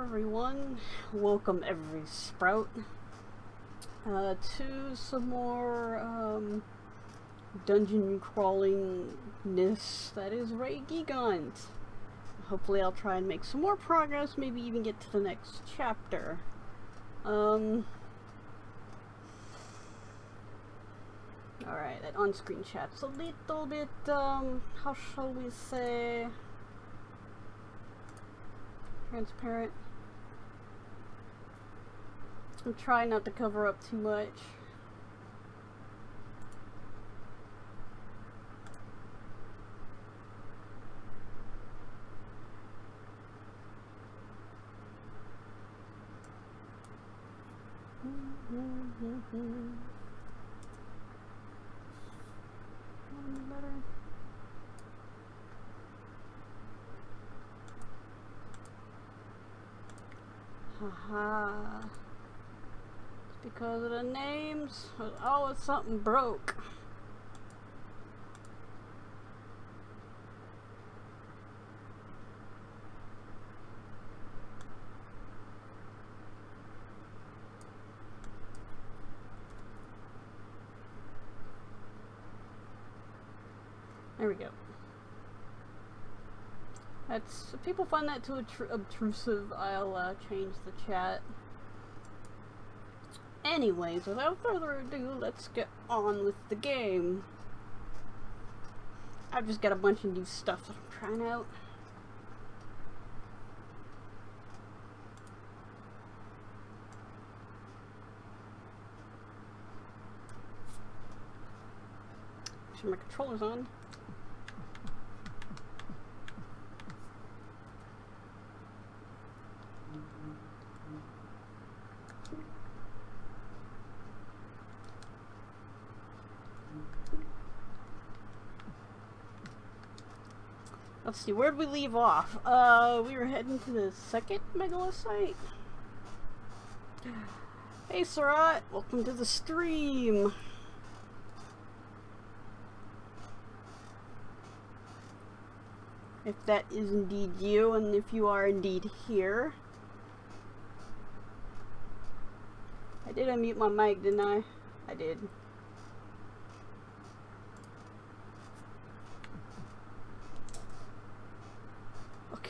everyone, welcome every sprout to some more dungeon crawlingness that is Gigant. Hopefully I'll try and make some more progress, maybe even get to the next chapter. Alright, that on-screen chat's a little bit, how shall we say, transparent. I'm trying not to cover up too much. Haha. It's because of the names. Oh, it's something broke. There we go. That's, if people find that too obtrusive, I'll change the chat. Anyways, without further ado, let's get on with the game. I've just got a bunch of new stuff that I'm trying out. Make sure my controller's on. Let's see, where'd we leave off? We were heading to the second megalith site. Hey Sarat, welcome to the stream. If that is indeed you, and if you are indeed here. I did unmute my mic, didn't I? I did.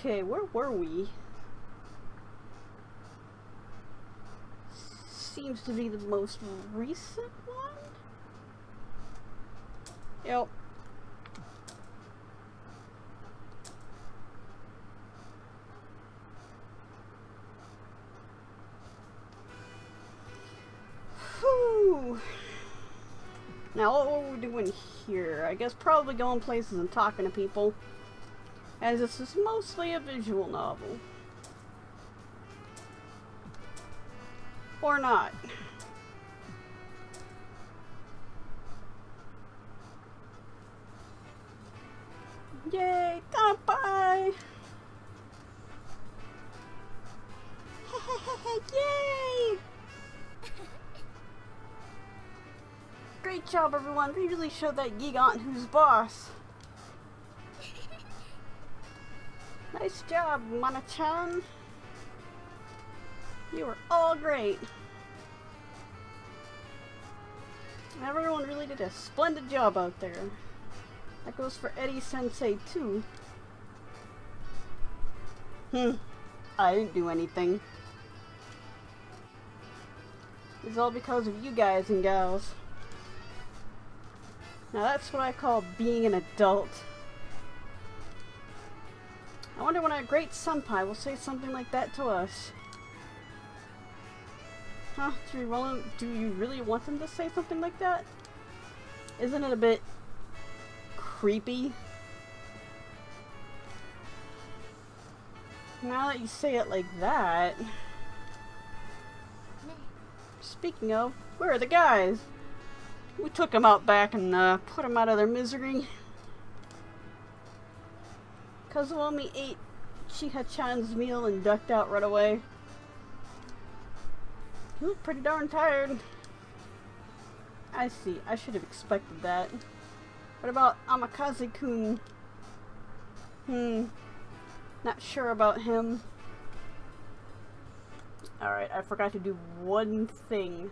Okay, where were we? Seems to be the most recent one? Yep. Whew. Now what were we doing here? I guess probably going places and talking to people, as this is mostly a visual novel. Or not. Yay! Bye! Yay! Great job, everyone. We really showed that Gigant who's boss. Nice job, Mana-chan. You were all great. Everyone really did a splendid job out there. That goes for Eddie Sensei too. I didn't do anything. It's all because of you guys and gals. Now that's what I call being an adult. I wonder when our great senpai will say something like that to us. Huh? Do you really want them to say something like that? Isn't it a bit creepy? Now that you say it like that... Speaking of, where are the guys? We took them out back and put them out of their misery. Kazuomi ate Chiha-chan's meal and ducked out right away. He looked pretty darn tired. I see. I should have expected that. What about Amakaze-kun? Not sure about him. Alright, I forgot to do one thing.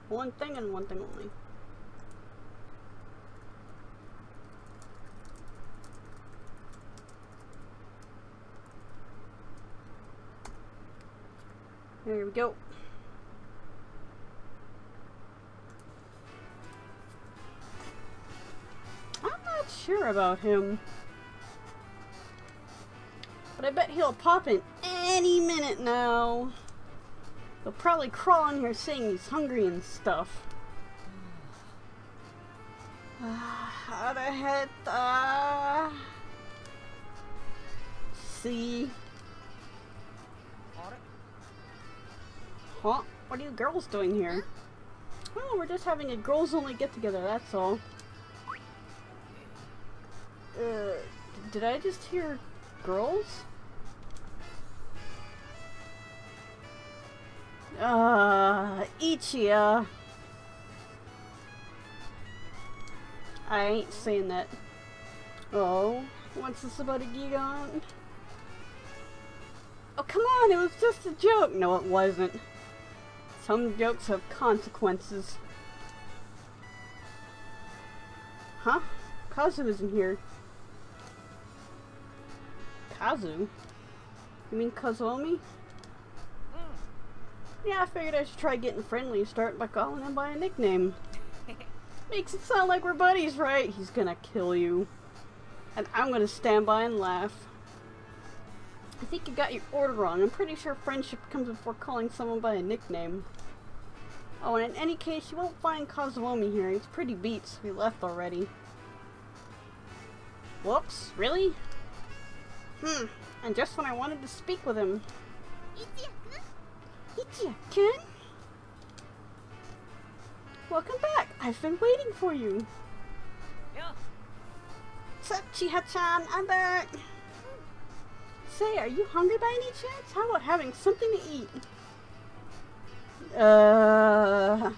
One thing and one thing only. There we go. I'm not sure about him, but I bet he'll pop in any minute now. He'll probably crawl in here saying he's hungry and stuff. See? Huh? What are you girls doing here? Oh, we're just having a girls only get together, that's all. Did I just hear girls? Ichiya. I ain't saying that. Oh, what's this about a Gigant? Oh, come on, it was just a joke. No, it wasn't. Some jokes have consequences. Huh? Kazu isn't here. Kazu? You mean Kazuomi? Yeah, I figured I should try getting friendly and start by calling him by a nickname. Makes it sound like we're buddies, right? He's gonna kill you. And I'm gonna stand by and laugh. I think you got your order wrong. I'm pretty sure friendship comes before calling someone by a nickname. Oh, and in any case, you won't find Kazuomi here. He's pretty beat, so he left already. Whoops, really? And just when I wanted to speak with him. Ichiya-kun? Welcome back! I've been waiting for you! Yeah. What's up, Chiha-chan? I'm back! Say, are you hungry by any chance? How about having something to eat? I'll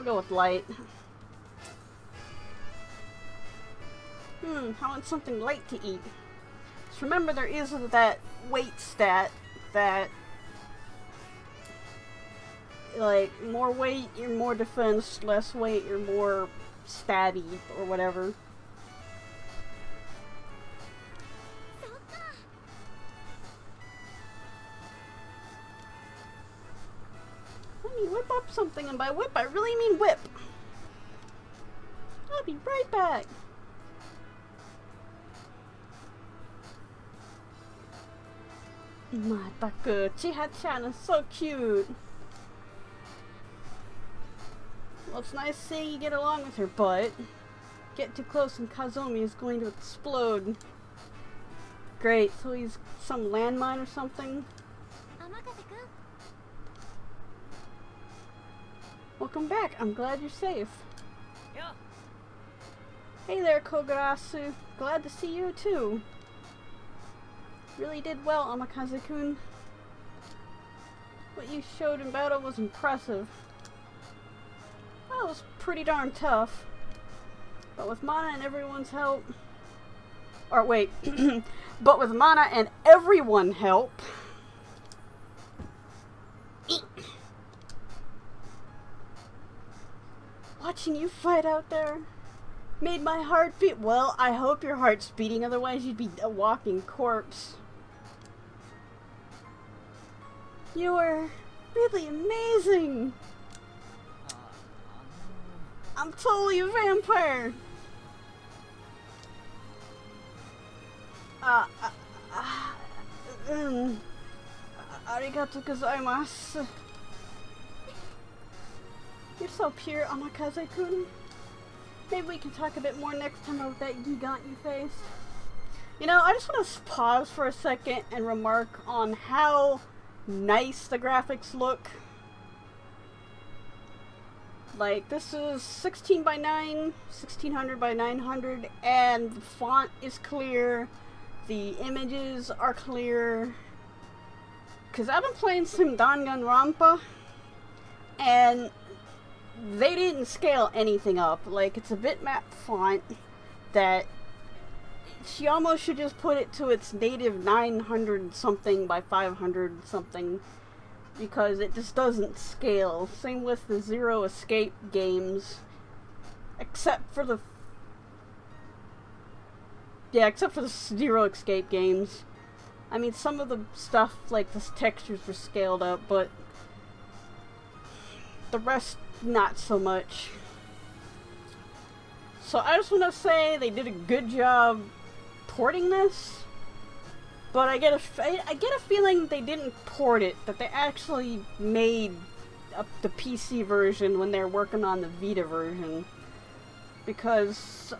go with light. I want something light to eat. Just remember there is that weight stat that, like, more weight, you're more defense, less weight, you're more stabby, or whatever. Let me whip up something, and by whip I really mean whip. I'll be right back. Mataku, Chiha-chan is so cute. Well, it's nice seeing you get along with her, but get too close and Kazuomi is going to explode. Great, so he's some landmine or something? Welcome back, I'm glad you're safe. Yeah. Hey there, Kogarasu. Glad to see you too. Really did well, Amakaze-kun. What you showed in battle was impressive. Well, it was pretty darn tough. But with mana and everyone's help... Or wait, but with mana and everyone help... Watching you fight out there made my heart beat. Well, I hope your heart's beating, otherwise you'd be a walking corpse. You were really amazing. I'm totally a vampire. Arigato gozaimasu. You're so pure, Amakaze-kun. Maybe we can talk a bit more next time about that Gigant you faced. You know, I just want to pause for a second and remark on how nice the graphics look. Like, this is 16 by 9, 1600 by 900, and the font is clear, the images are clear. Because I've been playing some Danganronpa, and they didn't scale anything up. Like, it's a bitmap font that she almost should just put it to its native 900 something by 500 something, because it just doesn't scale. Same with the Zero Escape games, except for the Zero Escape games. I mean, some of the stuff, like the textures, were scaled up, but the rest, not so much. So I just want to say they did a good job porting this, but I get a feeling they didn't port it, that they actually made the PC version when they're working on the Vita version, because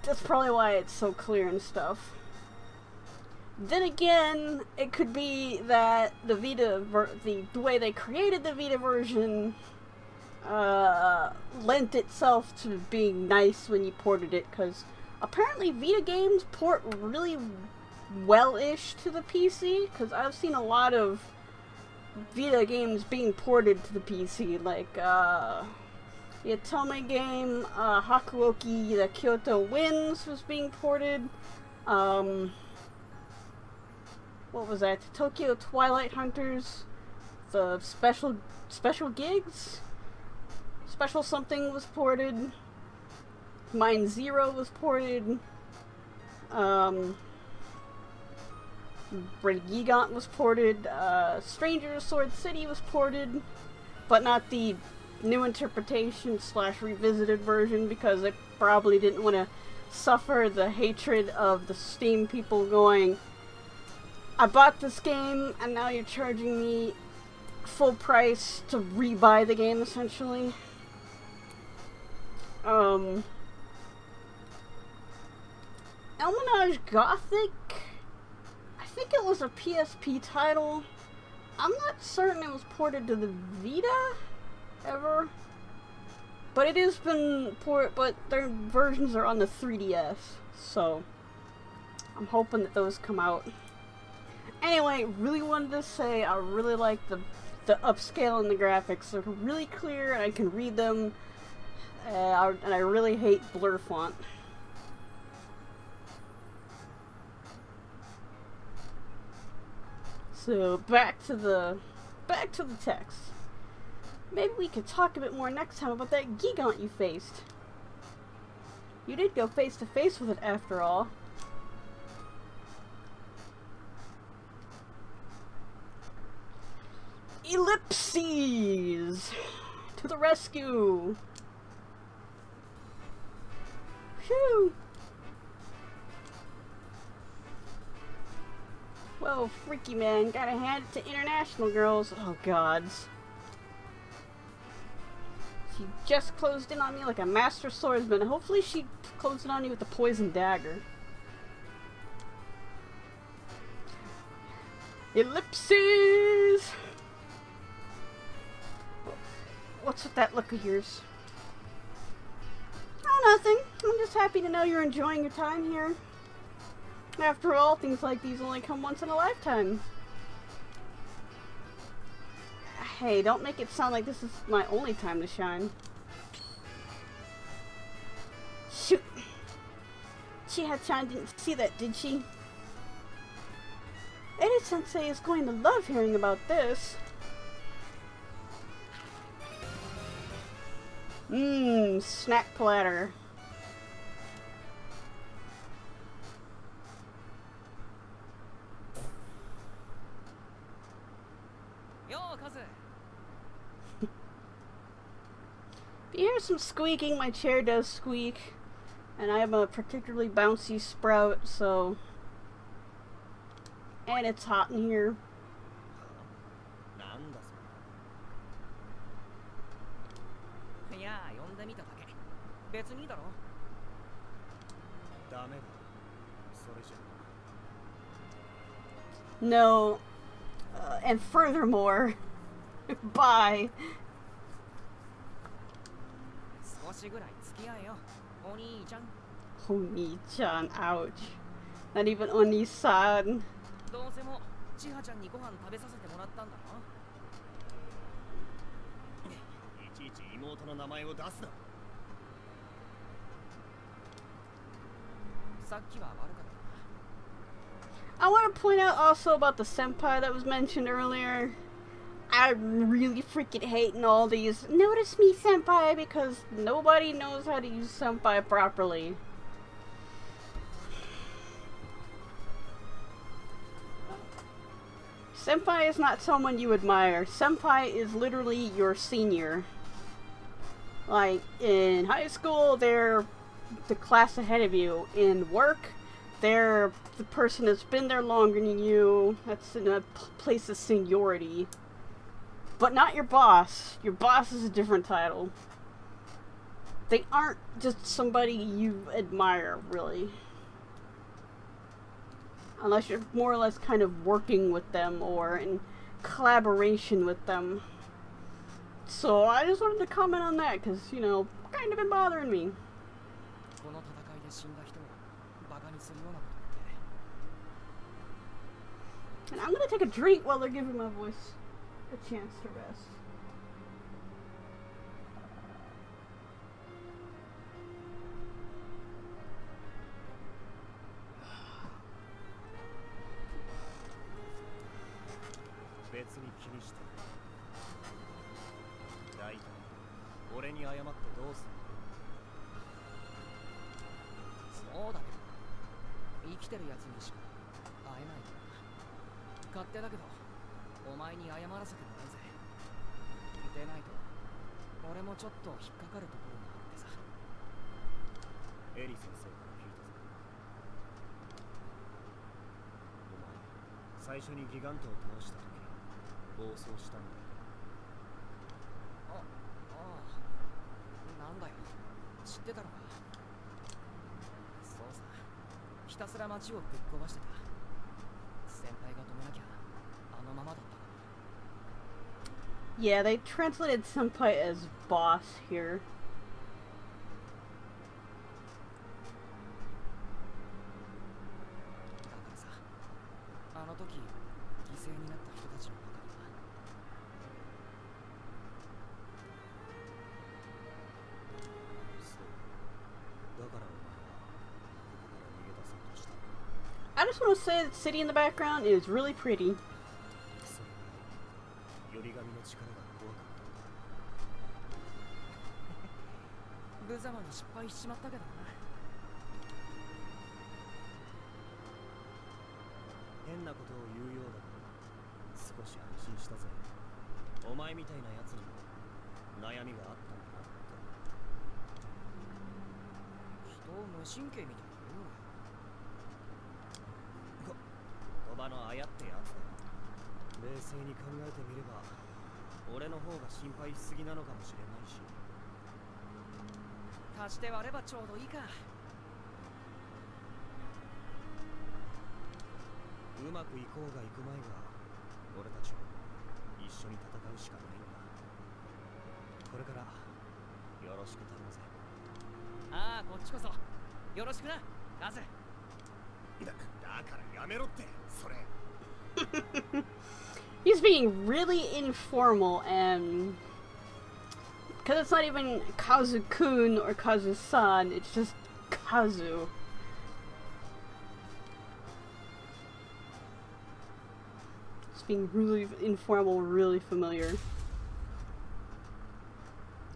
that's probably why it's so clear and stuff. Then again, it could be that the Vita the way they created the Vita version lent itself to being nice when you ported it, because apparently Vita games port really well-ish to the PC, because I've seen a lot of Vita games being ported to the PC, like the Atome game, Hakuoki, the Kyoto Winds was being ported. What was that? Tokyo Twilight Hunters, the special gigs? Special something was ported. Mine Zero was ported. Gigant was ported. Stranger Sword City was ported, but not the new interpretation / revisited version, because they probably didn't want to suffer the hatred of the Steam people going, I bought this game and now you're charging me full price to rebuy the game, essentially. Almanage Gothic, I think it was a PSP title. I'm not certain it was ported to the Vita ever, but it has been ported, but their versions are on the 3DS, so I'm hoping that those come out. Anyway, really wanted to say I really like the upscale in the graphics. They're really clear and I can read them, and I really hate blur font. So back to the text. Maybe we could talk a bit more next time about that Gigant you faced. You did go face to face with it after all. Ellipses! To the rescue! Phew! Whoa, freaky man, gotta hand it to international girls. Oh gods. She just closed in on me like a master swordsman. Hopefully she closed in on you with the poison dagger. Ellipses! What's with that look of yours? Oh, nothing. I'm just happy to know you're enjoying your time here. After all, things like these only come once in a lifetime. Hey, don't make it sound like this is my only time to shine. Shoot! Chiha-chan didn't see that, did she? Eri-sensei is going to love hearing about this. Mmm, snack platter. If you hear some squeaking, my chair does squeak. And I am a particularly bouncy sprout, so... And it's hot in here. No. And furthermore, bye. Oni-chan, ouch. Not even Oni-san. I want to point out also about the senpai that was mentioned earlier. I'm really freaking hating all these "notice me senpai" because nobody knows how to use senpai properly. Senpai is not someone you admire. Senpai is literally your senior. Like, in high school, they're the class ahead of you. In work, they're the person that's been there longer than you. That's in a place of seniority. But not your boss. Your boss is a different title. They aren't just somebody you admire, really. Unless you're more or less kind of working with them or in collaboration with them. So I just wanted to comment on that because, you know, kind of been bothering me. And I'm gonna take a drink while they're giving my voice a chance to rest. Yeah, they translated senpai as boss here. I just want to say that the city in the background is really pretty. He's being really informal, and because it's not even Kazu-kun or Kazu-san, it's just Kazu. It's being really informal, really familiar.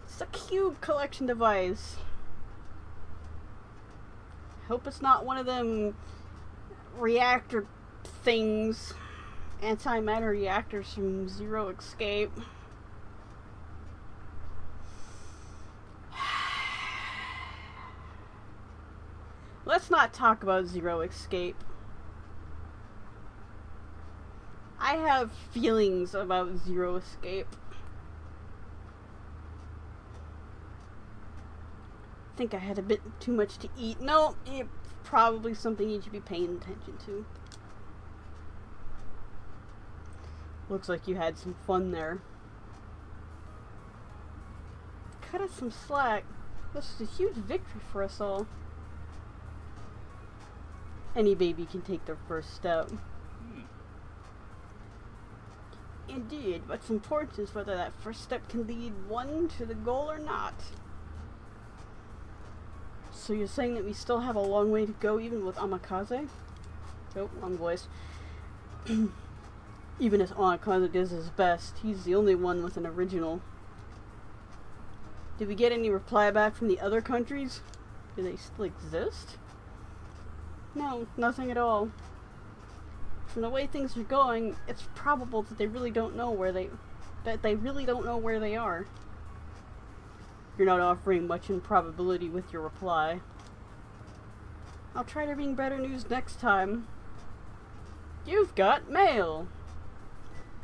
It's a cube collection device. Hope it's not one of them reactor things. Antimatter reactors from Zero Escape. Let's not talk about Zero Escape. I have feelings about Zero Escape. I think I had a bit too much to eat. No, it's probably something you should be paying attention to. Looks like you had some fun there. Cut us some slack. This is a huge victory for us all. Any baby can take their first step. Indeed, what's important is whether that first step can lead one to the goal or not. So you're saying that we still have a long way to go even with Amakaze? Oh, wrong voice. Even as Amakaze does his best, he's the only one with an original. Did we get any reply back from the other countries? Do they still exist? No, nothing at all. From the way things are going, it's probable that they really don't know where they are. You're not offering much improbability with your reply. I'll try to bring better news next time. You've got mail!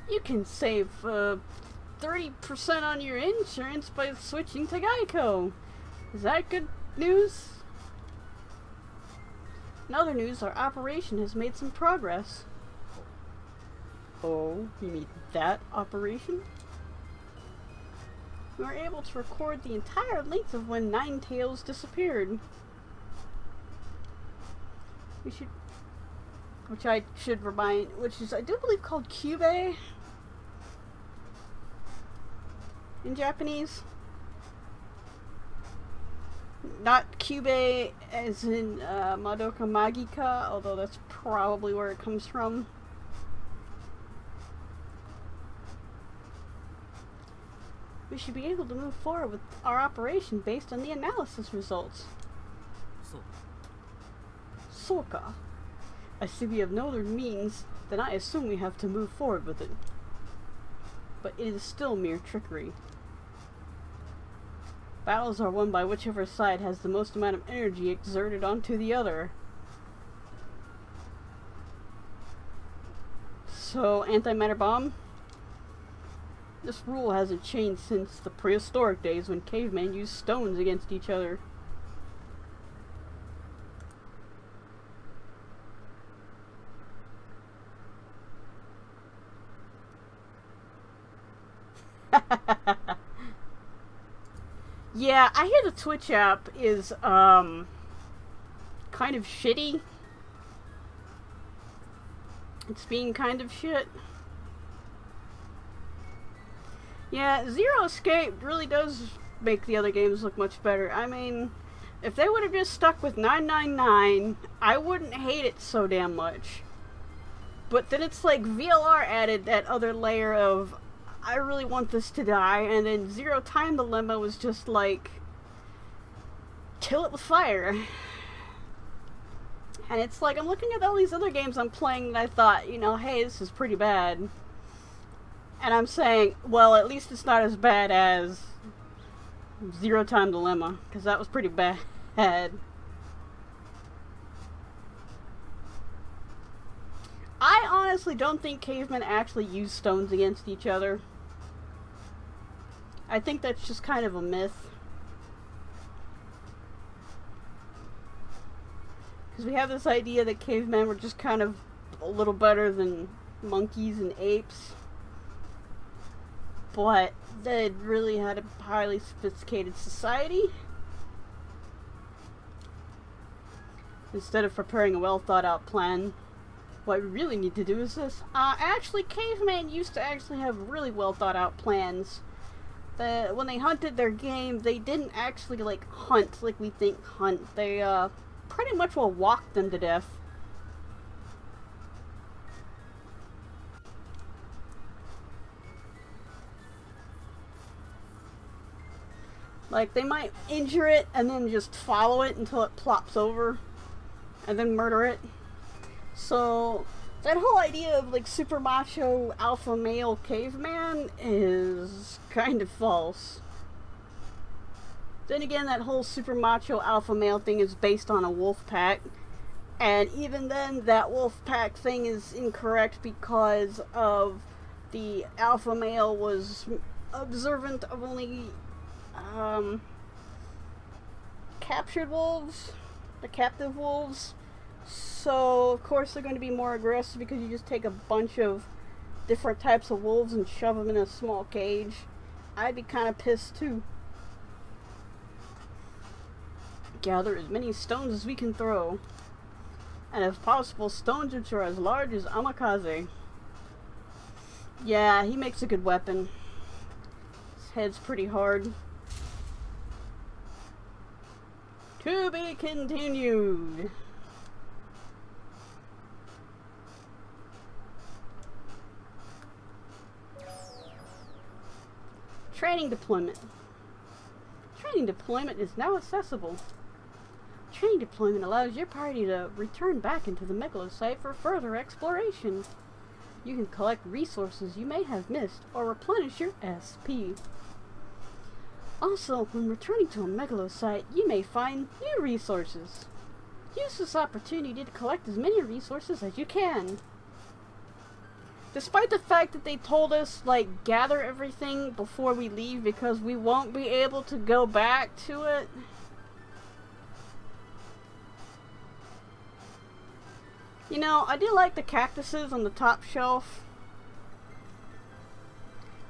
You can save 30% on your insurance by switching to Geico. Is that good news? In other news, our operation has made some progress. Oh, you mean that operation? We were able to record the entire length of when Ninetales disappeared. We should... which I should remind... which is, I do believe, called Cube in Japanese. Not Cube as in Madoka Magica, although that's probably where it comes from. We should be able to move forward with our operation based on the analysis results. Soka. I see we have no other means, then I assume we have to move forward with it. But it is still mere trickery. Battles are won by whichever side has the most amount of energy exerted onto the other. So, antimatter bomb? This rule hasn't changed since the prehistoric days when cavemen used stones against each other. Yeah, I hear the Twitch app is, kind of shitty. It's being kind of shit. Yeah, Zero Escape really does make the other games look much better. I mean, if they would have just stuck with 999, I wouldn't hate it so damn much. But then it's like VLR added that other layer of, I really want this to die, and then Zero Time Dilemma was just like, kill it with fire. And it's like, I'm looking at all these other games I'm playing and I thought, you know, hey, this is pretty bad. And I'm saying, well, at least it's not as bad as Zero Time Dilemma, because that was pretty bad. I honestly don't think cavemen actually use stones against each other. I think that's just kind of a myth. Because we have this idea that cavemen were just kind of a little better than monkeys and apes. But they really had a highly sophisticated society. Instead of preparing a well thought out plan, what we really need to do is this. Actually, cavemen used to actually have really well thought out plans. When they hunted their game, they didn't actually like hunt like we think hunt. They pretty much will walk them to death. Like, they might injure it and then just follow it until it plops over and then murder it. So, that whole idea of, like, super macho alpha male caveman is kind of false. Then again, that whole super macho alpha male thing is based on a wolf pack. And even then, that wolf pack thing is incorrect because of the alpha male was observant of only captured wolves, the captive wolves. So of course they're going to be more aggressive because you just take a bunch of different types of wolves and shove them in a small cage. I'd be kind of pissed too. Gather as many stones as we can throw. And if possible, stones which are as large as Amakaze. Yeah, he makes a good weapon. His head's pretty hard. To be continued. Training deployment. Training deployment is now accessible. Training deployment allows your party to return back into the megalosite for further exploration. You can collect resources you may have missed or replenish your SP. Also, when returning to a megalosite, you may find new resources. Use this opportunity to collect as many resources as you can. Despite the fact that they told us, like, gather everything before we leave because we won't be able to go back to it. You know, I do like the cactuses on the top shelf.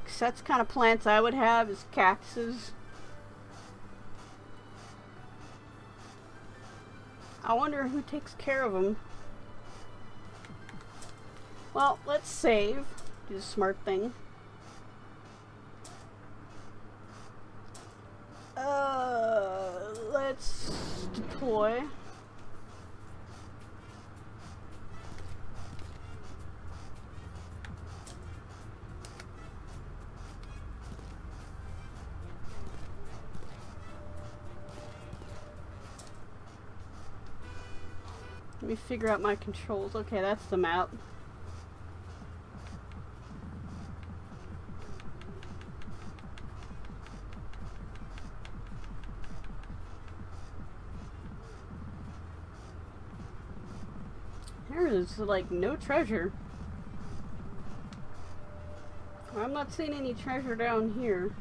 'Cause that's the kind of plants I would have, is cactuses. I wonder who takes care of them. Well, let's save. Do the smart thing. Let's deploy. Let me figure out my controls. Okay, that's the map. There is, like, no treasure. I'm not seeing any treasure down here.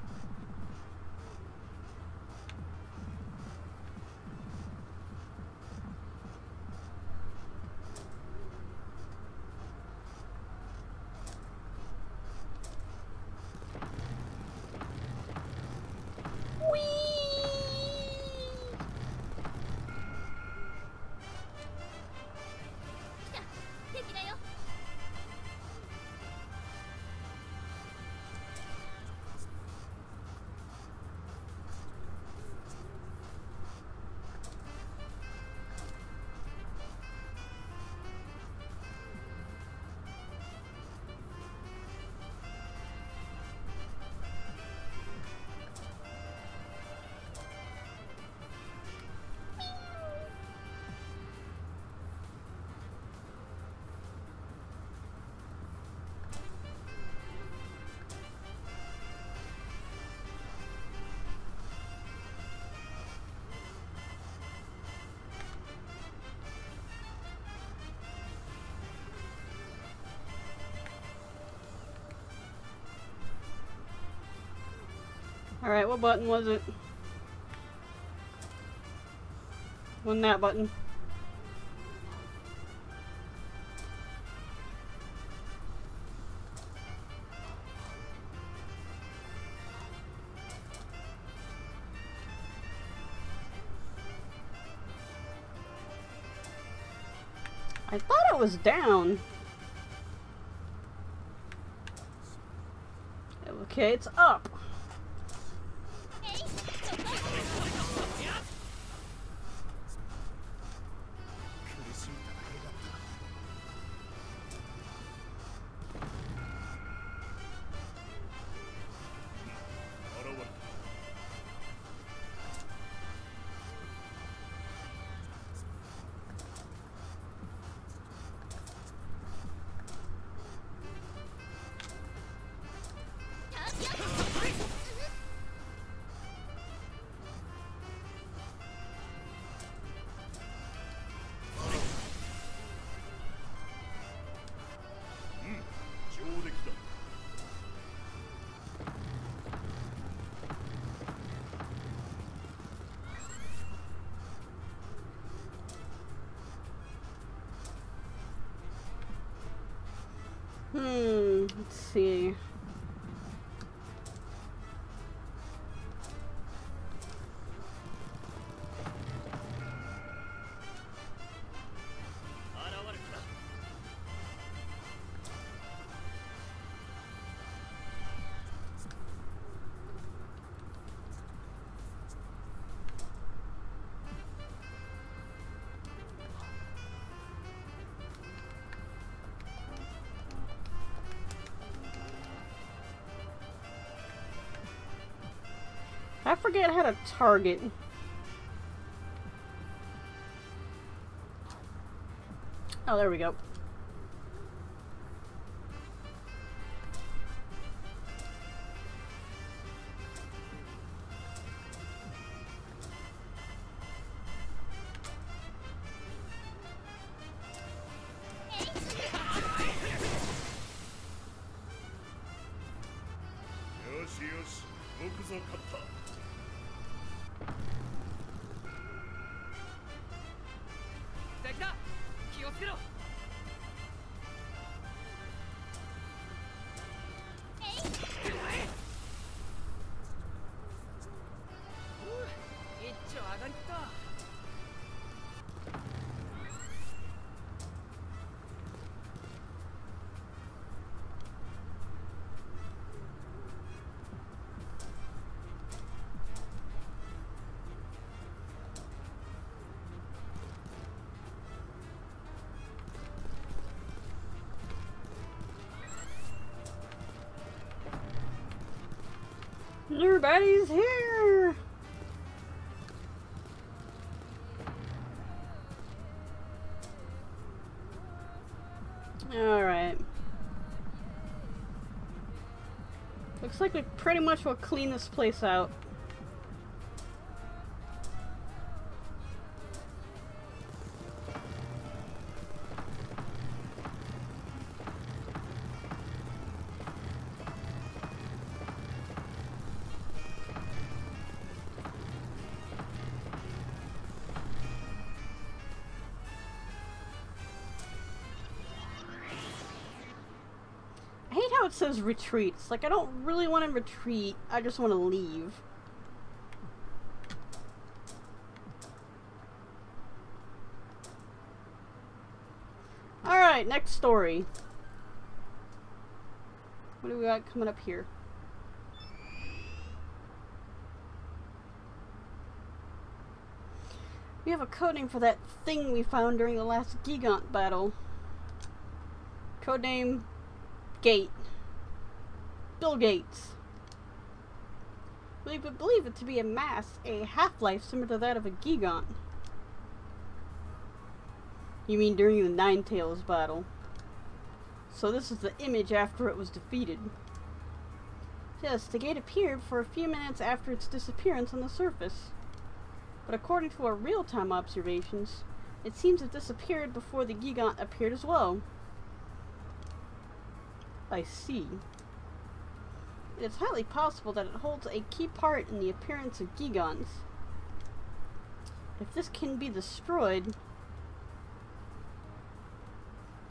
Alright, what button was it? Wasn't that button? I thought it was down. Okay, it's up. Let's see. I forget how to target. Oh, there we go. Everybody's here! Alright. Looks like we pretty much will clean this place out. It says retreat. It's like I don't really want to retreat, I just want to leave. Alright, next story. What do we got coming up here? We have a codename for that thing we found during the last Gigant battle. Codename Gate. Bill Gates. We would believe it to be a half-life similar to that of a Gigant. You mean during the Ninetales battle. So this is the image after it was defeated. Yes, the gate appeared for a few minutes after its disappearance on the surface. But according to our real-time observations, it seems it disappeared before the Gigant appeared as well. I see. It is highly possible that it holds a key part in the appearance of Gigants. If this can be destroyed,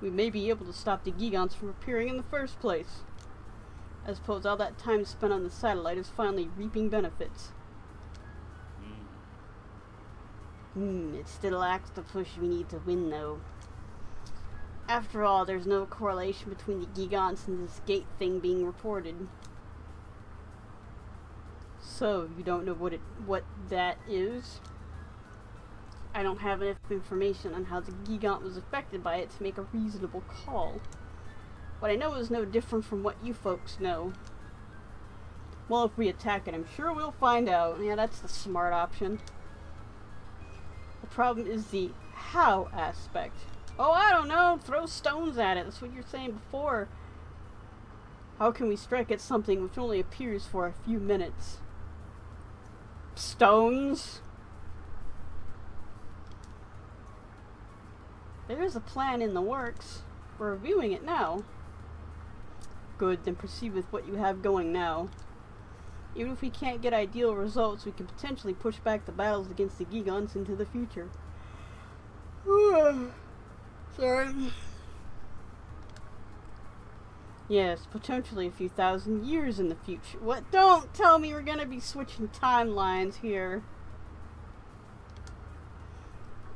we may be able to stop the Gigants from appearing in the first place. I suppose all that time spent on the satellite is finally reaping benefits. It still lacks the push we need to win, though. After all, there's no correlation between the Gigants and this gate thing being reported. So, you don't know what that is? I don't have enough information on how the Gigant was affected by it to make a reasonable call. What I know is no different from what you folks know. Well, if we attack it, I'm sure we'll find out. Yeah, that's the smart option. The problem is the how aspect. Oh, I don't know. Throw stones at it. That's what you're saying before. How can we strike at something which only appears for a few minutes? Stones? There is a plan in the works. We're reviewing it now. Good, then proceed with what you have going now. Even if we can't get ideal results, we can potentially push back the battles against the Gigants into the future. Sorry. Yes, potentially a few thousand years in the future. What? Don't tell me we're gonna be switching timelines here.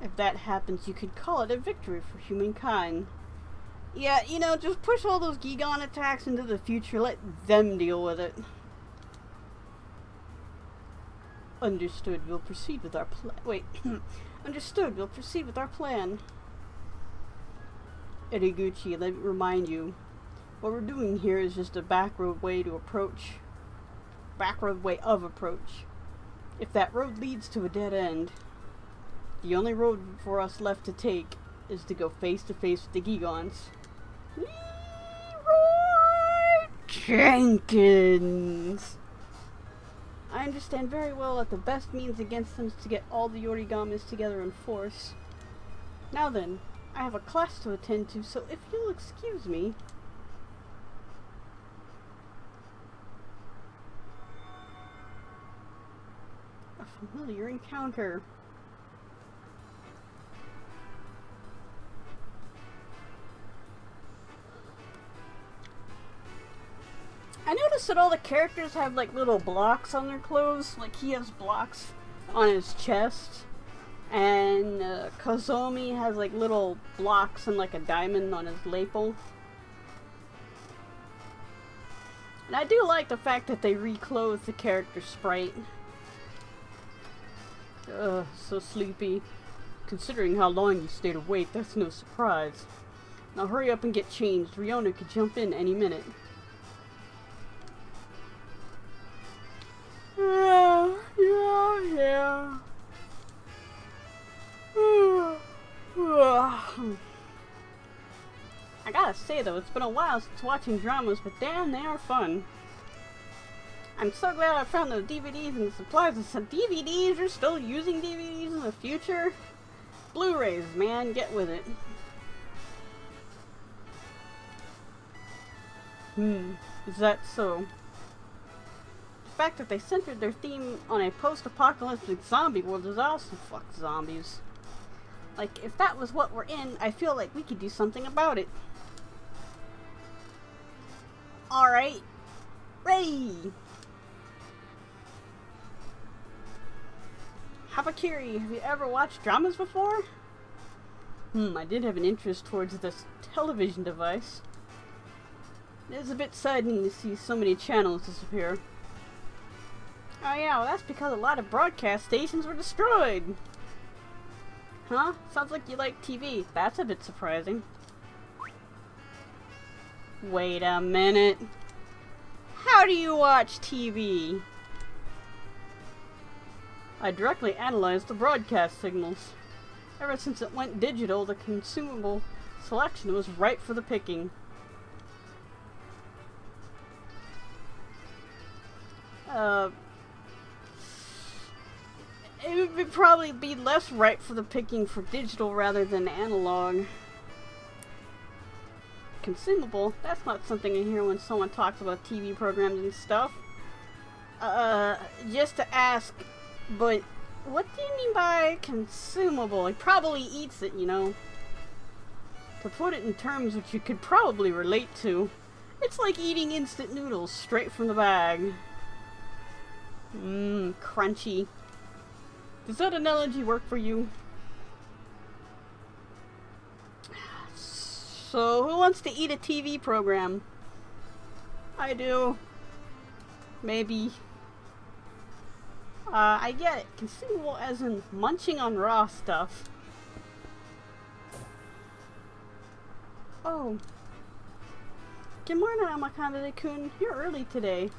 If that happens, you could call it a victory for humankind. Yeah, you know, just push all those Gigant attacks into the future. Let them deal with it. Understood. We'll proceed with our plan. Wait. Understood. We'll proceed with our plan. Ediguchi, let me remind you. What we're doing here is just a backroad way to approach. Backroad way of approach. If that road leads to a dead end, the only road for us left to take is to go face to face with the Gigants. Leroy Jenkins! I understand very well that the best means against them is to get all the Origamis together in force. Now then, I have a class to attend to, so if you'll excuse me... A familiar encounter. I noticed that all the characters have like little blocks on their clothes. Like he has blocks on his chest. And Kozomi has like little blocks and like a diamond on his lapel. And I do like the fact that they reclothed the character sprite. Ugh, so sleepy. Considering how long you stayed awake, that's no surprise. Now hurry up and get changed. Riona could jump in any minute. Yeah. I gotta say though, it's been a while since watching dramas, but damn, they are fun. I'm so glad I found those DVDs and the supplies. And some DVDs? You're still using DVDs in the future? Blu-rays, man, get with it. Is that so? The fact that they centered their theme on a post-apocalyptic zombie world is awesome. Fuck zombies. Like, if that was what we're in, I feel like we could do something about it. Alright. Ready! Habakiri, have you ever watched dramas before? I did have an interest towards this television device. It is a bit saddening to see so many channels disappear. Oh yeah, well that's because a lot of broadcast stations were destroyed. Huh? Sounds like you like TV. That's a bit surprising. Wait a minute. How do you watch TV? I directly analyzed the broadcast signals. Ever since it went digital, the consumable selection was ripe for the picking. It would probably be less ripe for the picking for digital rather than analog. Consumable? That's not something I hear when someone talks about TV programs and stuff. Just to ask, but what do you mean by consumable? He probably eats it, you know. To put it in terms which you could probably relate to, it's like eating instant noodles straight from the bag. Crunchy. Does that analogy work for you? So, who wants to eat a TV program? I do. Maybe. I get it. Consumable as in munching on raw stuff. Oh. Good morning, Amakanda-kun. You're early today.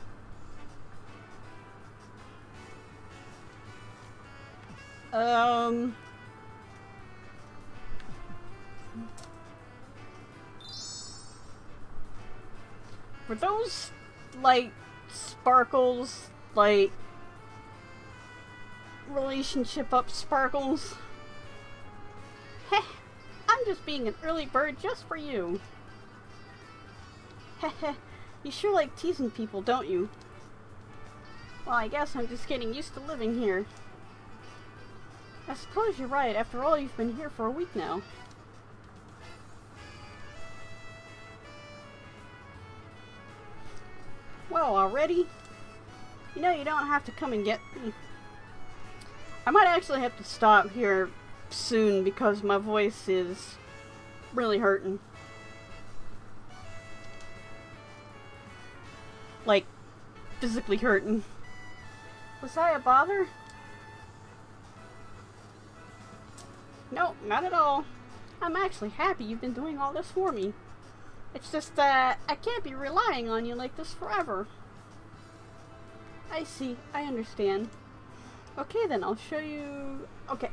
Were those, like, sparkles, like, relationship up sparkles? Heh, I'm just being an early bird just for you. Heh heh, you sure like teasing people, don't you? Well, I guess I'm just getting used to living here. I suppose you're right. After all, you've been here for a week now. Well, already? You know, you don't have to come and get me. I might actually have to stop here soon because my voice is really hurting. Like, physically hurting. Was I a bother? No, not at all. I'm actually happy you've been doing all this for me. It's just that I can't be relying on you like this forever. I see. I understand. Okay, then I'll show you. Okay.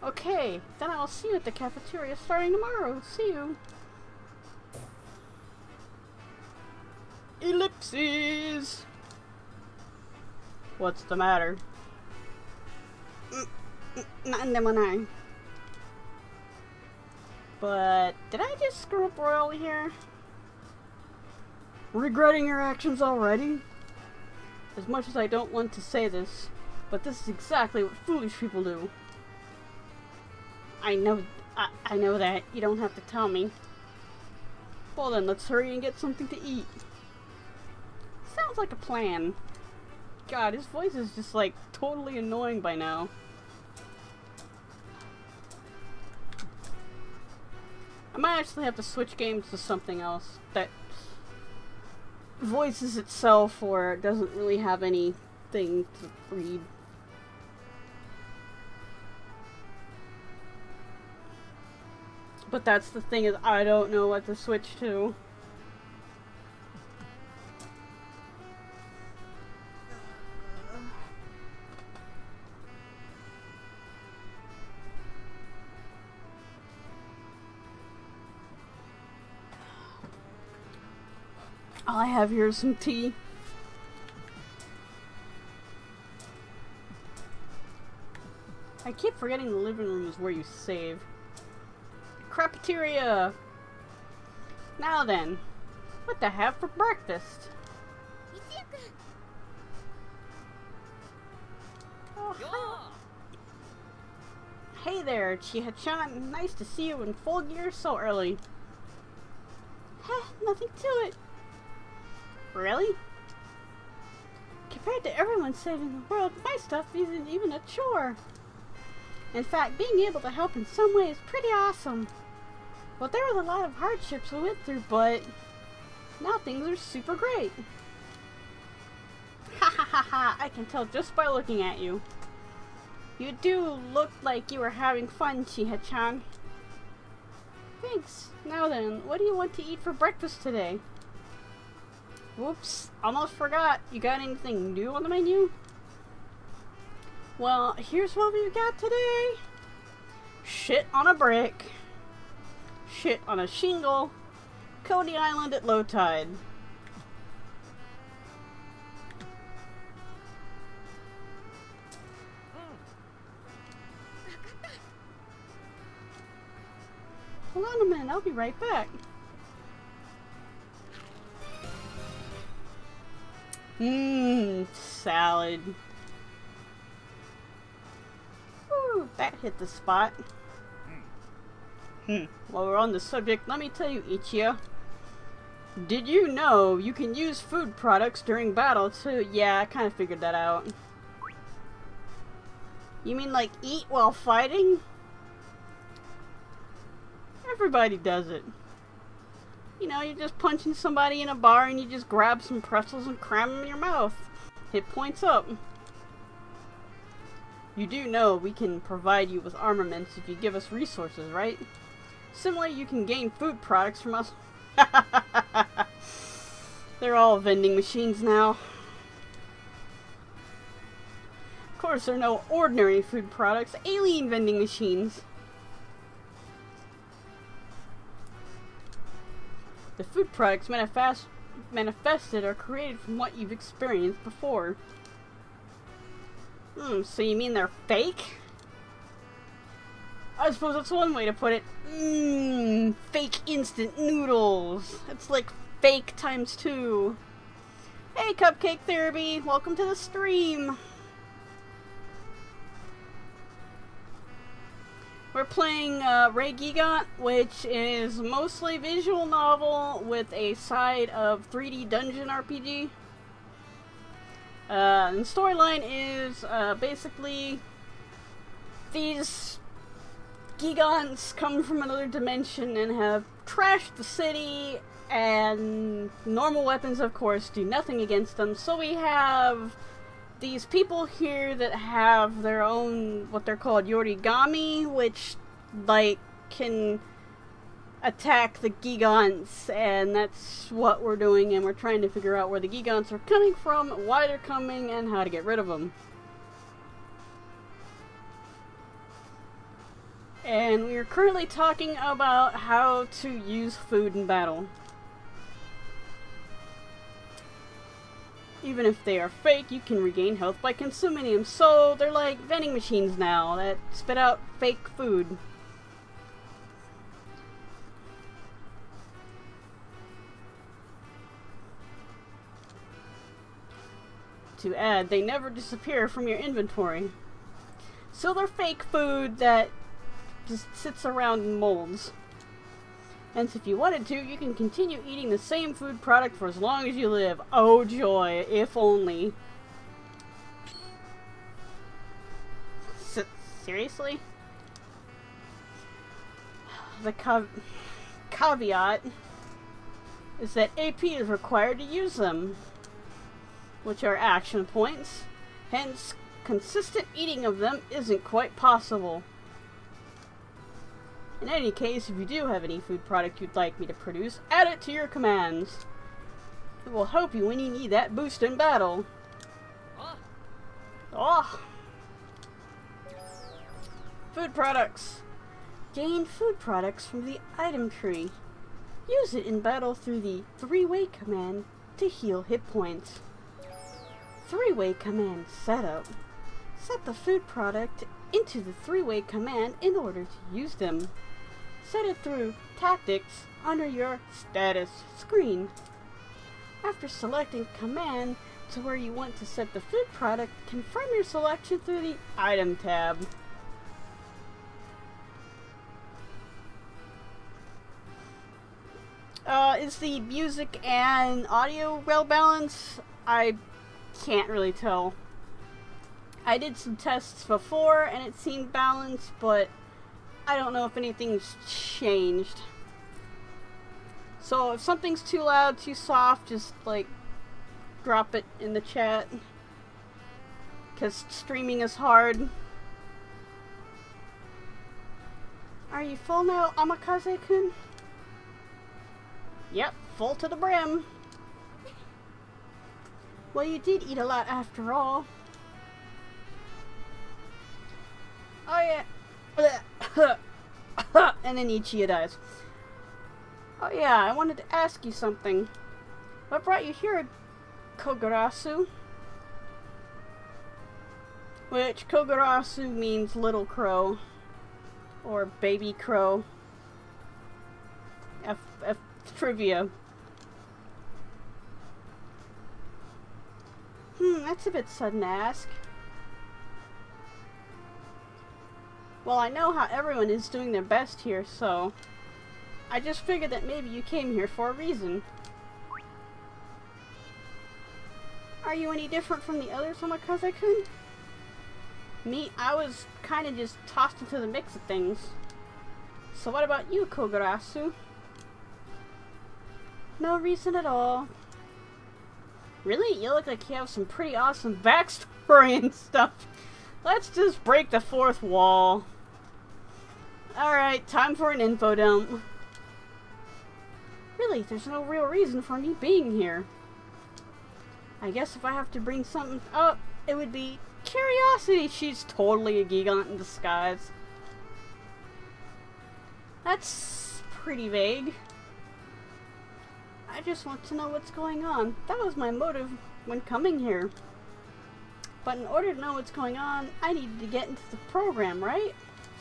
Okay, then I'll see you at the cafeteria starting tomorrow. See you. Ellipses! What's the matter? Nothing. But did I just screw up royally here? Regretting your actions already? As much as I don't want to say this, but this is exactly what foolish people do. I know that. You don't have to tell me. Well then, let's hurry and get something to eat. Sounds like a plan. God, his voice is just like totally annoying by now. I might actually have to switch games to something else that voices itself or doesn't really have anything to read. But that's the thing, is I don't know what to switch to. All I have here is some tea. I keep forgetting the living room is where you save. Cafeteria! Now then, what to have for breakfast? Oh, hey there, Chiha-chan. Nice to see you in full gear so early. Heh, nothing to it. Really? Compared to everyone saving the world, my stuff isn't even a chore. In fact, being able to help in some way is pretty awesome. Well, there was a lot of hardships we went through, but now things are super great. Ha ha ha ha, I can tell just by looking at you. You do look like you were having fun, Chiha-chan. Thanks. Now then, what do you want to eat for breakfast today? Whoops, almost forgot. You got anything new on the menu? Well, here's what we've got today. Shit on a brick. Shit on a shingle. Coney Island at low tide. Hold on a minute, I'll be right back. Salad. Whew, that hit the spot. While we're on the subject, let me tell you, Ichiya. Did you know you can use food products during battle too? Yeah, I kind of figured that out. You mean like eat while fighting? Everybody does it. You know, you're just punching somebody in a bar and you just grab some pretzels and cram them in your mouth. Hit points up. You do know we can provide you with armaments if you give us resources, right? Similarly, you can gain food products from us. They're all vending machines now. Of course, they're no ordinary food products. Alien vending machines. The food products manifested are created from what you've experienced before. So you mean they're fake? I suppose that's one way to put it. Fake instant noodles. It's like fake times 2. Hey, Cupcake Therapy, welcome to the stream. We're playing Gigant, which is mostly visual novel with a side of 3D dungeon RPG. And the storyline is basically these Gigants come from another dimension and have trashed the city, and normal weapons, of course, do nothing against them. So we have these people here that have their own, what they're called, yorigami, which, like, can attack the Gigants, and that's what we're doing, and we're trying to figure out where the Gigants are coming from, why they're coming, and how to get rid of them. And we are currently talking about how to use food in battle. Even if they are fake, you can regain health by consuming them. So they're like vending machines now that spit out fake food. To add, they never disappear from your inventory. So they're fake food that just sits around in molds. And if you wanted to, you can continue eating the same food product for as long as you live. Oh joy, if only. Seriously? The caveat is that AP is required to use them, which are action points. Hence, consistent eating of them isn't quite possible. In any case, if you do have any food product you'd like me to produce, add it to your commands. It will help you when you need that boost in battle. Oh. Food products. Gain food products from the item tree. Use it in battle through the three-way command to heal hit points. Three-way command setup. Set the food product into the three-way command in order to use them. Set it through Tactics under your status screen. After selecting command to where you want to set the food product, confirm your selection through the Item tab. Is the music and audio well balanced? I can't really tell. I did some tests before and it seemed balanced, but I don't know if anything's changed. So if something's too loud, too soft, just like drop it in the chat. 'Cause streaming is hard. Are you full now, Amakaze-kun? Yep, full to the brim. Well, you did eat a lot after all. Oh yeah. And then Ichiya dies. Oh yeah, I wanted to ask you something. What brought you here, Kogarasu? Which Kogarasu means little crow. Or baby crow. F trivia. That's a bit sudden to ask. Well, I know how everyone is doing their best here, so I just figured that maybe you came here for a reason. Are you any different from the others, Amakaze-kun? Me, I was kind of just tossed into the mix of things. So what about you, Kogarasu? No reason at all. Really? You look like you have some pretty awesome backstory and stuff. Let's just break the fourth wall. Alright, time for an info dump. Really, there's no real reason for me being here. I guess if I have to bring something up, it would be curiosity. She's totally a Gigant in disguise. That's pretty vague. I just want to know what's going on. That was my motive when coming here. But in order to know what's going on, I needed to get into the program, right?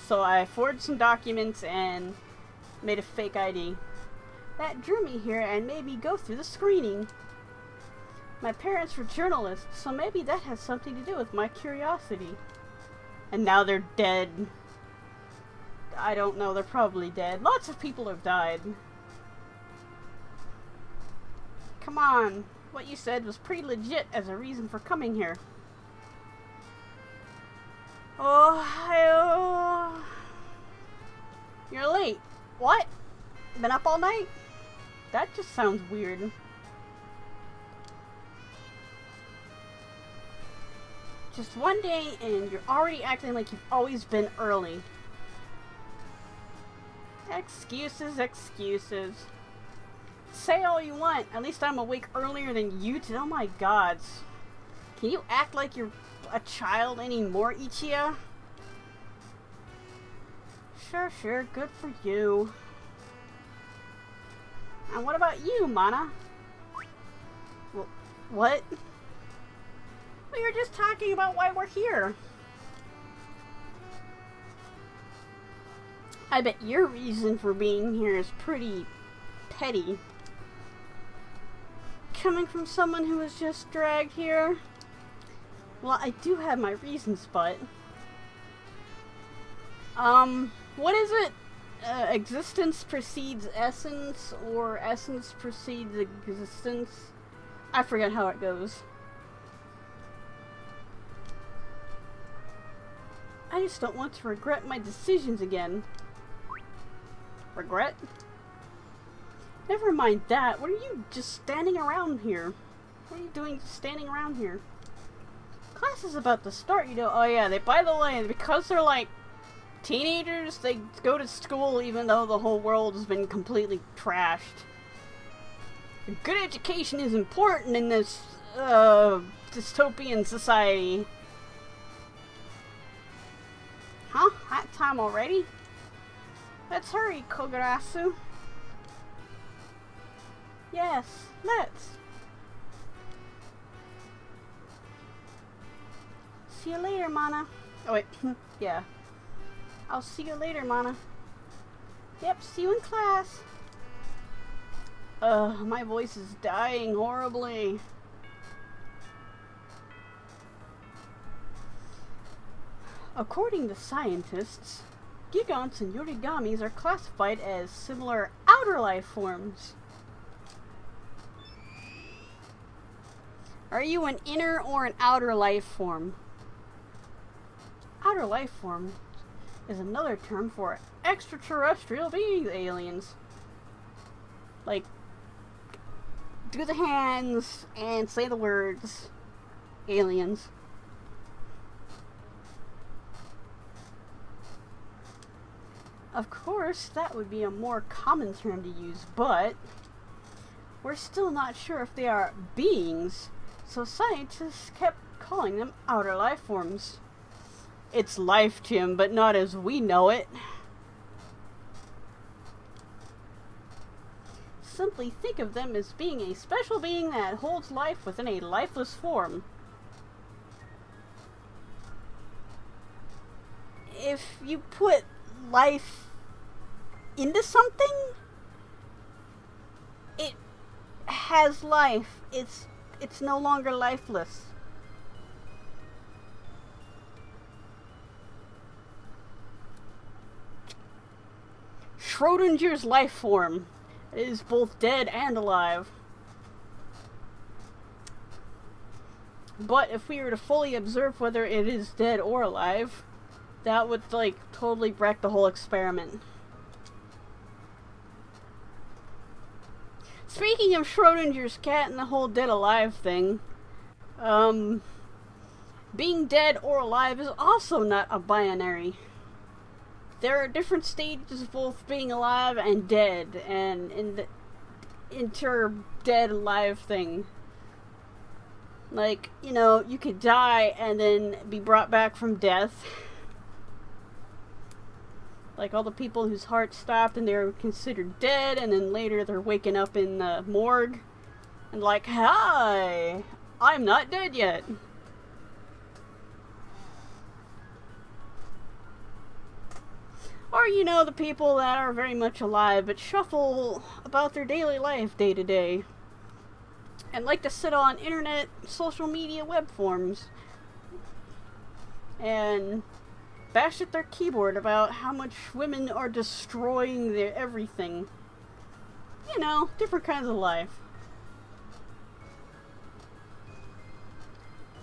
So I forged some documents and made a fake ID. That drew me here and made me go through the screening. My parents were journalists, so maybe that has something to do with my curiosity. And now they're dead. I don't know, they're probably dead. Lots of people have died. Come on, what you said was pretty legit as a reason for coming here. Oh, you're late. What? Been up all night? That just sounds weird. Just one day and you're already acting like you've always been early. Excuses, excuses. Say all you want. At least I'm awake earlier than you did. Oh my gods. Can you act like you're a child anymore, Ichiya? Sure, sure. Good for you. And what about you, Mana? What? We were just talking about why we're here. I bet your reason for being here is pretty petty. Coming from someone who was just dragged here. Well, I do have my reasons, but... what is it? Existence precedes essence, or essence precedes existence? I forget how it goes. I just don't want to regret my decisions again. Regret? Never mind that. What are you just standing around here? What are you doing just standing around here? Class is about to start, you know. Oh yeah, by the way, because they're like teenagers, they go to school even though the whole world has been completely trashed. A good education is important in this dystopian society. Huh? Hot time already? Let's hurry, Kogarasu. Yes, let's. See you later, Mana. Oh wait, yeah. I'll see you later, Mana. Yep, see you in class. My voice is dying horribly. According to scientists, Gigants and Yorigamis are classified as similar outer life forms. Are you an inner or an outer life form? Outer life form is another term for extraterrestrial beings, aliens. Like, do the hands and say the words, aliens. Of course, that would be a more common term to use, but we're still not sure if they are beings, so scientists kept calling them outer life forms. It's life, Jim, but not as we know it. Simply think of them as being a special being that holds life within a lifeless form. If you put life into something, it has life. It's no longer lifeless. Schrodinger's life form is both dead and alive. But if we were to fully observe whether it is dead or alive, that would, like, totally wreck the whole experiment. Speaking of Schrodinger's cat and the whole dead-alive thing, being dead or alive is also not a binary. There are different stages of both being alive and dead, and in the inter-dead-alive thing. Like, you know, you could die and then be brought back from death. Like all the people whose heart stopped and they're considered dead, and then later they're waking up in the morgue and like, hi, I'm not dead yet. Or, you know, the people that are very much alive but shuffle about their daily life day to day and like to sit on internet, social media, web forums and bash at their keyboard about how much women are destroying their everything. You know, different kinds of life.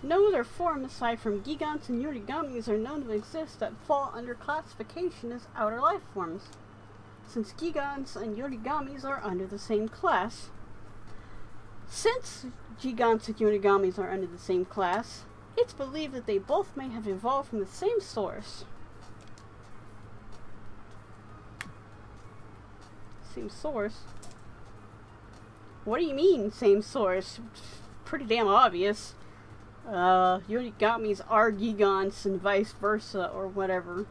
No other form aside from Gigants and Yorigamis are known to exist that fall under classification as outer life forms. Since Gigants and Yorigamis are under the same class. Since Gigants and Yorigamis are under the same class, it's believed that they both may have evolved from the same source. Same source. What do you mean, same source? Pretty damn obvious. Yorigamis are Gigants and vice versa, or whatever.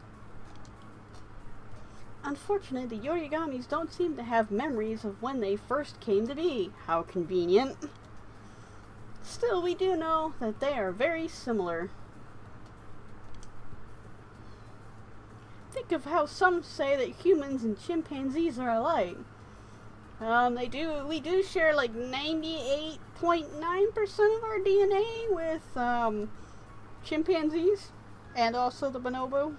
Unfortunately, the Yorigamis don't seem to have memories of when they first came to be. How convenient. Still, we do know that they are very similar. Think of how some say that humans and chimpanzees are alike. We do share like 98.9% of our DNA with, chimpanzees. And also the bonobo.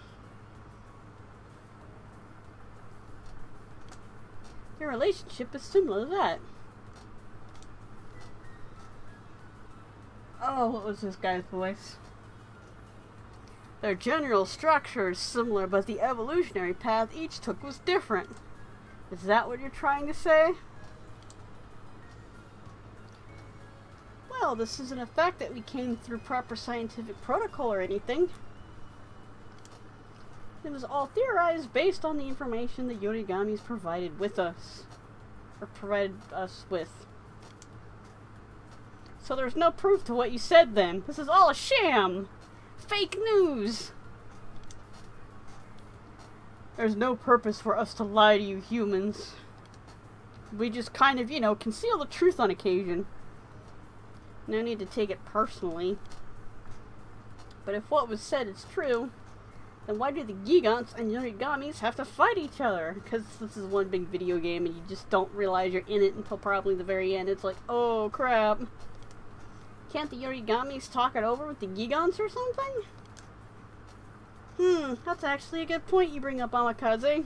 Your relationship is similar to that. Oh, what was this guy's voice? Their general structure is similar, but the evolutionary path each took was different. Is that what you're trying to say? Well, this isn't a fact that we came through proper scientific protocol or anything. It was all theorized based on the information the Yorigamis provided with us. Or provided us with. So there's no proof to what you said then. This is all a sham! Fake news! There's no purpose for us to lie to you humans. We just kind of, you know, conceal the truth on occasion. No need to take it personally. But if what was said is true, then why do the Gigants and Yorigamis have to fight each other? Because this is one big video game and you just don't realize you're in it until probably the very end. It's like, oh crap. Can't the Yorigamis talk it over with the Gigants or something? That's actually a good point you bring up, Amakaze.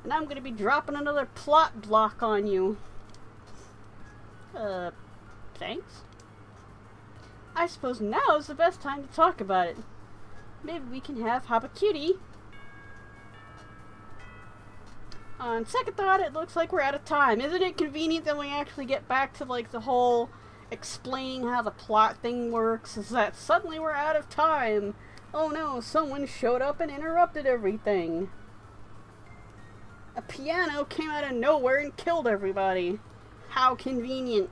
And I'm gonna be dropping another plot block on you. Thanks? I suppose now is the best time to talk about it. Maybe we can have Habakiri. On second thought, it looks like we're out of time. Isn't it convenient that we actually get back to, like, the whole explaining how the plot thing works? Is that suddenly we're out of time? Oh no, someone showed up and interrupted everything. A piano came out of nowhere and killed everybody. How convenient.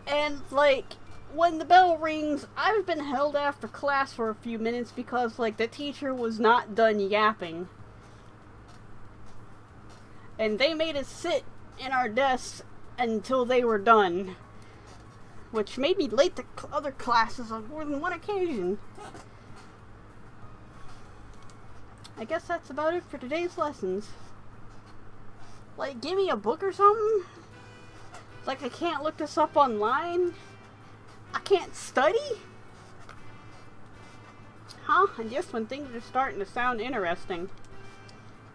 And, like, when the bell rings, I've been held after class for a few minutes because, like, the teacher was not done yapping. And they made us sit in our desks until they were done. Which made me late to other classes on more than one occasion. I guess that's about it for today's lessons. Like, give me a book or something? Like, I can't look this up online? I can't study? Huh? And just when things are starting to sound interesting.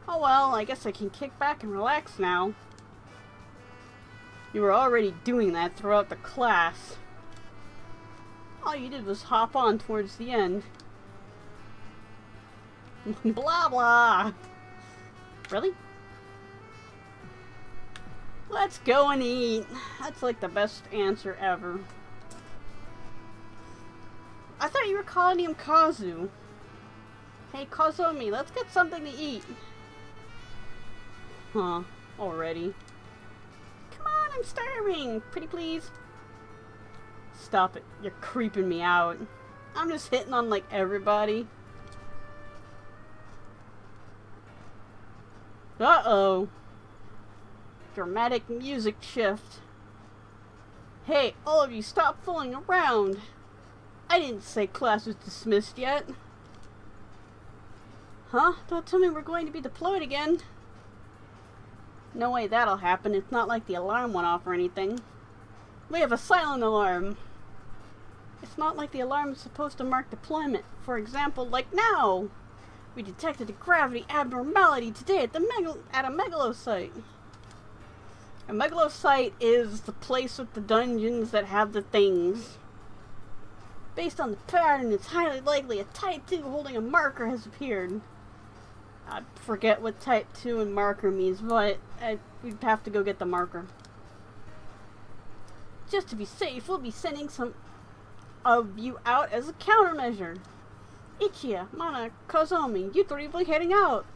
Oh well, I guess I can kick back and relax now. You were already doing that throughout the class. All you did was hop on towards the end. Blah blah! Really? Let's go and eat. That's like the best answer ever. I thought you were calling him Kazu. Hey Kazomi, let's get something to eat. Huh, already. Come on, I'm starving. Pretty please. Stop it, you're creeping me out. I'm just hitting on like everybody. Uh-oh. Dramatic music shift. Hey, all of you, stop fooling around. I didn't say class was dismissed yet. Huh? Don't tell me we're going to be deployed again. No way that'll happen. It's not like the alarm went off or anything. We have a silent alarm. It's not like the alarm is supposed to mark deployment. For example, like now. We detected a gravity abnormality today at a megalosite. A megalosite is the place with the dungeons that have the things. Based on the pattern, it's highly likely a Type 2 holding a marker has appeared. I forget what Type 2 and marker means, but we'd have to go get the marker. Just to be safe, we'll be sending some of you out as a countermeasure. Ichiya, Mana, Kozomi, you three will be heading out.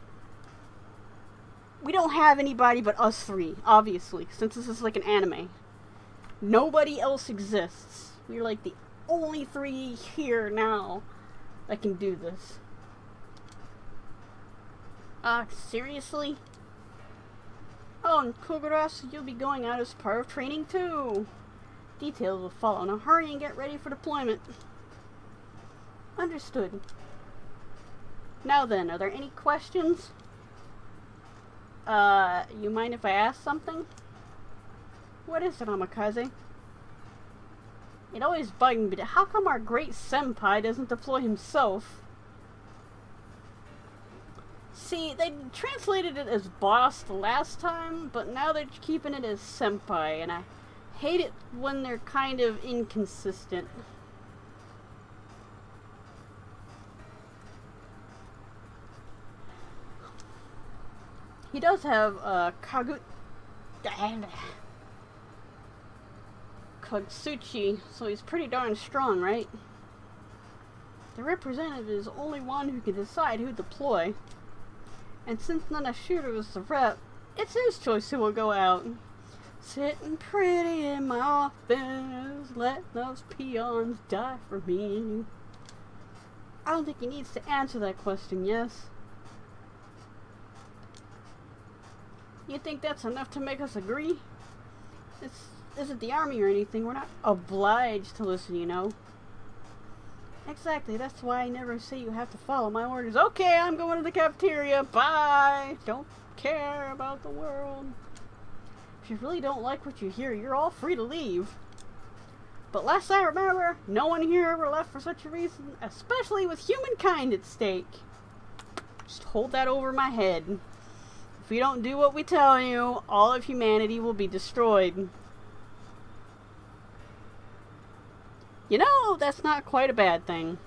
we don't have anybody but us three, obviously, since this is like an anime. Nobody else exists. We're like the only three here now that can do this. Seriously? Oh, and Kogurasu, you'll be going out as part of training too. Details will follow. Now hurry and get ready for deployment. Understood. Now then, are there any questions? You mind if I ask something? What is it, Amakaze? It always bugged me, but how come our great senpai doesn't deploy himself? See, they translated it as boss the last time, but now they're keeping it as senpai, and I hate it when they're kind of inconsistent. He does have Kagutsuchi, so he's pretty darn strong, right? The representative is the only one who can decide who to deploy. And since Nanashiro is the rep, it's his choice who will go out. Sitting pretty in my office, let those peons die for me. I don't think he needs to answer that question, yes? You think that's enough to make us agree? This isn't the army or anything. We're not obliged to listen, you know. Exactly, that's why I never say you have to follow my orders. Okay, I'm going to the cafeteria. Bye! Don't care about the world. If you really don't like what you hear, you're all free to leave. But last I remember, no one here ever left for such a reason, especially with humankind at stake. Just hold that over my head. If we don't do what we tell you, all of humanity will be destroyed. You know, that's not quite a bad thing.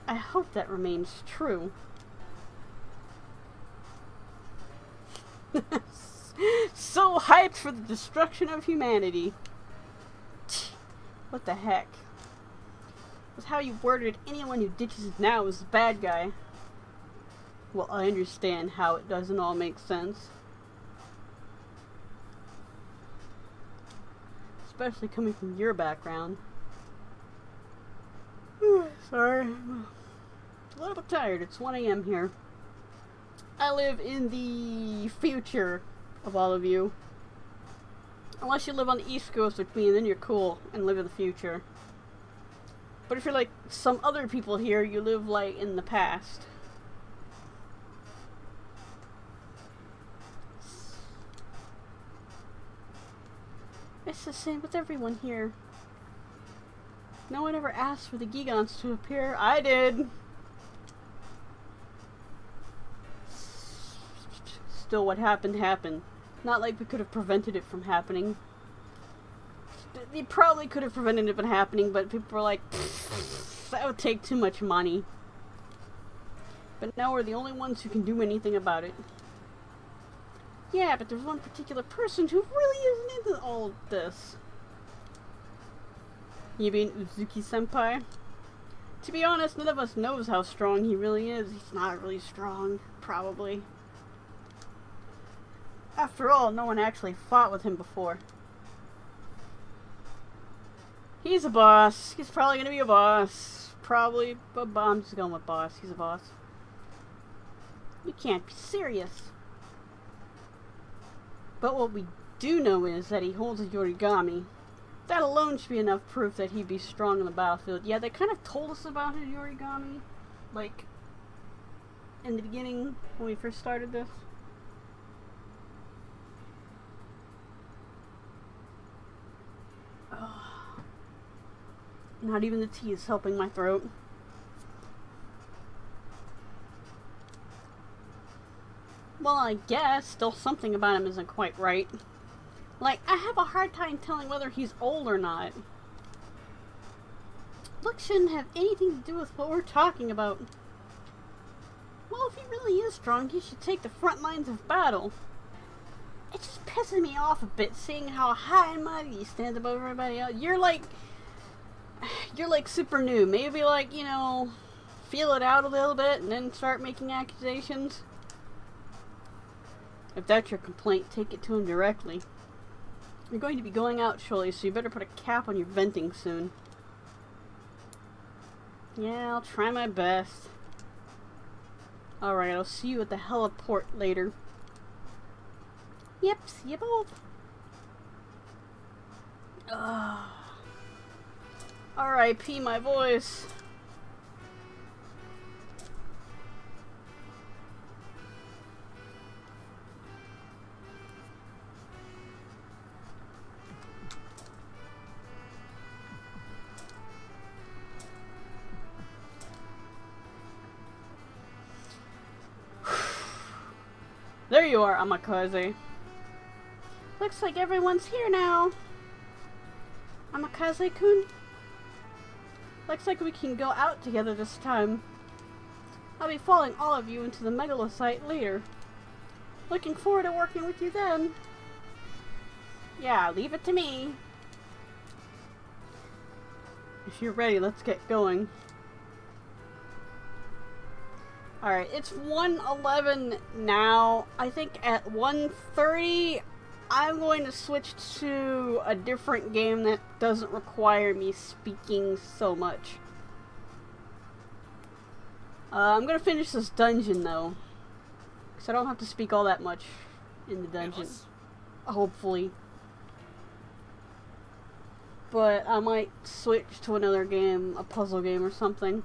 I hope that remains true. So hyped for the destruction of humanity. What the heck? That's how you worded anyone who ditches now is the bad guy. Well, I understand how it doesn't all make sense. Especially coming from your background. Sorry. I'm a little bit tired. It's 1 AM here. I live in the future of all of you. Unless you live on the East Coast with me, and then you're cool and live in the future. But if you're like some other people here, you live like in the past. It's the same with everyone here. No one ever asked for the Gigants to appear. I did! Still, what happened happened. Not like we could have prevented it from happening. We probably could have prevented it from happening, but people were like, that would take too much money. But now we're the only ones who can do anything about it. Yeah, but there's one particular person who really isn't into all of this. You mean Uzuki-senpai? To be honest, none of us knows how strong he really is. He's not really strong, probably. After all, no one actually fought with him before. He's a boss. He's probably gonna be a boss. Probably, but I'm just going with boss. He's a boss. You can't be serious. But what we do know is that he holds a Yorigami. That alone should be enough proof that he'd be strong on the battlefield. Yeah, they kind of told us about his Yorigami, like, in the beginning, when we first started this. Ugh. Not even the tea is helping my throat. Well, I guess still something about him isn't quite right. Like, I have a hard time telling whether he's old or not. Looks shouldn't have anything to do with what we're talking about. Well, if he really is strong, he should take the front lines of battle. It just pisses me off a bit seeing how high and mighty he stands above everybody else. You're like super new. Maybe like, you know, feel it out a little bit and then start making accusations? If that's your complaint, take it to him directly. You're going to be going out shortly, so you better put a cap on your venting soon. Yeah, I'll try my best. Alright, I'll see you at the heliport later. Yep, see you both. R.I.P. my voice. There you are, Amakaze. Looks like everyone's here now. Amakaze-kun? Looks like we can go out together this time. I'll be following all of you into the megalosite later. Looking forward to working with you then. Yeah, leave it to me. If you're ready, let's get going. Alright, it's 1:11 now. I think at 1:30 I'm going to switch to a different game that doesn't require me speaking so much. I'm going to finish this dungeon though, because I don't have to speak all that much in the dungeon. Hopefully. But I might switch to another game, a puzzle game or something.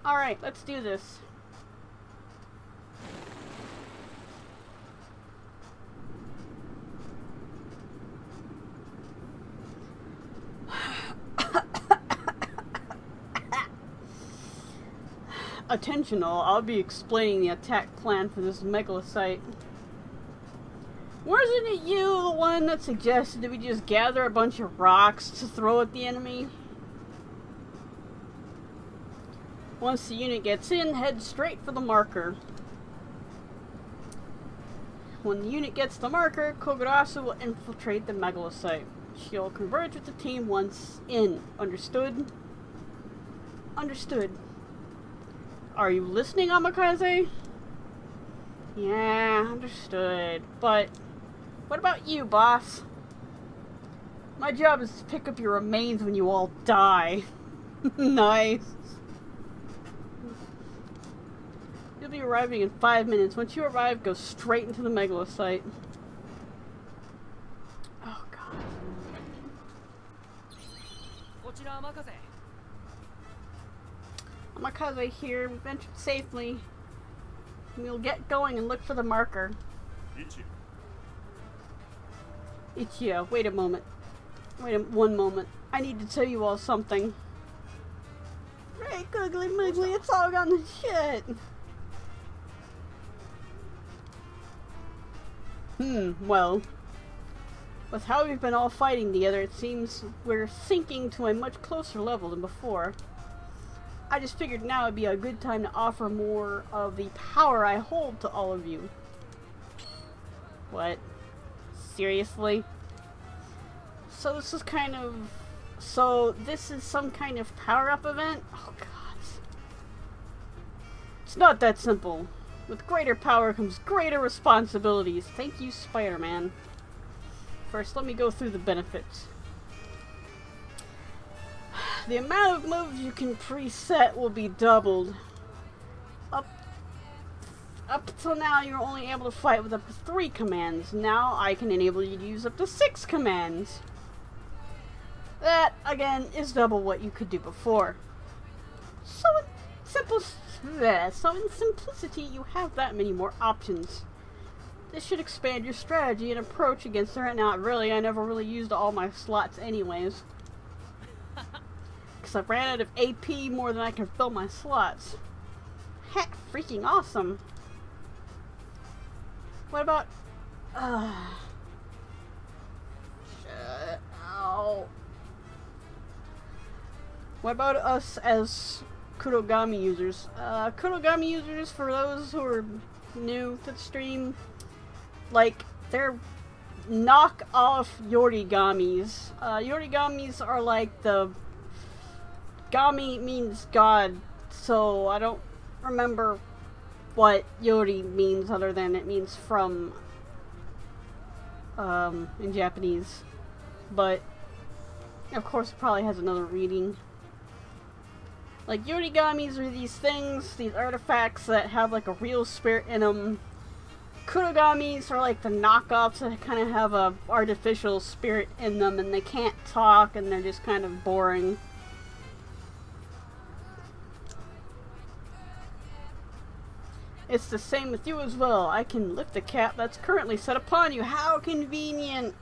Alright, let's do this. Attention all, I'll be explaining the attack plan for this megalosite. Wasn't it you the one that suggested that we just gather a bunch of rocks to throw at the enemy? Once the unit gets in, head straight for the marker. When the unit gets the marker, Kogurasu will infiltrate the megalosite. She'll converge with the team once in. Understood? Understood. Are you listening, Amakaze? Yeah, understood. But what about you, boss? My job is to pick up your remains when you all die. Nice. You'll be arriving in 5 minutes. Once you arrive, go straight into the megalosite. Oh, God. Amakaze here. We've entered safely. We'll get going and look for the marker. Ichia, wait a moment. One moment. I need to tell you all something. Right, Googly Moogly, it's all gone to shit. Well, with how we've been all fighting together, it seems we're sinking to a much closer level than before. I just figured now would be a good time to offer more of the power I hold to all of you. What? Seriously? So this is some kind of power-up event? Oh god. It's not that simple. With greater power comes greater responsibilities. Thank you, Spider-Man. First, let me go through the benefits. The amount of moves you can preset will be doubled. Up till now, you were only able to fight with up to 3 commands. Now, I can enable you to use up to 6 commands. That, again, is double what you could do before. So in simplicity, you have that many more options. This should expand your strategy and approach against her. Not really, I never really used all my slots anyways. Because I ran out of AP more than I can fill my slots. Heck, freaking awesome. What about... Ow. What about us as Kurogami users? Kurogami users, for those who are new to the stream, like, they're knock-off Yorigamis. Yorigamis are like the... Gami means god, so I don't remember what Yori means other than it means from in Japanese, but of course it probably has another reading. Like, Yorigamis are these things, these artifacts that have like a real spirit in them. Kurogamis are like the knockoffs that kind of have a artificial spirit in them, and they can't talk and they're just kind of boring. It's the same with you as well. I can lift the cap that's currently set upon you. How convenient!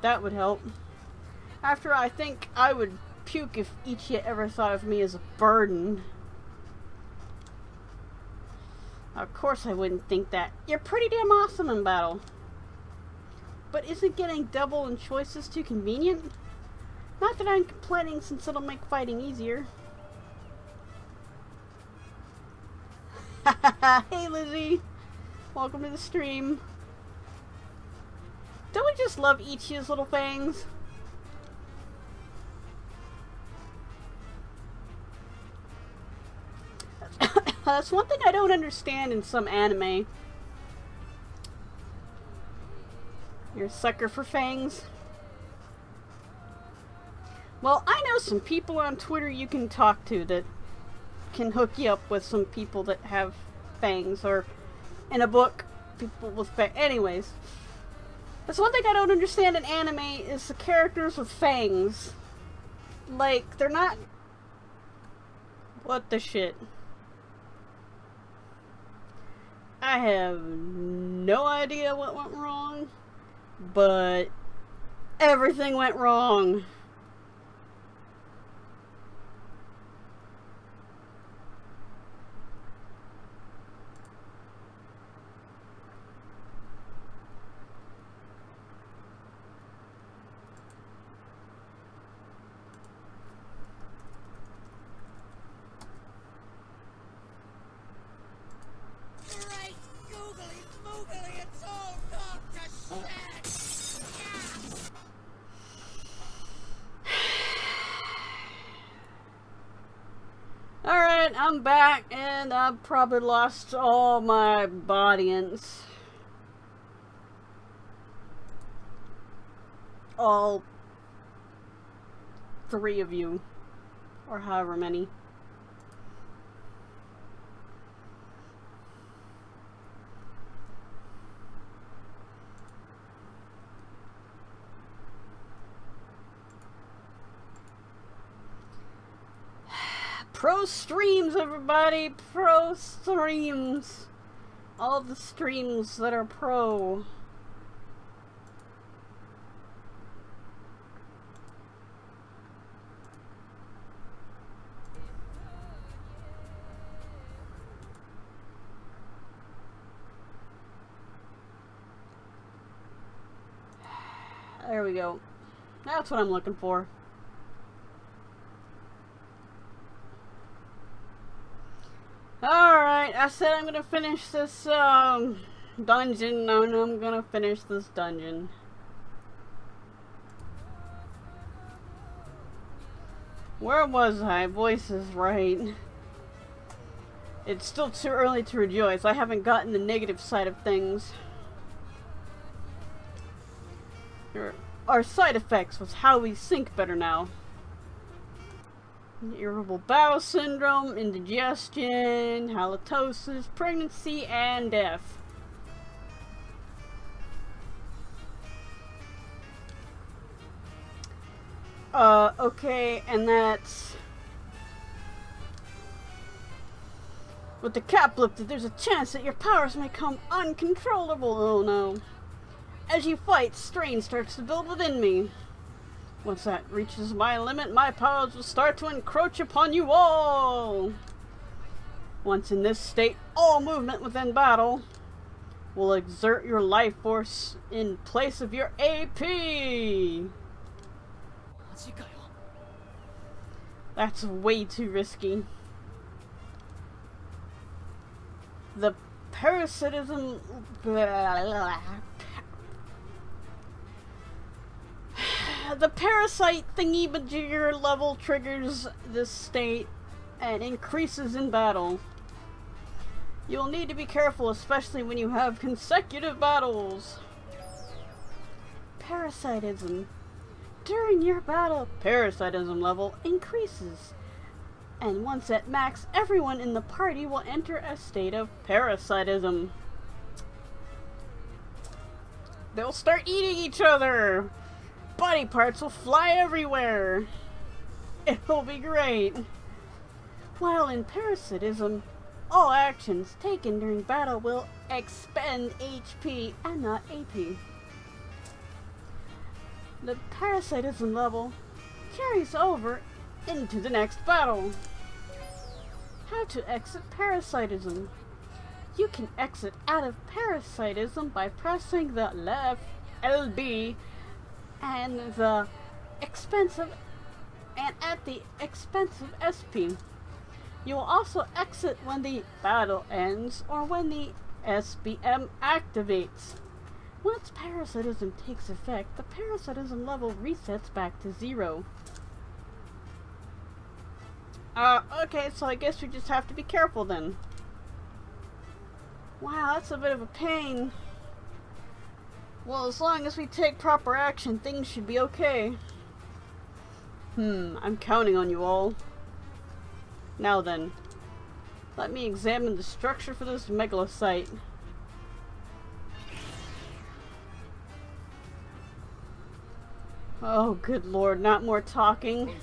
That would help. After I think I would puke if Ichia ever thought of me as a burden. Of course I wouldn't think that. You're pretty damn awesome in battle. But isn't getting double in choices too convenient? Not that I'm complaining, since it'll make fighting easier. Hey Lizzie! Welcome to the stream. Don't we just love Ichia's little fangs? That's one thing I don't understand in some anime. You're a sucker for fangs? Well, I know some people on Twitter you can talk to that can hook you up with some people that have fangs, or in a book, people with fangs. Anyways, that's one thing I don't understand in anime is the characters with fangs. Like, they're not... What the shit? I have no idea what went wrong, but everything went wrong. Alright, I'm back, and I've probably lost all my audience. All 3 of you, or however many. Pro streams, everybody! Pro streams! All the streams that are pro. There we go. That's what I'm looking for. Alright, I said I'm gonna finish this dungeon, and I'm gonna finish this dungeon. Where was I? Voice is right. It's still too early to rejoice. I haven't gotten the negative side of things. There are side effects with how we think better now. Irritable bowel syndrome, indigestion, halitosis, pregnancy, and death. Okay, and that's... With the cap lifted, there's a chance that your powers may become uncontrollable. Oh no. As you fight, strain starts to build within me. Once that reaches my limit, my powers will start to encroach upon you all. Once in this state, all movement within battle will exert your life force in place of your AP. That's way too risky. The Parasitism... The parasite thingy-majigger level triggers this state and increases in battle. You'll need to be careful, especially when you have consecutive battles. Parasitism. During your battle, parasitism level increases. And once at max, everyone in the party will enter a state of parasitism. They'll start eating each other! Body parts will fly everywhere! It'll be great! While in parasitism, all actions taken during battle will expend HP and not AP. The parasitism level carries over into the next battle. How to exit parasitism? You can exit out of parasitism by pressing the left LB and at the expense of SP. You will also exit when the battle ends or when the SBM activates. Once parasitism takes effect, the parasitism level resets back to 0. Okay, so I guess we just have to be careful then. Wow, that's a bit of a pain. Well, as long as we take proper action, things should be okay. I'm counting on you all. Now then, let me examine the structure for this megalocyte. Oh, good lord, not more talking.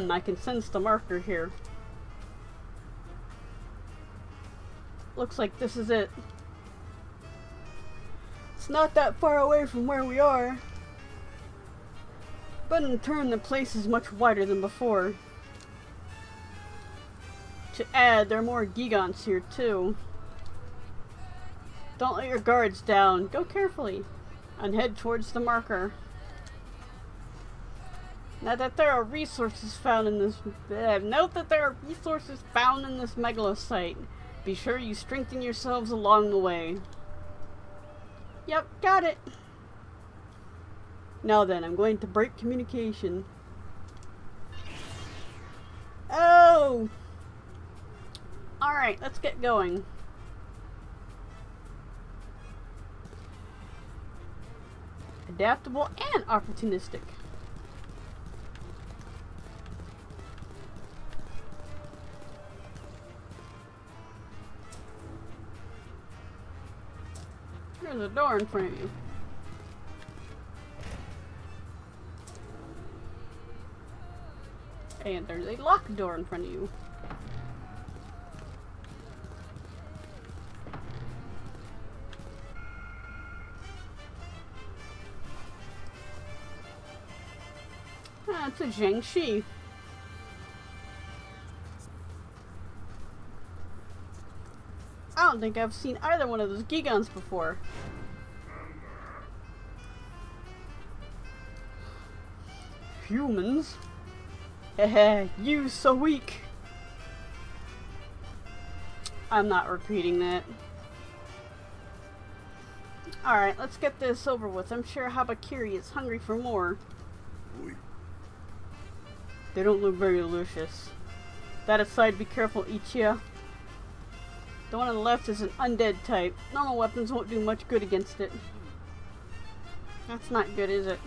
I can sense the marker here. Looks like this is it. It's not that far away from where we are. But in turn, the place is much wider than before. To add, there are more Gigants here too. Don't let your guards down. Go carefully and head towards the marker. Note that there are resources found in this megalocyte. Be sure you strengthen yourselves along the way. Yep, got it. Now then, I'm going to break communication. Oh! Alright, let's get going. Adaptable and opportunistic. There's a door in front of you. And there's a locked door in front of you. Ah, it's a Jiangxi. I don't think I've seen either one of those Gigants before. Humans? Heh, you so weak. I'm not repeating that. Alright, let's get this over with. I'm sure Habakiri is hungry for more. They don't look very delicious. That aside, be careful, Ichia. The one on the left is an undead type. Normal weapons won't do much good against it. That's not good, is it?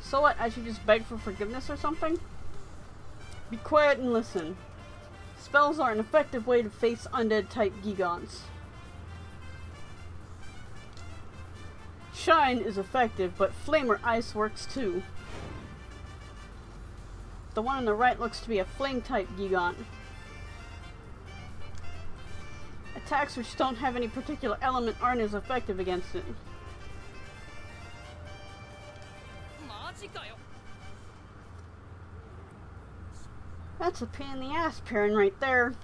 So what? I should just beg for forgiveness or something? Be quiet and listen. Spells are an effective way to face undead type Gigants. Shine is effective, but Flame or Ice works too. The one on the right looks to be a Flame type Gigant. Attacks which don't have any particular element aren't as effective against it. That's a pain in the ass pairing right there.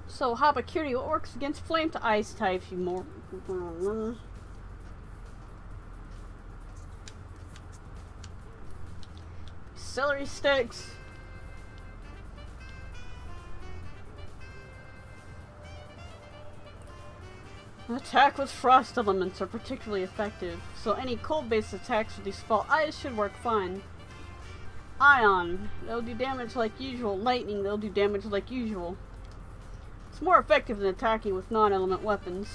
So Habakiri, what works against Flame to Ice types, you more... celery sticks! Attack with frost elements are particularly effective, so any cold-based attacks with these spell eyes should work fine. Aaaand, they'll do damage like usual. Lightning, they'll do damage like usual. It's more effective than attacking with non-element weapons.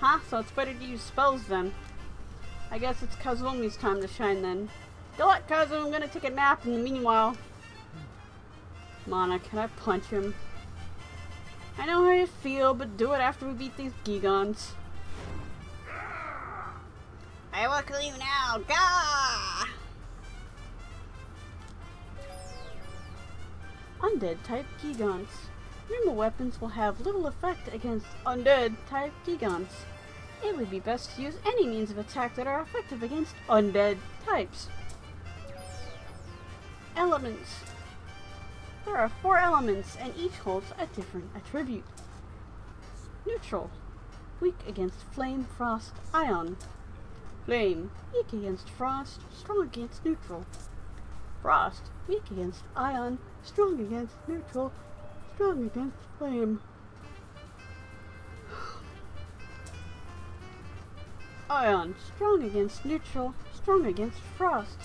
Huh? So it's better to use spells then. I guess it's Kazumi's time to shine then. Good luck, Kazumi, I'm gonna take a nap in the meanwhile. Mana, can I punch him? I know how you feel, but do it after we beat these Gigants. I will kill you now, Gah! Undead type Gigants. Normal weapons will have little effect against undead type Gigants. It would be best to use any means of attack that are effective against undead types. Elements. There are 4 elements and each holds a different attribute. Neutral. Weak against flame, frost, ion. Flame. Weak against frost, strong against neutral. Frost. Weak against ion, strong against neutral, strong against flame. Ion. Strong against neutral, strong against frost.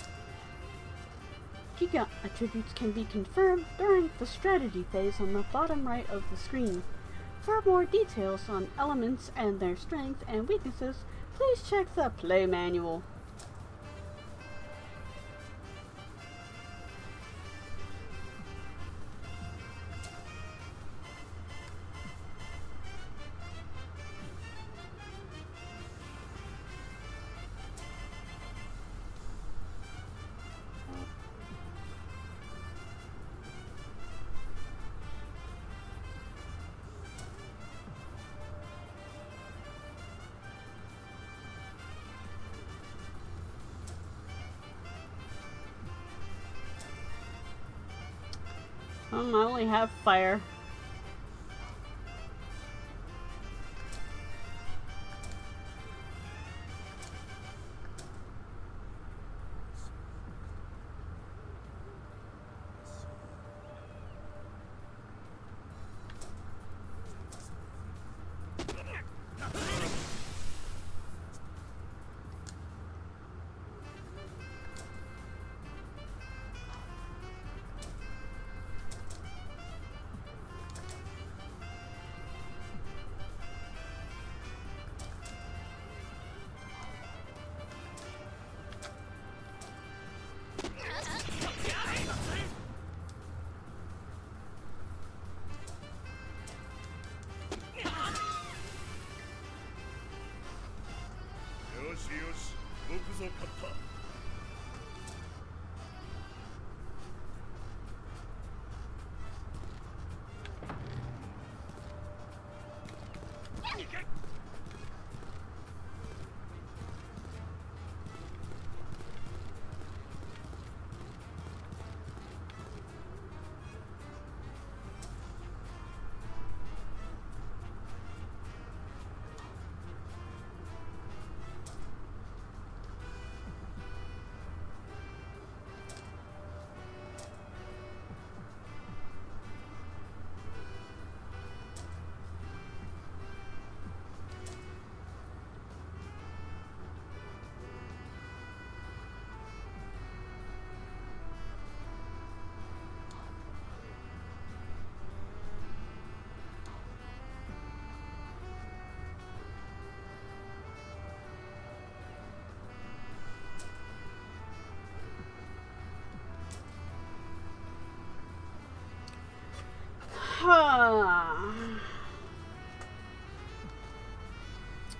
Gigant attributes can be confirmed during the strategy phase on the bottom right of the screen. For more details on elements and their strengths and weaknesses, please check the play manual. I only have fire.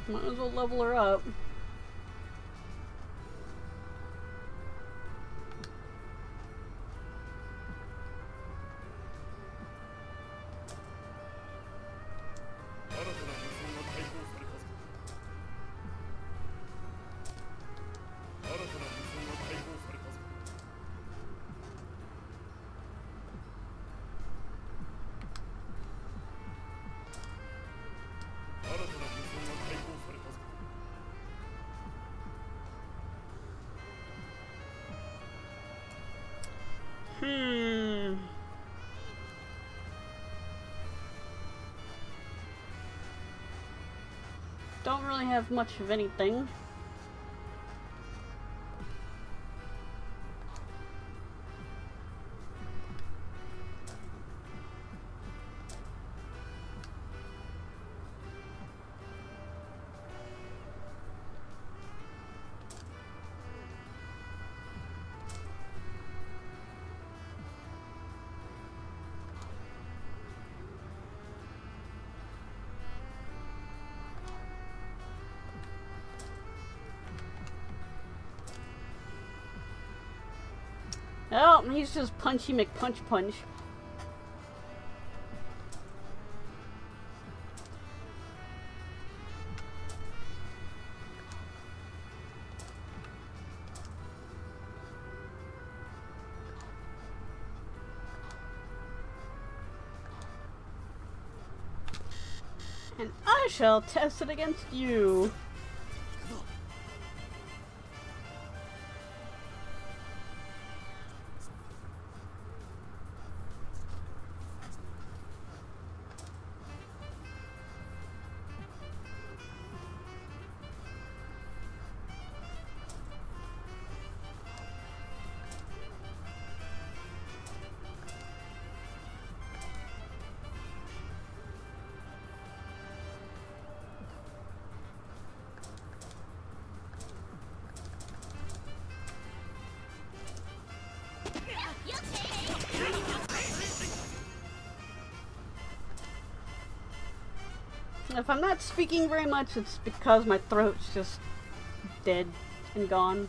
Might as well level her up. Don't really have much of anything. Oh, he's just Punchy McPunch. And I shall test it against you. If I'm not speaking very much, it's because my throat's just dead and gone.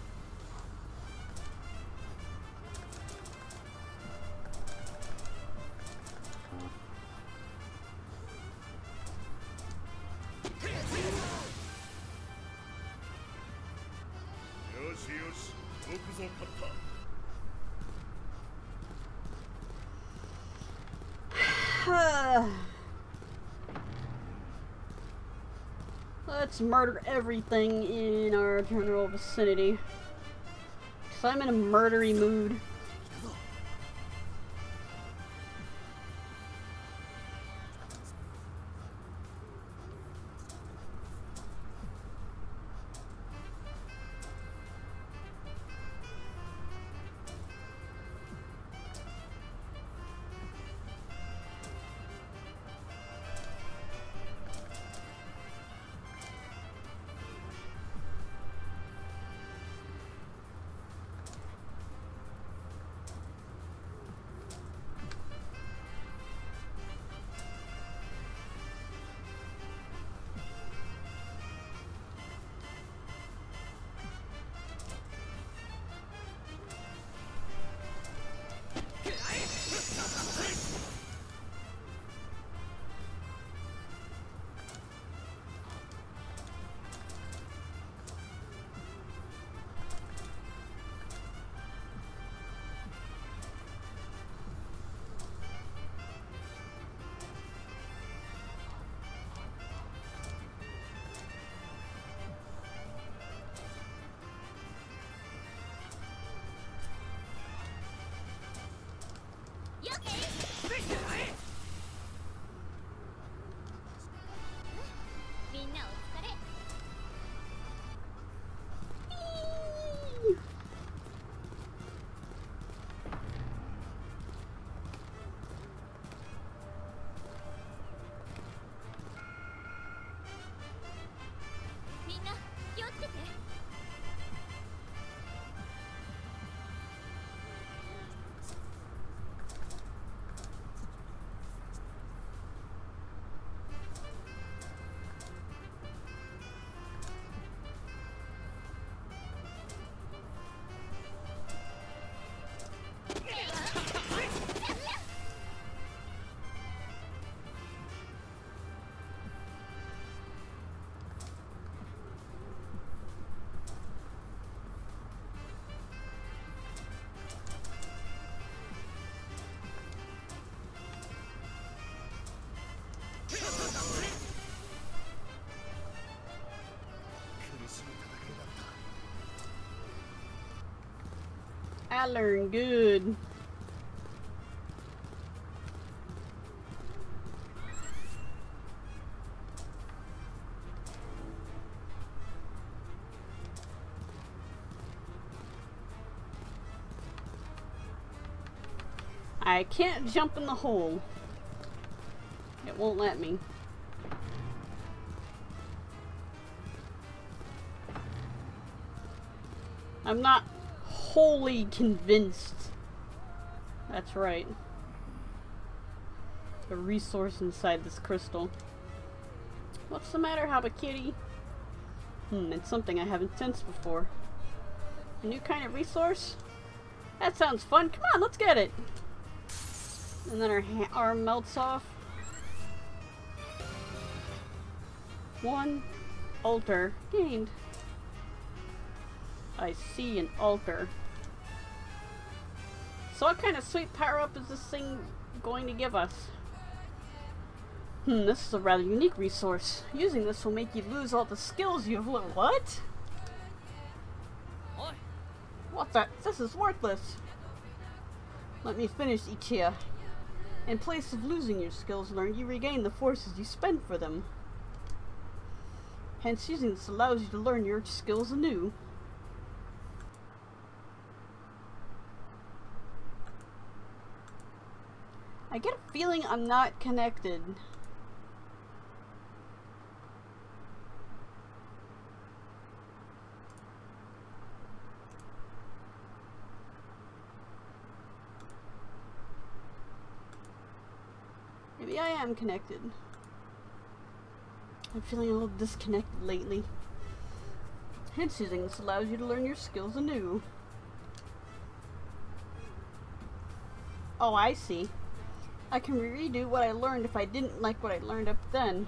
Let's murder everything in our general vicinity. Because I'm in a murdery mood. I learned good. I can't jump in the hole. It won't let me. I'm not wholly convinced. That's right. A resource inside this crystal. What's the matter, Habakiri? It's something I haven't sensed before. A new kind of resource? That sounds fun. Come on, let's get it. And then her arm melts off. 1 altar gained. I see an altar. So what kind of sweet power-up is this thing going to give us? This is a rather unique resource. Using this will make you lose all the skills you've learned. What? What the? This is worthless. Let me finish, Ichiya. In place of losing your skills learned, you regain the forces you spend for them. Hence, using this allows you to learn your skills anew. I get a feeling I'm not connected. Maybe I am connected. I'm feeling a little disconnected lately. Hence, using this allows you to learn your skills anew. Oh, I see. I can redo what I learned if I didn't like what I learned up then.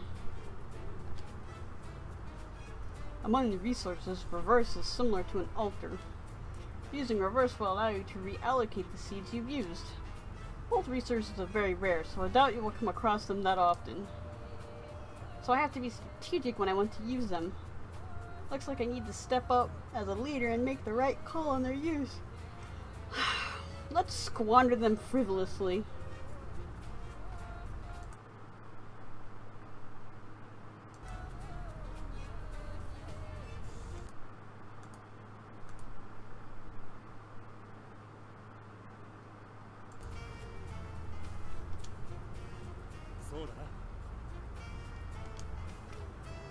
Among the resources, reverse is similar to an altar. Using reverse will allow you to reallocate the seeds you've used. Both resources are very rare, so I doubt you will come across them that often. So I have to be strategic when I want to use them. Looks like I need to step up as a leader and make the right call on their use. Let's squander them frivolously.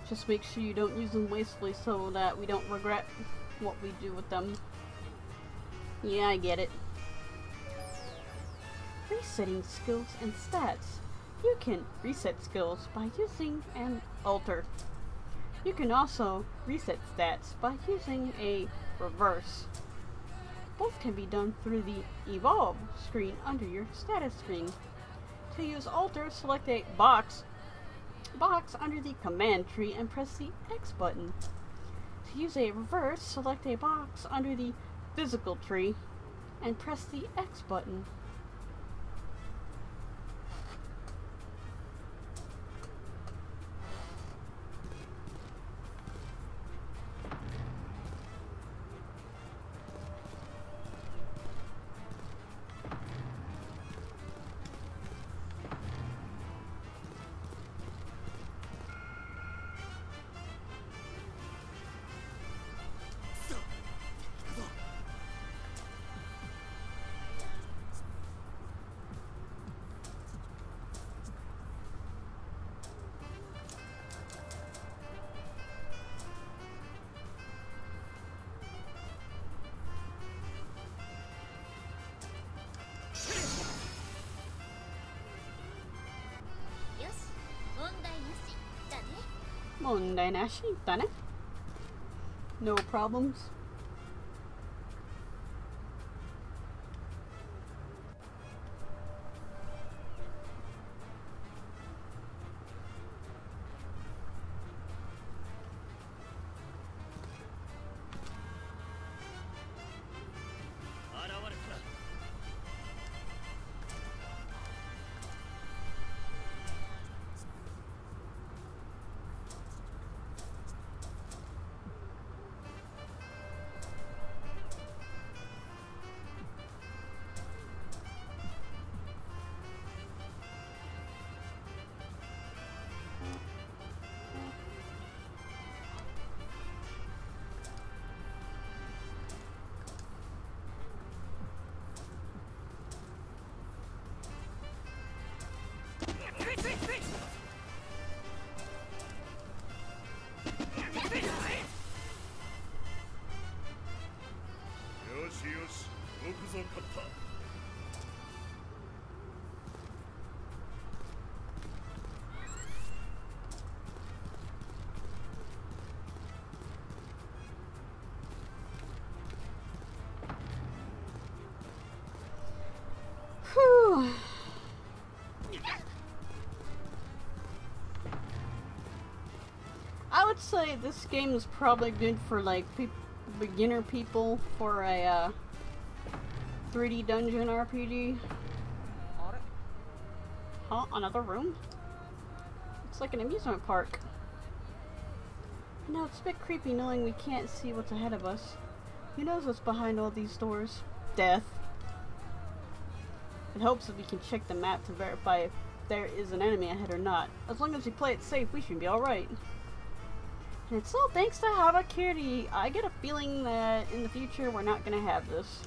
Just make sure you don't use them wastefully so that we don't regret what we do with them. Yeah, I get it. Resetting skills and stats. You can reset skills by using an altar. You can also reset stats by using a reverse. Both can be done through the Evolve screen under your status screen. To use altar, select a box under the command tree and press the X button. To use a reverse, select a box under the physical tree and press the X button. Mondai nashi, dane. No problems. Whew. I would say this game is probably good for like beginner people for a 3D dungeon RPG. Huh? Another room? It's like an amusement park. No, it's a bit creepy knowing we can't see what's ahead of us. Who knows what's behind all these doors? Death. It hopes that we can check the map to verify if there is an enemy ahead or not. As long as we play it safe, we should be alright. And it's all thanks to Habakiri. I get a feeling that in the future we're not gonna have this.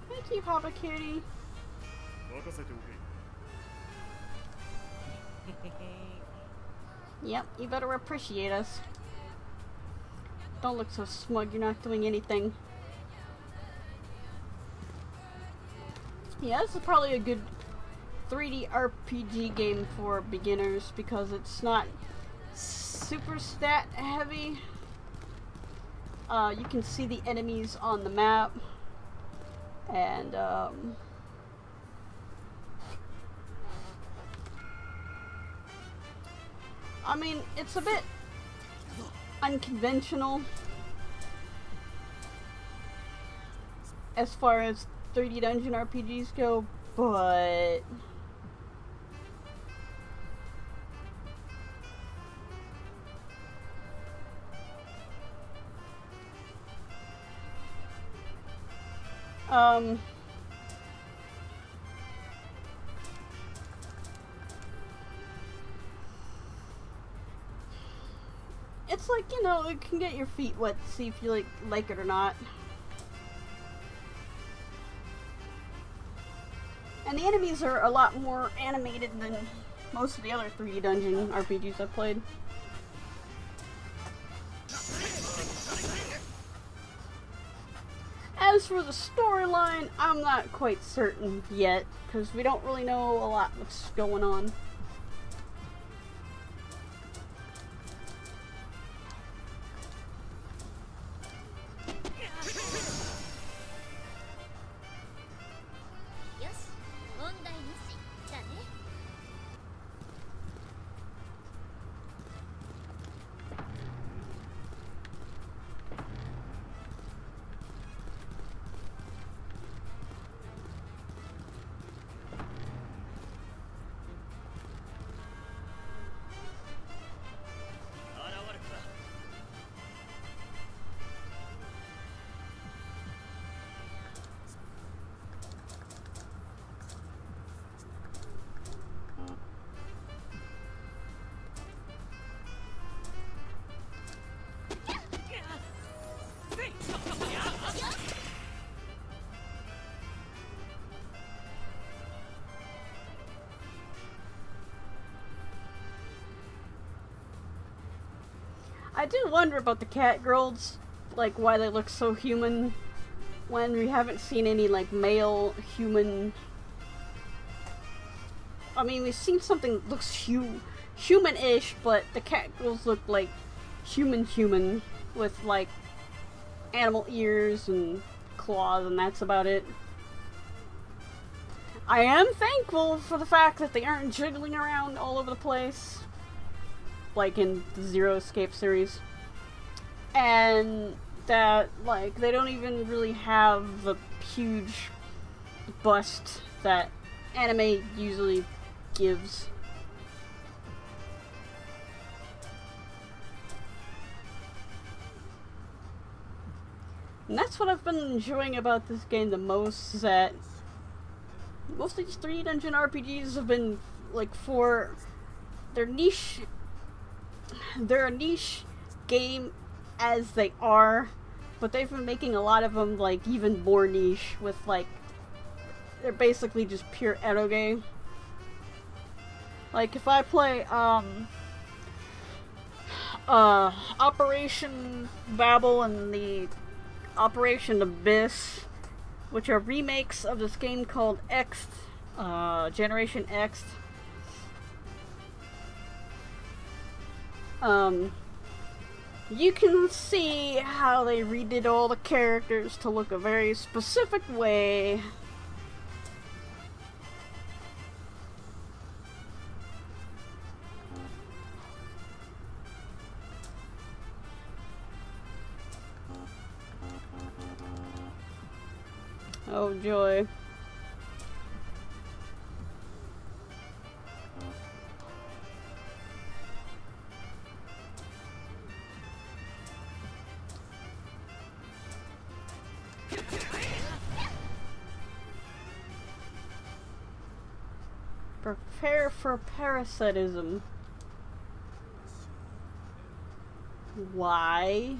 Thank you, Habakiri. Yep, you better appreciate us. Don't look so smug, you're not doing anything. Yeah, this is probably a good 3D RPG game for beginners because it's not super stat heavy. You can see the enemies on the map, and I mean, it's a bit unconventional as far as 3D dungeon RPGs go, but it's like, you know, it can get your feet wet to see if you like it or not. And the enemies are a lot more animated than most of the other 3D dungeon RPGs I've played. As for the storyline, I'm not quite certain yet, because we don't really know a lot what's going on. I do wonder about the cat girls, like why they look so human when we haven't seen any like male human. I mean, we've seen something that looks human-ish, but the cat girls look like human with like animal ears and claws, and that's about it. I am thankful for the fact that they aren't jiggling around all over the place like in the Zero Escape series, and that like they don't even really have the huge bust that anime usually gives. And that's what I've been enjoying about this game the most, is that most of these 3D dungeon RPGs have been like for their niche. They're a niche game as they are, but they've been making a lot of them like even more niche with like they're basically just pure eroge. Like if I play Operation Babel and the Operation Abyss which are remakes of this game called X, Generation X. You can see how they redid all the characters to look a very specific way. Oh joy. Prepare for parasitism. Why?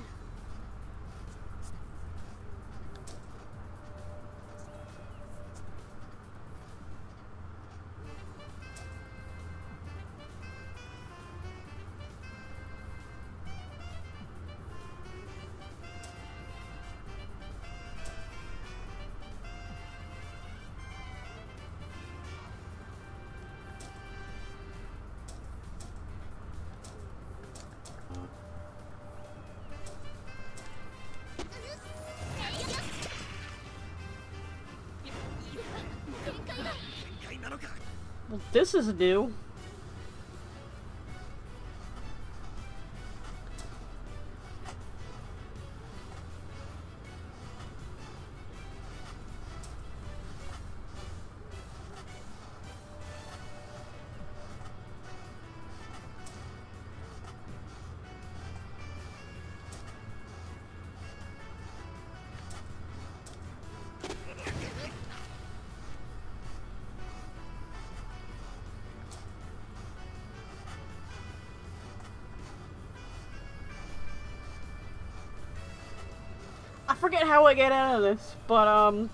Well, this is new. I forget how I get out of this, but oh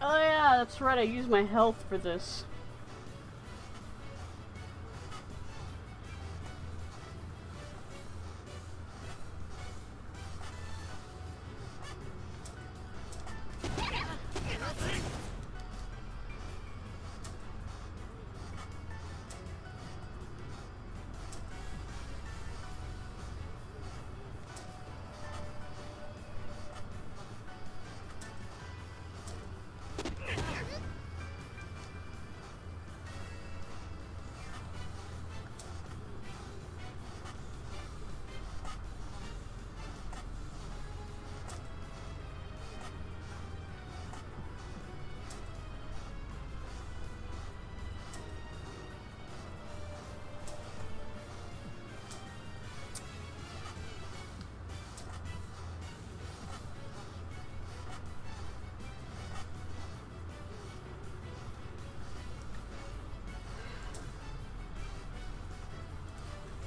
yeah, that's right, I use my health for this.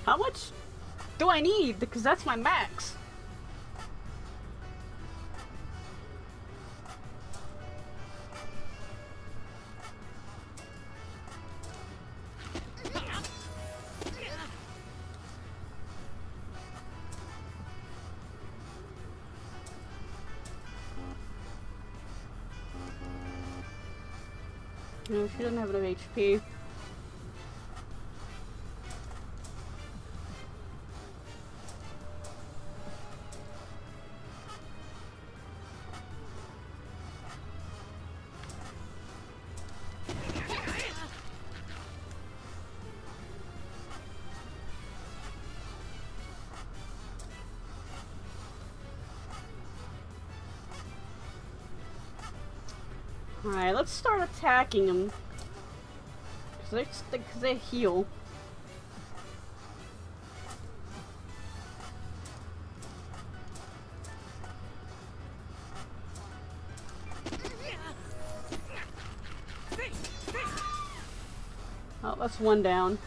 How much do I need? Because that's my max. No, she doesn't have enough HP. Alright, let's start attacking them. Cause they heal. Oh, that's one down.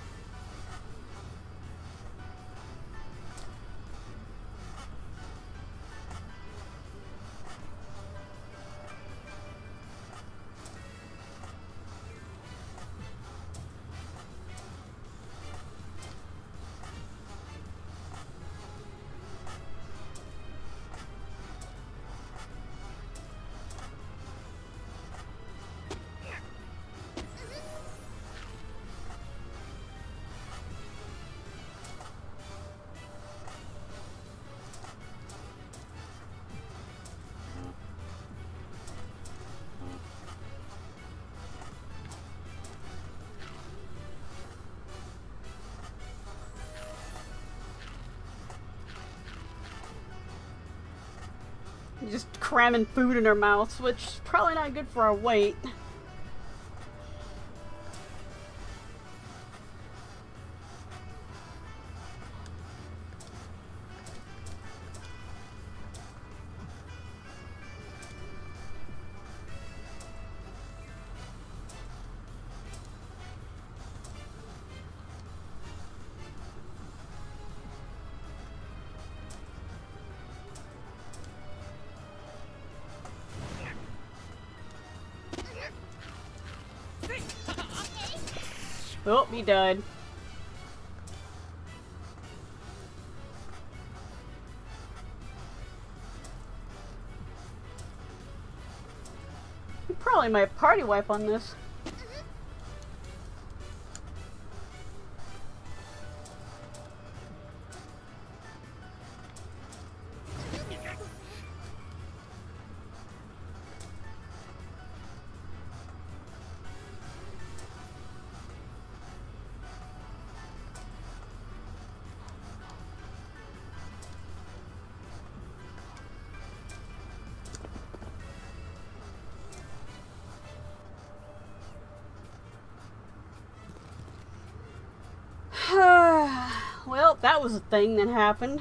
Just cramming food in our mouths, which is probably not good for our weight. Oh, he died. You probably might party wipe on this. Well, that was a thing that happened.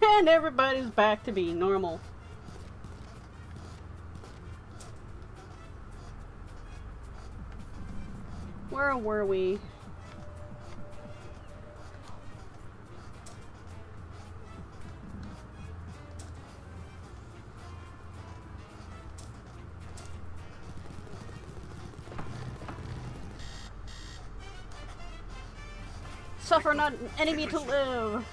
And everybody's back to being normal. Where were we? Suffer not an enemy to live.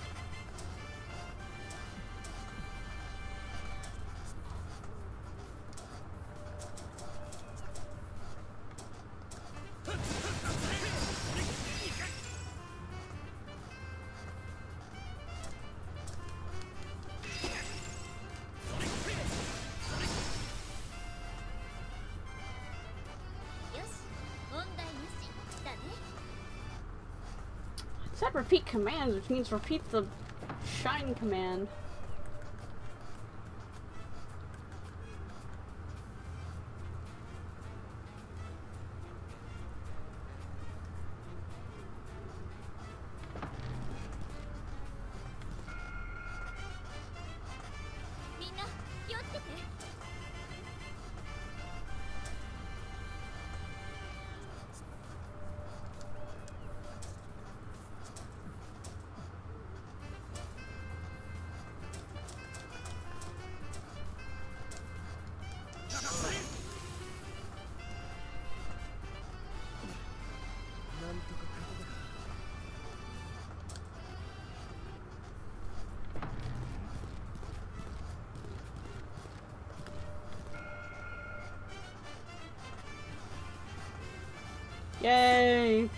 It said repeat commands, which means repeat the shine command. Yay!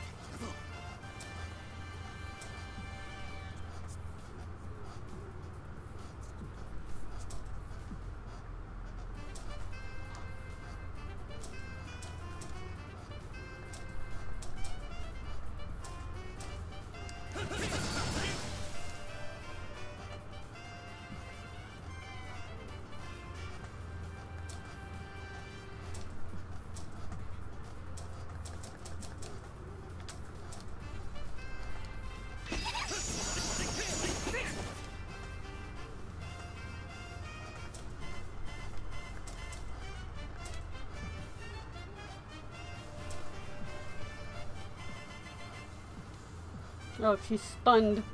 Oh, she's stunned.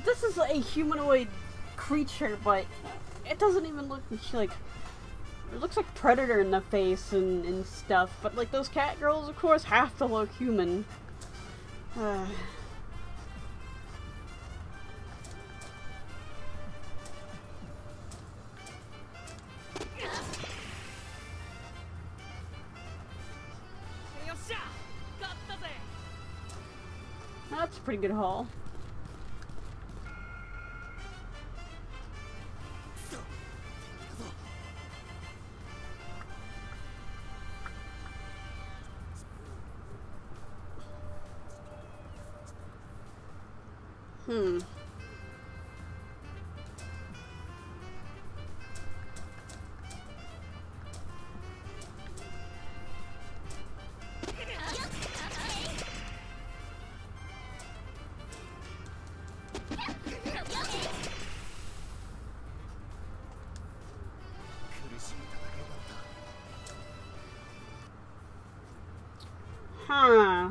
this is a humanoid creature, but it doesn't even look like... It looks like Predator in the face and stuff, but like those cat girls, of course, have to look human. That's a pretty good haul.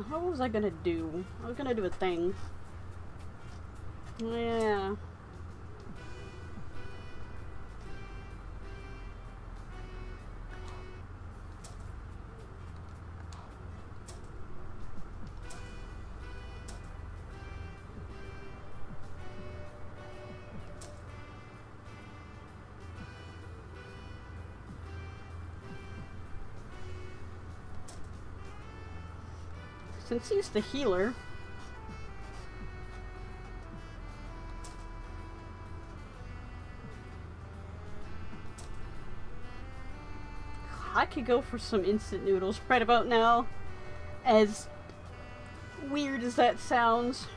What was I gonna do? I was gonna do a thing. Yeah. Since he's the healer. I could go for some instant noodles right about now. As weird as that sounds.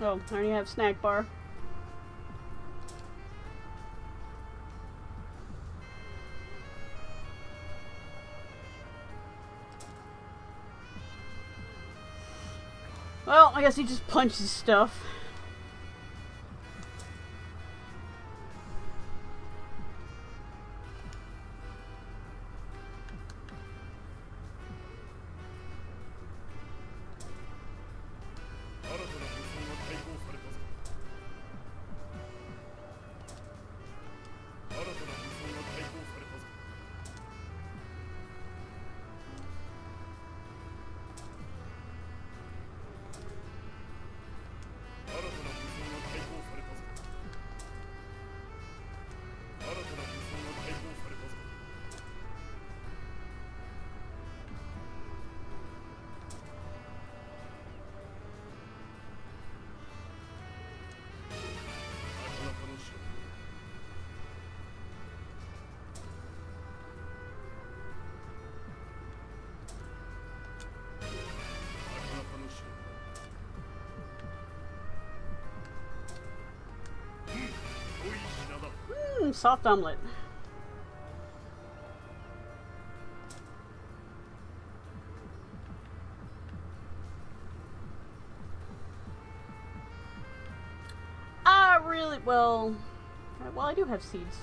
Oh, I already have snack bar. Well, I guess he just punches stuff. Soft omelet. Really? Well, I do have seeds.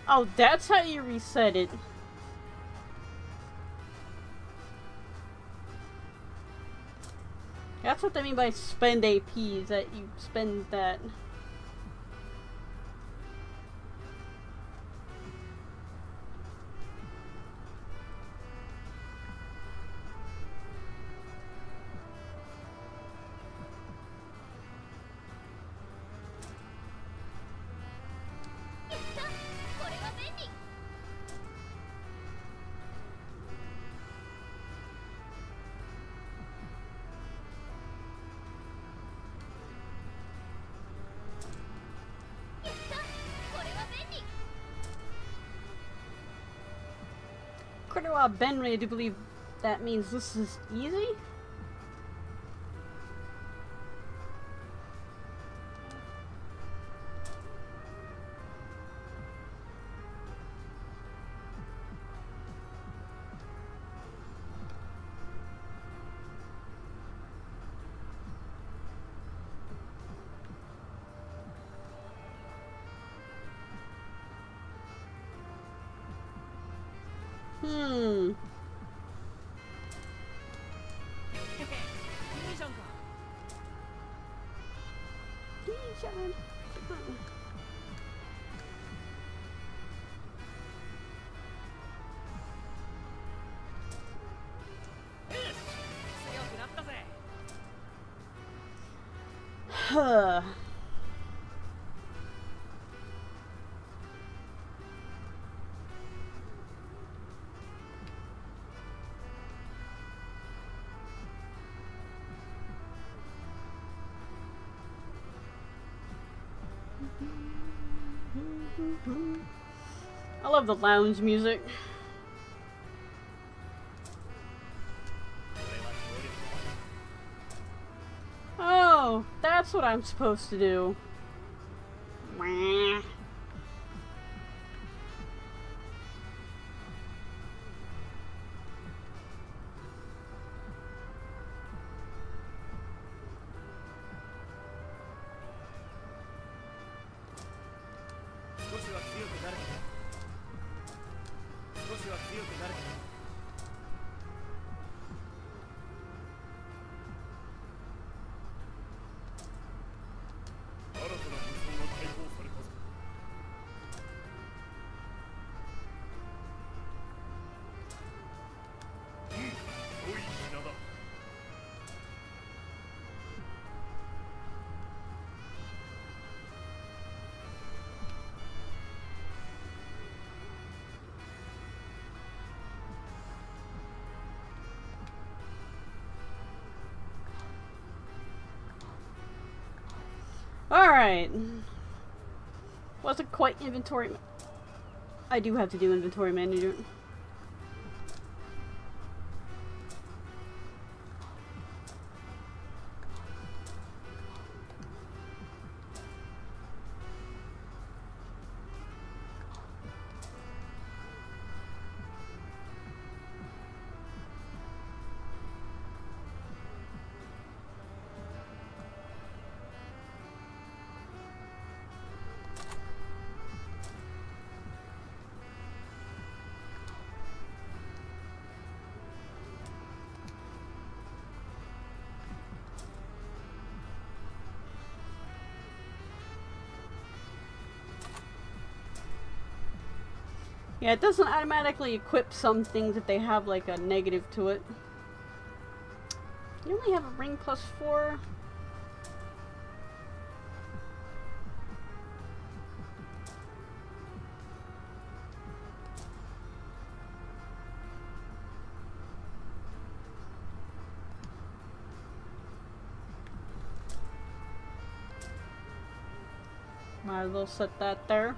Oh, that's how you reset it. That's what they mean by spend AP, is that you spend that. According to Benry, I do believe that means this is easy? Huh. I love the lounge music. Oh, that's what I'm supposed to do. Mwah. Alright. Wasn't quite inventory. I do have to do inventory management. Yeah, it doesn't automatically equip some things if they have like a negative to it. You only have a ring +4. Might as well set that there.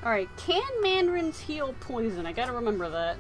Alright, can mandarins heal poison? I gotta remember that.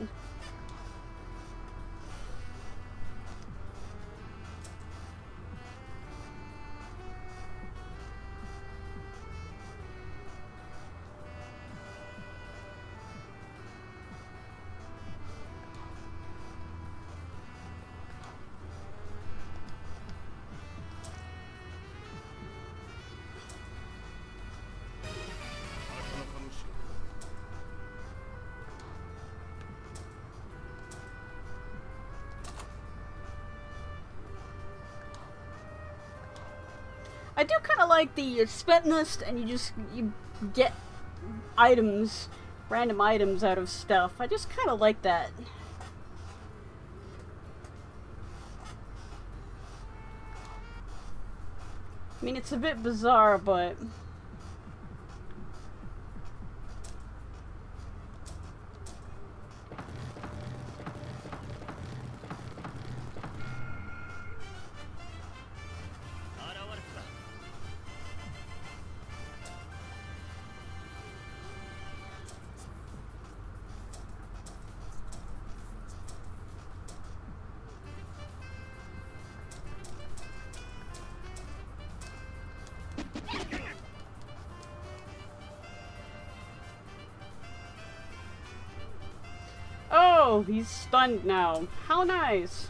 I do kind of like the spent list and you get items random items out of stuff. I just kind of like that. I mean, it's a bit bizarre, but... Oh, he's stunned now. How nice.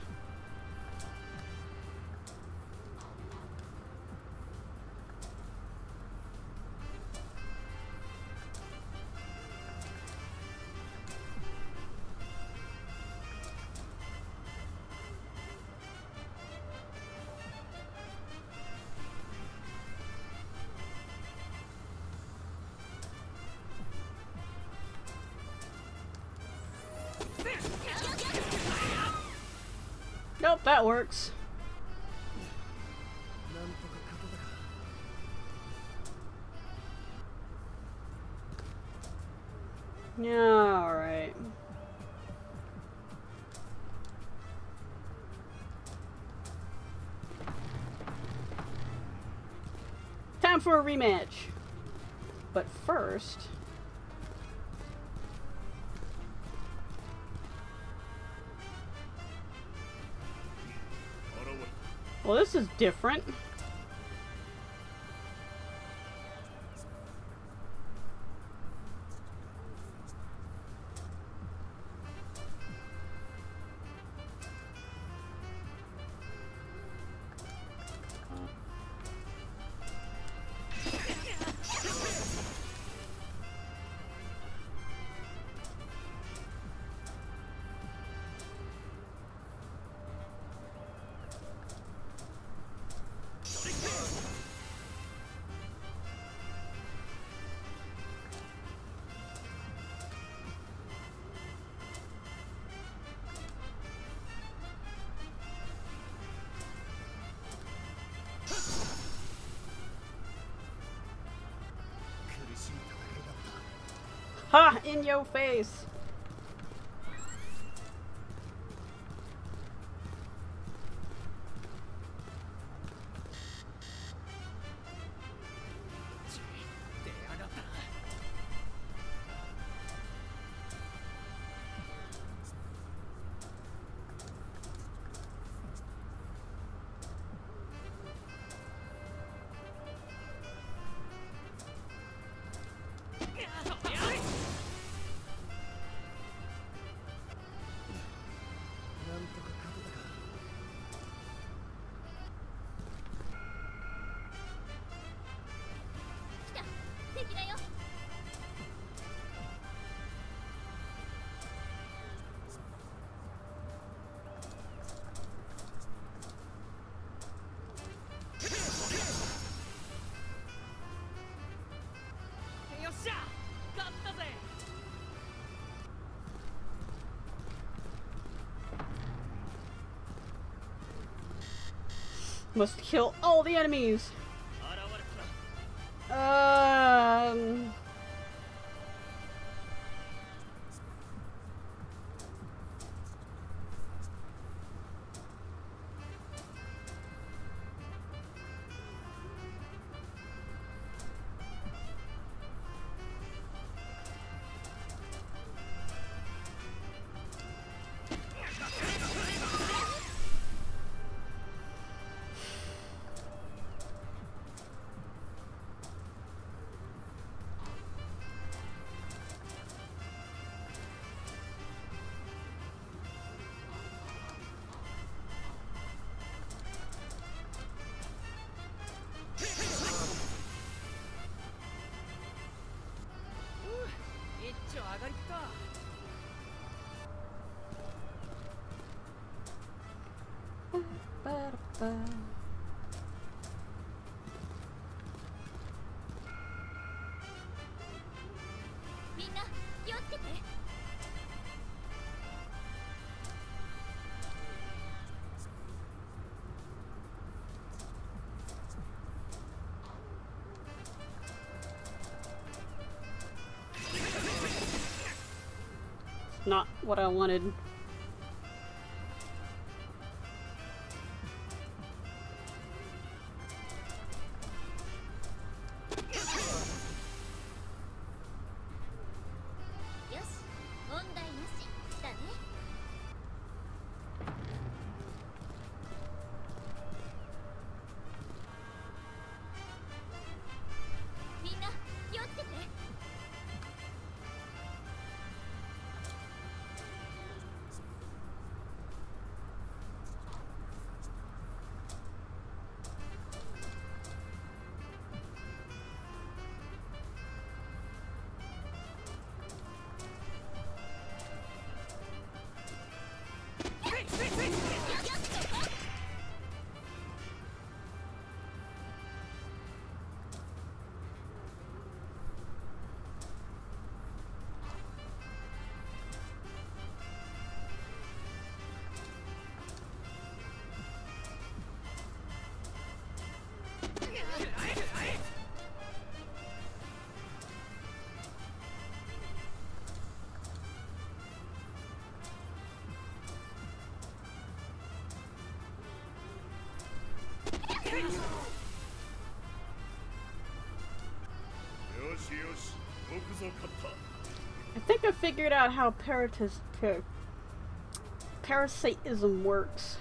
Nope, that works. Yeah, alright. Time for a rematch. But first... Well, this is different. Ha! In your face! Must kill all the enemies. not what I wanted. I think I figured out how parasitism works.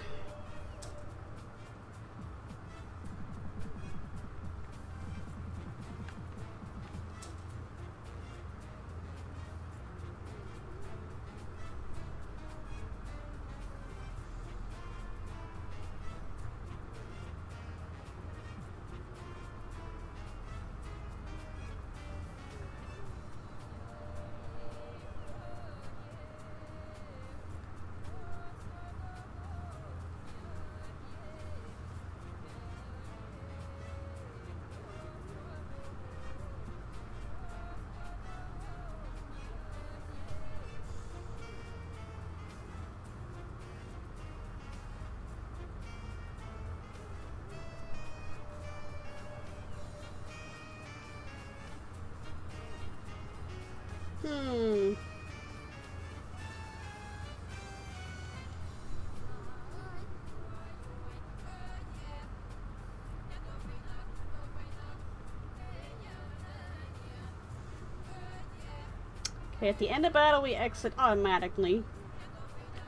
Okay, at the end of battle we exit automatically.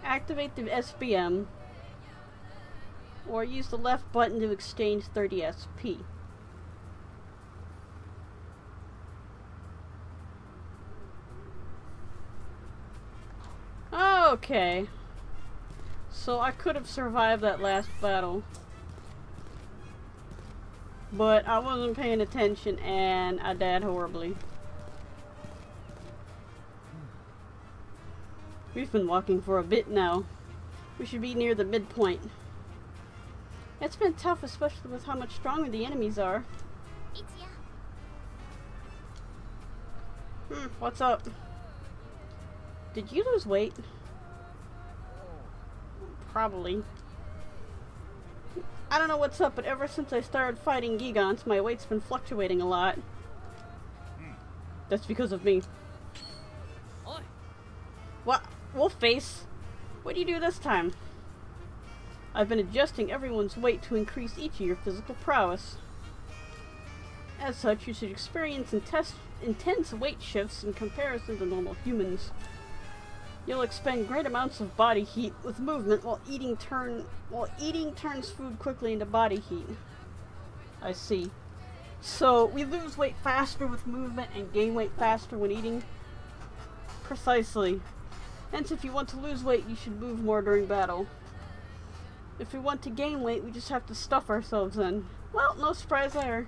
Activate the SBM. Or use the left button to exchange 30 SP. Okay. So I could have survived that last battle. But I wasn't paying attention and I died horribly. We've been walking for a bit now. We should be near the midpoint. It's been tough, especially with how much stronger the enemies are. What's up? Did you lose weight? Probably. I don't know what's up, but ever since I started fighting Gigants, my weight's been fluctuating a lot. That's because of me. What? Wolfface? What do you do this time? I've been adjusting everyone's weight to increase each of your physical prowess. As such, you should experience intense weight shifts in comparison to normal humans. You'll expend great amounts of body heat with movement while eating turns food quickly into body heat. I see. So we lose weight faster with movement and gain weight faster when eating? Precisely. Hence, if you want to lose weight, you should move more during battle. If we want to gain weight, we just have to stuff ourselves in. Well, no surprise there.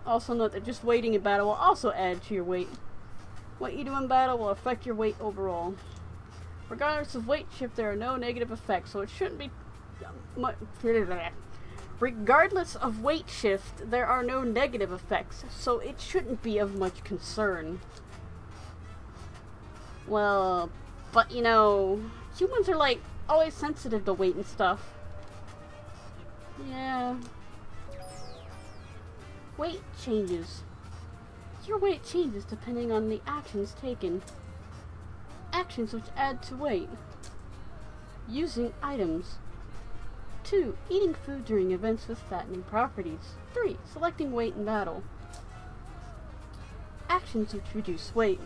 Also note that just waiting in battle will also add to your weight. What you do in battle will affect your weight overall. Regardless of weight shift, there are no negative effects, so it shouldn't be regardless of weight shift, there are no negative effects, so it shouldn't be of much concern. Well, but you know, humans are like always sensitive to weight and stuff. Yeah. Weight changes. Your weight changes depending on the actions taken. Actions which add to weight. Using items. 2. Eating food during events with fattening properties. 3. Selecting weight in battle. Actions which reduce weight.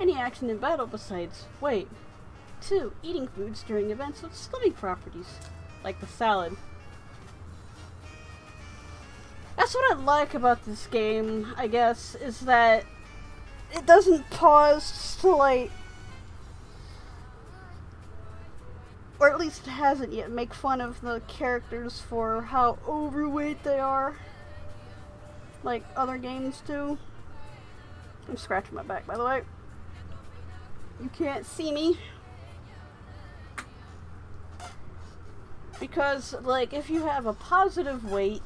Any action in battle besides weight. 2. Eating foods during events with slimming properties, like the salad. That's what I like about this game, I guess, is that it doesn't pause to, like, or at least it hasn't yet, make fun of the characters for how overweight they are, like other games do. I'm scratching my back, by the way. You can't see me. Because, like, if you have a positive weight,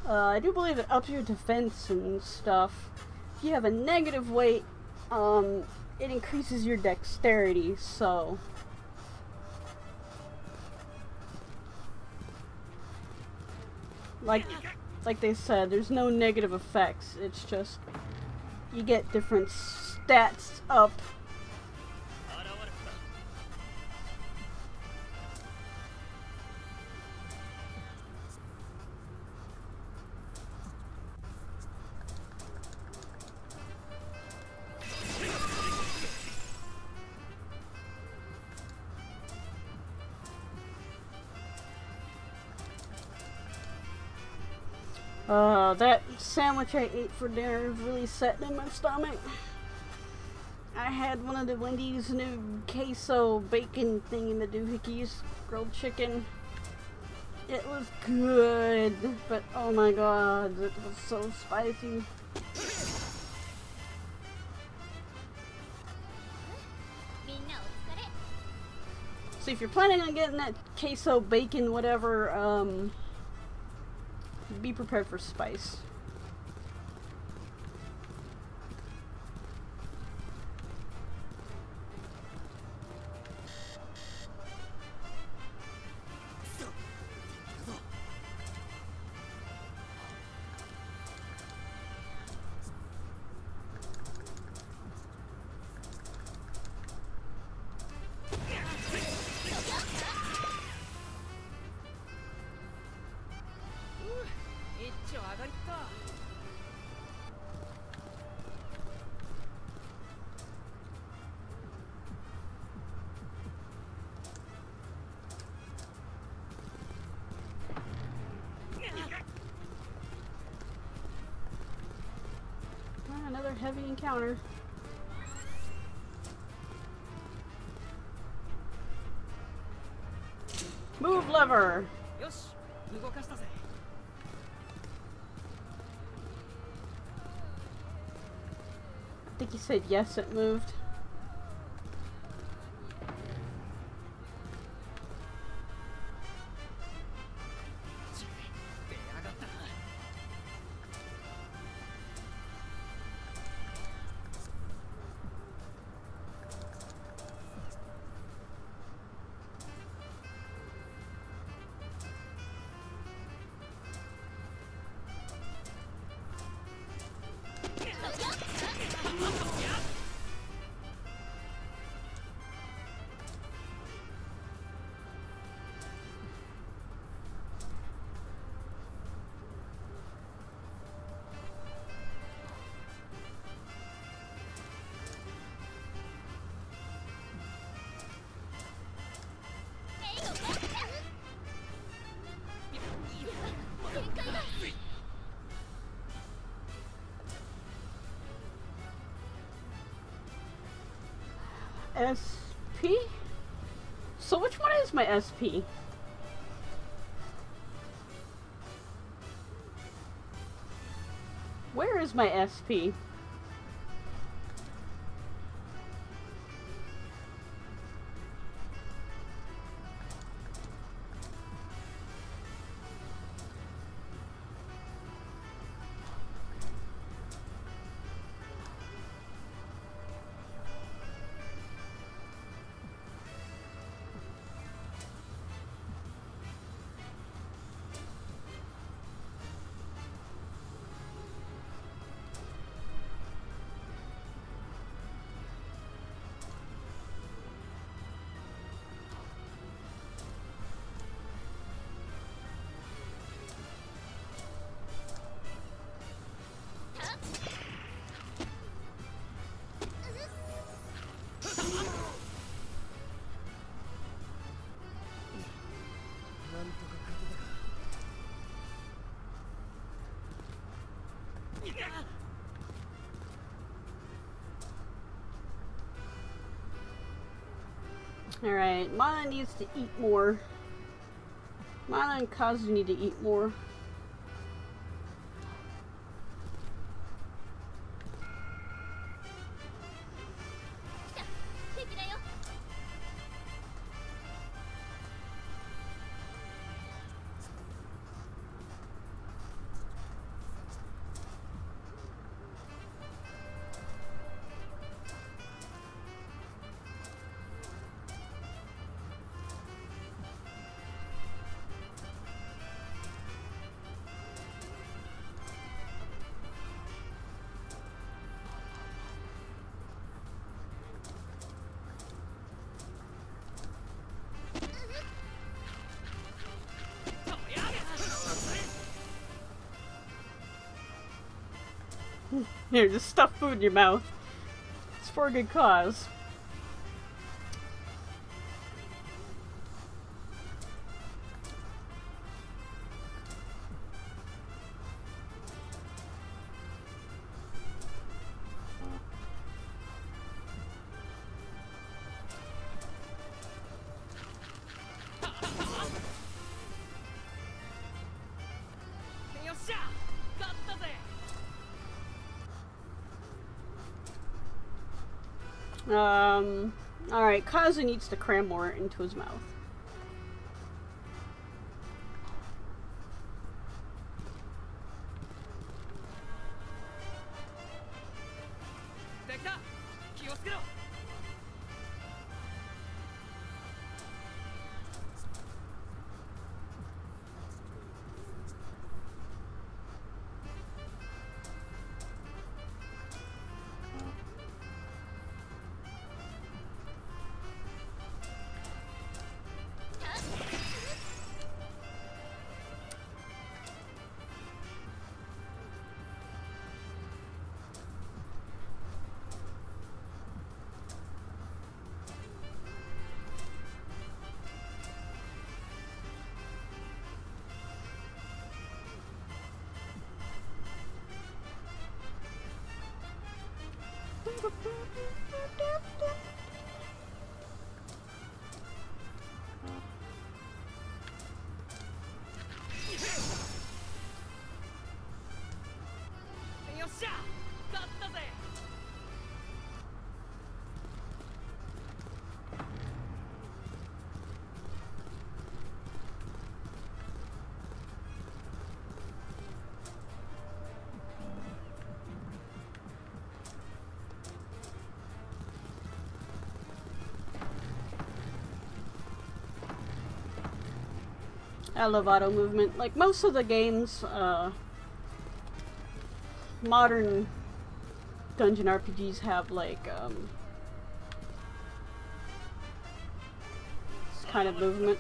I do believe it ups your defense and stuff. If you have a negative weight, it increases your dexterity, so... Like they said, there's no negative effects. It's just, you get different stats up. That sandwich I ate for dinner is really setting in my stomach. I had one of the Wendy's new queso bacon thingy-ma-doohickeys, grilled chicken. It was good, but oh my god, it was so spicy. So if you're planning on getting that queso bacon whatever, be prepared for spice. Another heavy encounter. Move lever! I think he said yes, it moved. SP? So which one is my SP? Where is my SP? Alright, Mana needs to eat more. Mana and Kazu need to eat more. Here, just stuff food in your mouth. It's for a good cause. Alright, Kazu needs to cram more into his mouth. I love auto movement. Like most of the games, modern dungeon RPGs have like this kind of movement.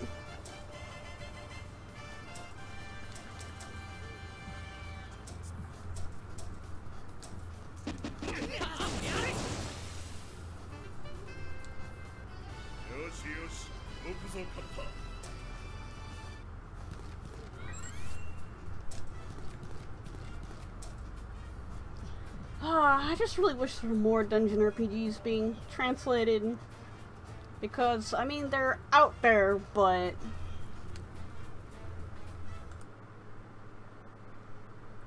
I just really wish there were more dungeon RPGs being translated, because, I mean, they're out there, but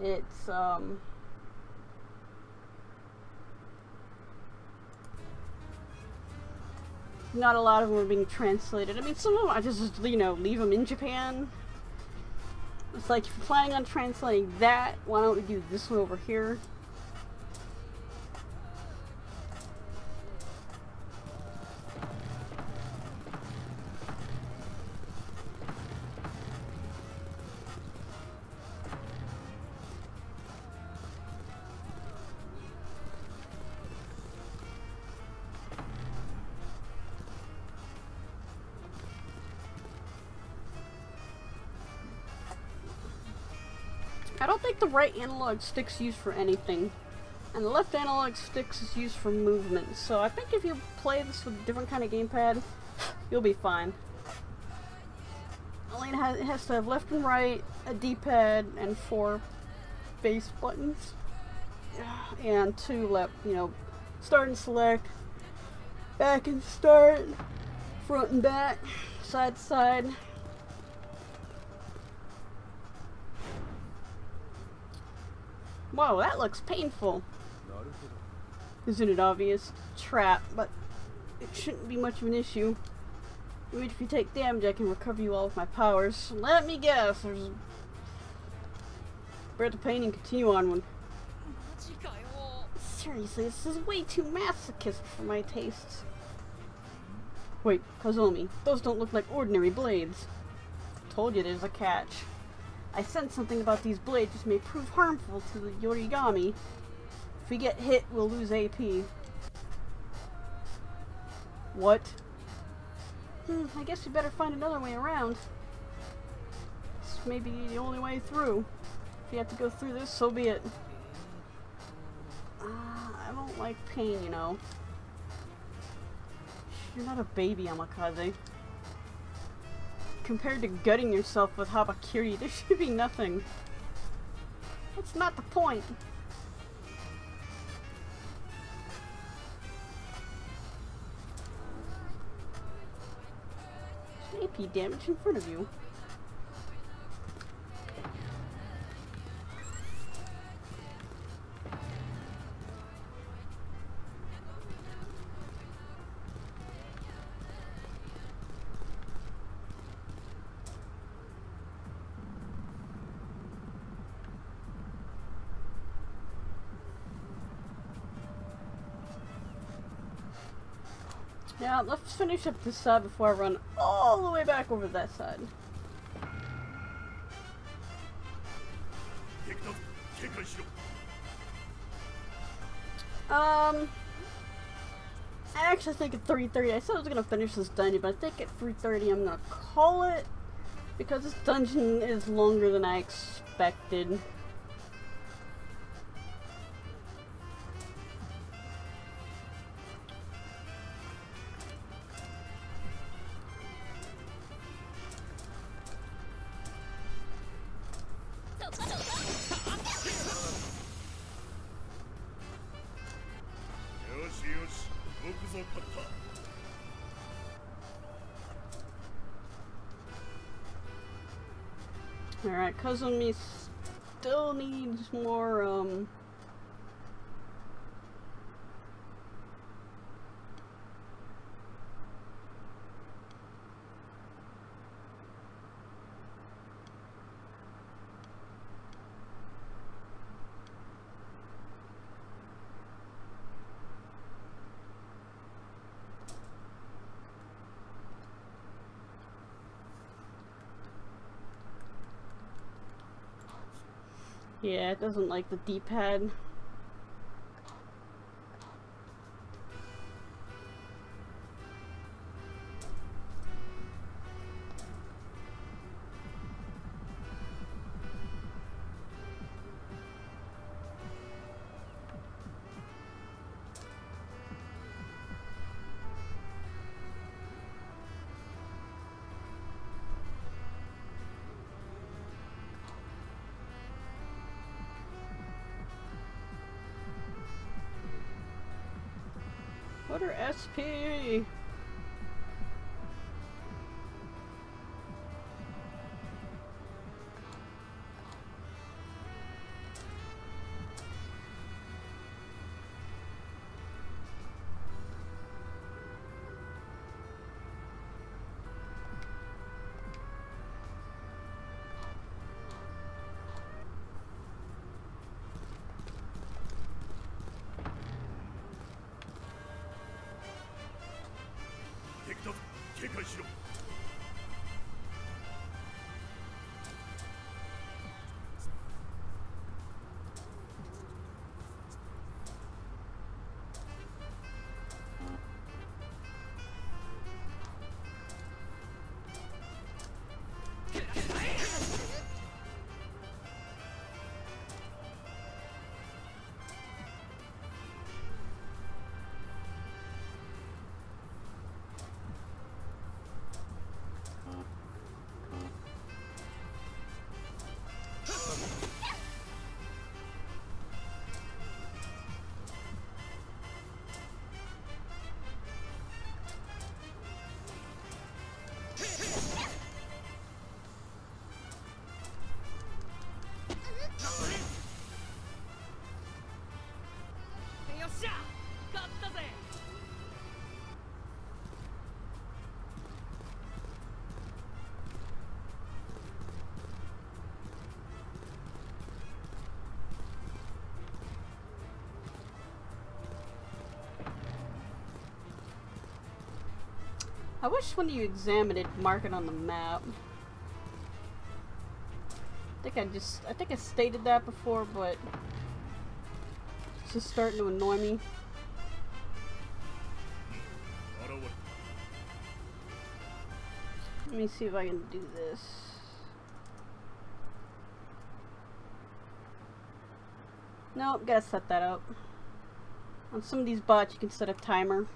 it's, not a lot of them are being translated. I mean, some of them I just, you know, leave them in Japan. It's like, if you're planning on translating that, why don't we do this one over here? I don't think the right analog stick's used for anything, and the left analog stick is used for movement, so I think if you play this with a different kind of gamepad, you'll be fine. Only it has to have left and right, a D-pad, and 4 base buttons, and 2 left, you know, start and select, back and start, Front and back, side to side. Whoa, that looks painful. Isn't it obvious? Trap, but it shouldn't be much of an issue. Even if you take damage, I can recover you all with my powers. Let me guess, there's... Bear the pain and continue onward. Seriously, this is way too masochistic for my tastes. Wait, Kazumi, those don't look like ordinary blades. Told you there's a catch. I sense something about these blades which may prove harmful to the Yorigami. If we get hit, we'll lose AP. What? I guess we better find another way around. This may be the only way through. If you have to go through this, so be it. I don't like pain, you know. You're not a baby, Amakaze. Compared to gutting yourself with Habakiri, there should be nothing. That's not the point. There's AP damage in front of you. Yeah, let's finish up this side before I run all the way back over that side. I actually think at 3:30, I said I was gonna finish this dungeon, but I think at 3:30 I'm gonna call it, because this dungeon is longer than I expected. Alright, Kazumi still needs more, yeah, it doesn't like the D-pad. What are SP? I wish when you examine it, mark it on the map. I think I stated that before, but it's just starting to annoy me. Let me see if I can do this. Nope, gotta set that up. On some of these bots, you can set a timer.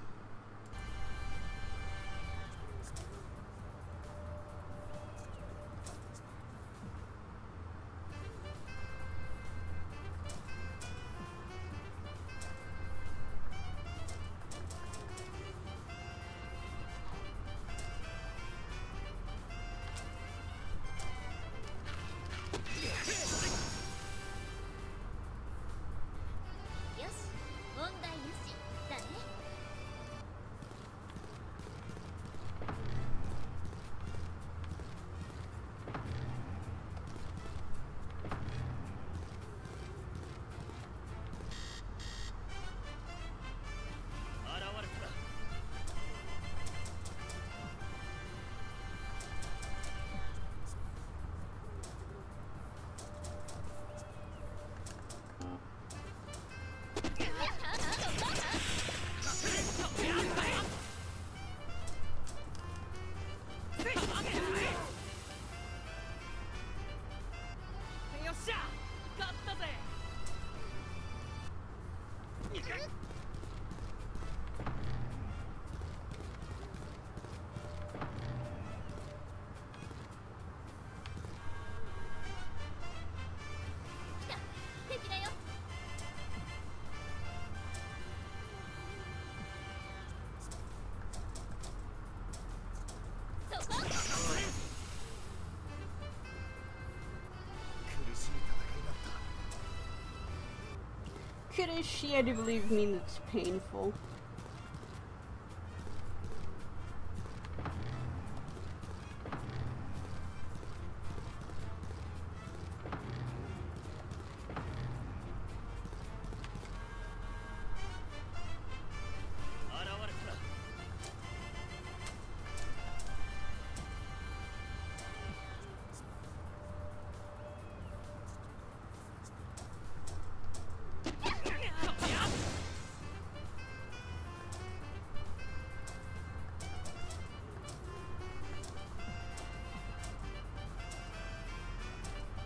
Kudishi, I do believe, means it's painful.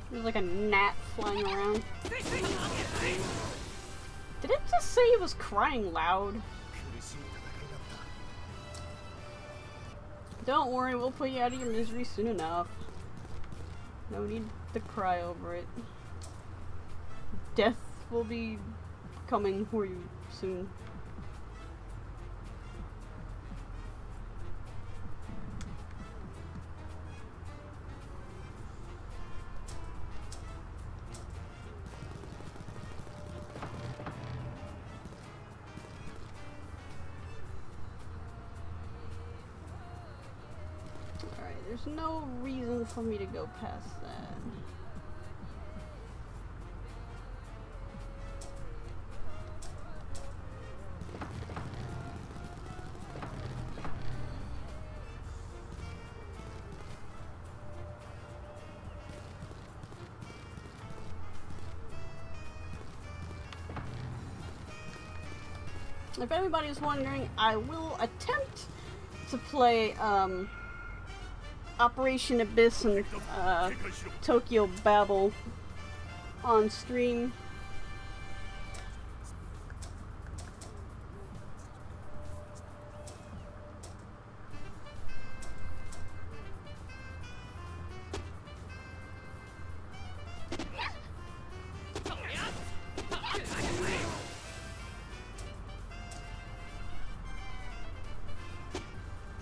There's like a gnat flying around. Did it just say he was crying loud? Don't worry, we'll put you out of your misery soon enough. No need to cry over it. Death will be coming for you soon. There's no reason for me to go past that. If anybody's wondering, I will attempt to play Operation Abyss and Tokyo Babel on stream.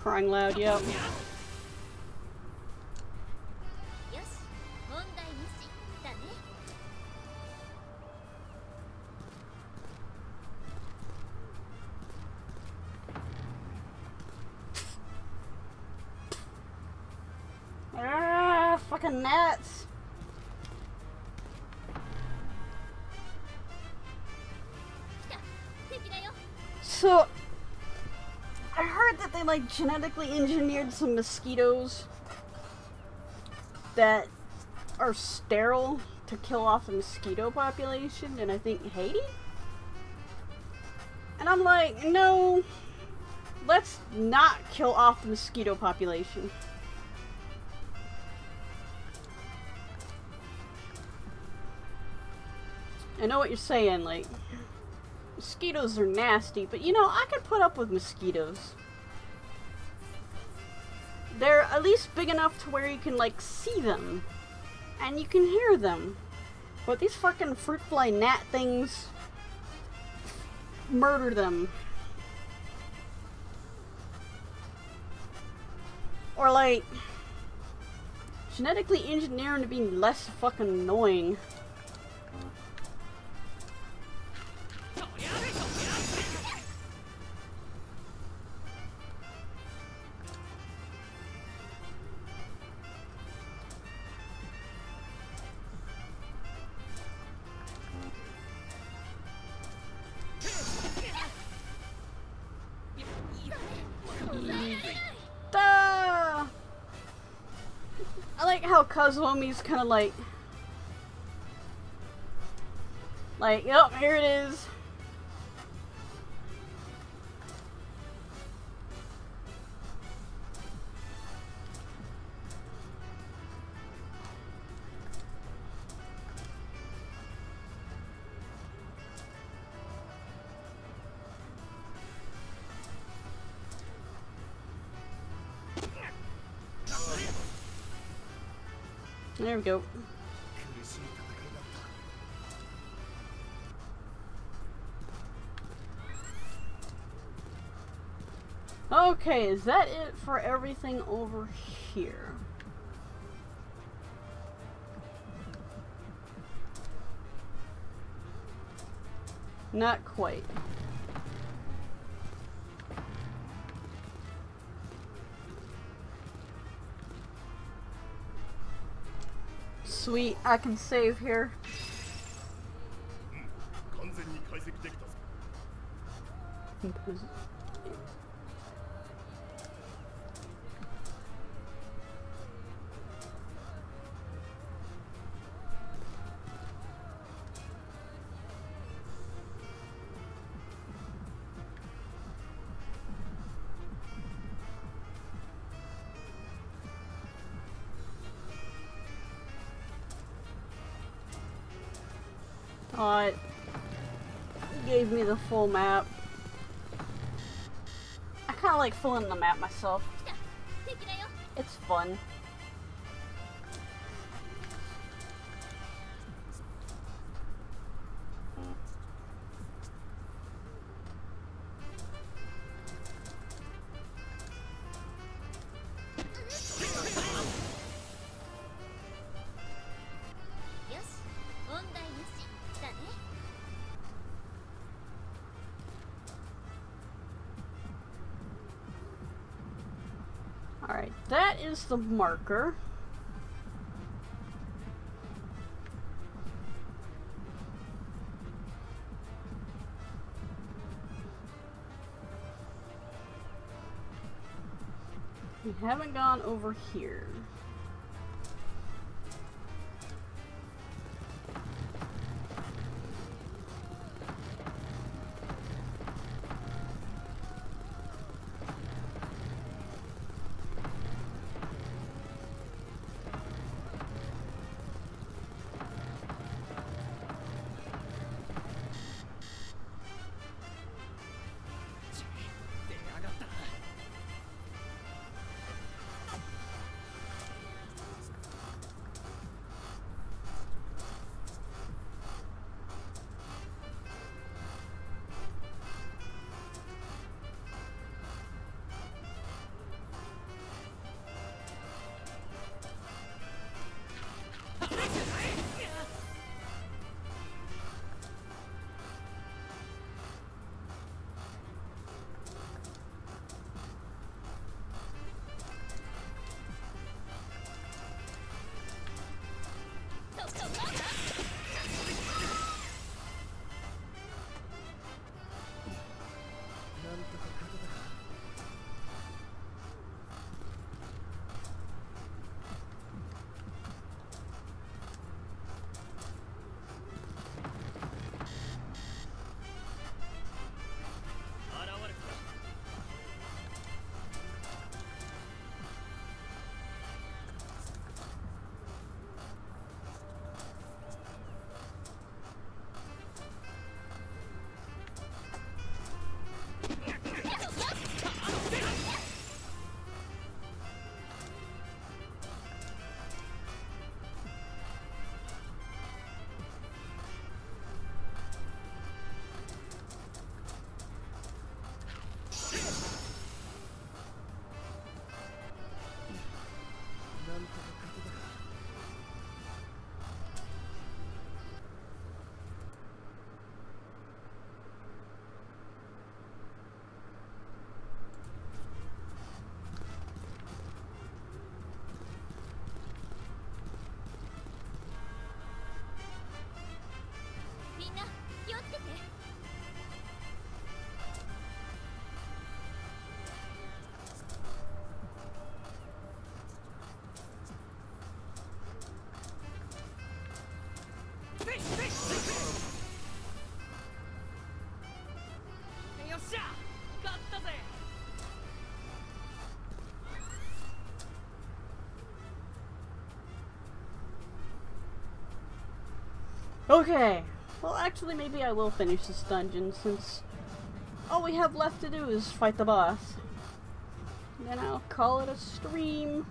Crying loud, yep. Fucking gnats. So I heard that they like genetically engineered some mosquitoes that are sterile to kill off the mosquito population in, I think, Haiti? And I'm like, no, let's not kill off the mosquito population. I know what you're saying, like, mosquitoes are nasty, but you know, I could put up with mosquitoes. They're at least big enough to where you can, like, see them. And you can hear them. But these fucking fruit fly gnat things, murder them. Or, like, genetically engineer them to be less fucking annoying. I like how Kazuomi's kind of like, yep, here it is. There we go. Okay, is that it for everything over here? Not quite. Sweet, I can save here. Oh, it gave me the full map. I kind of like filling the map myself. It's fun. Alright, that is the marker. We haven't gone over here. Okay. Well, actually, maybe I will finish this dungeon since all we have left to do is fight the boss. Then I'll call it a stream.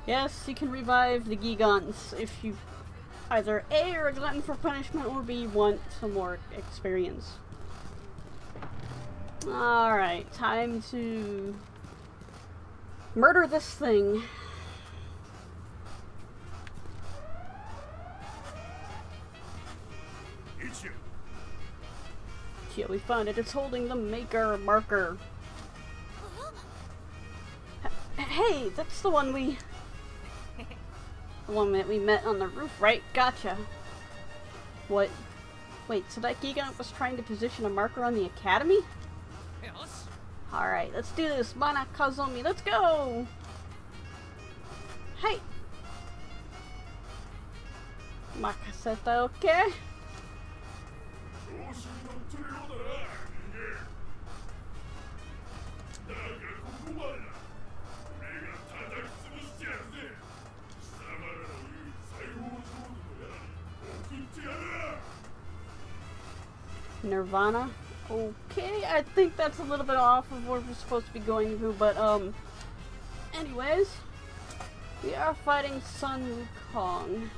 Yes, you can revive the Gigants if you either A, are a glutton for punishment, or B, want some more experience. Alright, time to murder this thing. Yeah, we found it. It's holding the maker marker. Hey, that's the one the one that we met on the roof, right? Gotcha. What? Wait, so that Gigant was trying to position a marker on the academy? Alright, let's do this. Mana Kazumi, let's go! Hey! Makaseta, okay? Nirvana. Okay, I think that's a little bit off of where we're supposed to be going to, but anyways, we are fighting Sun Wukong.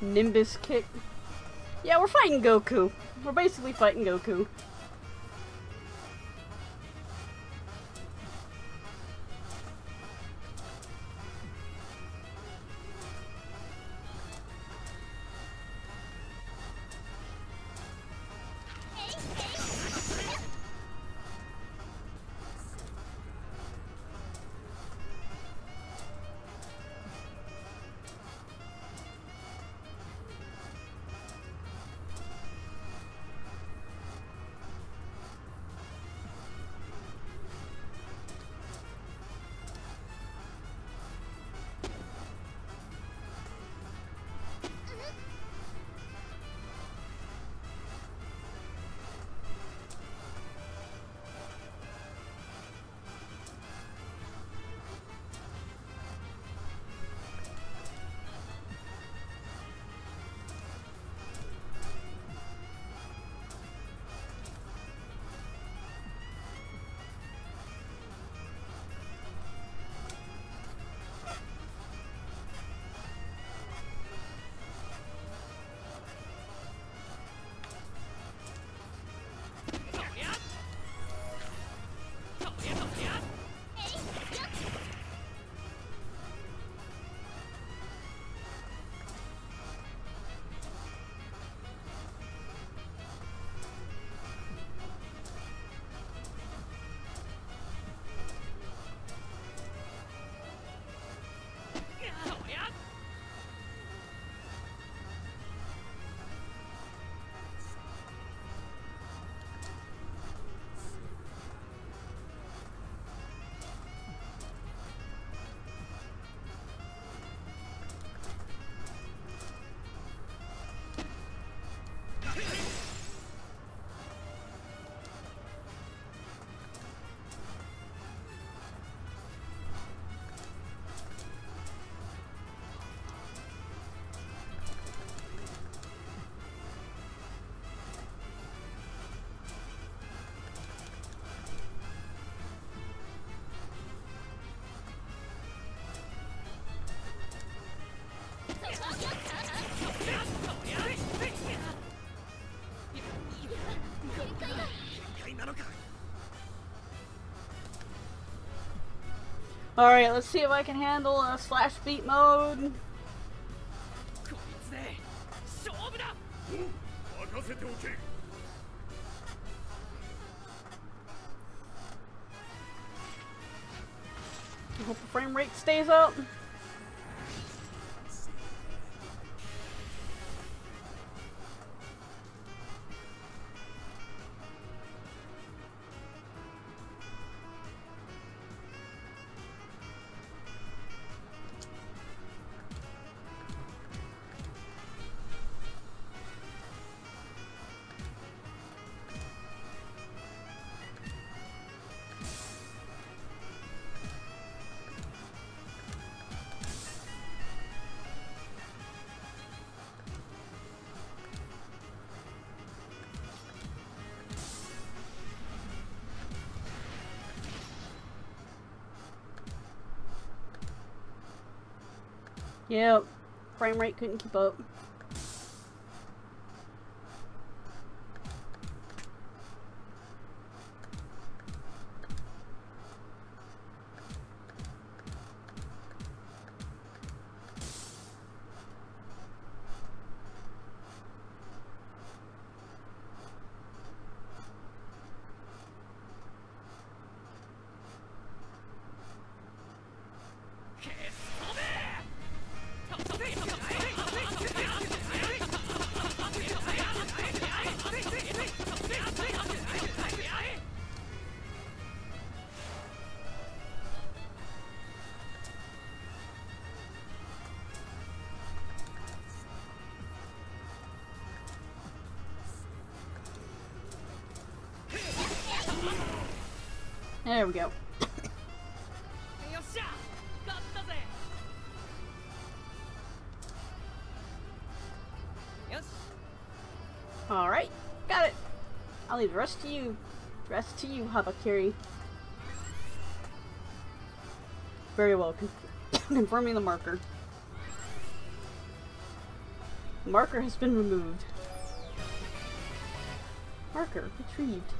Nimbus kick. Yeah, we're fighting Goku. We're basically fighting Goku. Alright, let's see if I can handle a slash beat mode. I hope the frame rate stays up. Yep, frame rate couldn't keep up. There we go. Alright, got it. I'll leave the rest to you. Rest to you, Habakiri. Very well. Confirming the marker. The marker has been removed. Marker retrieved.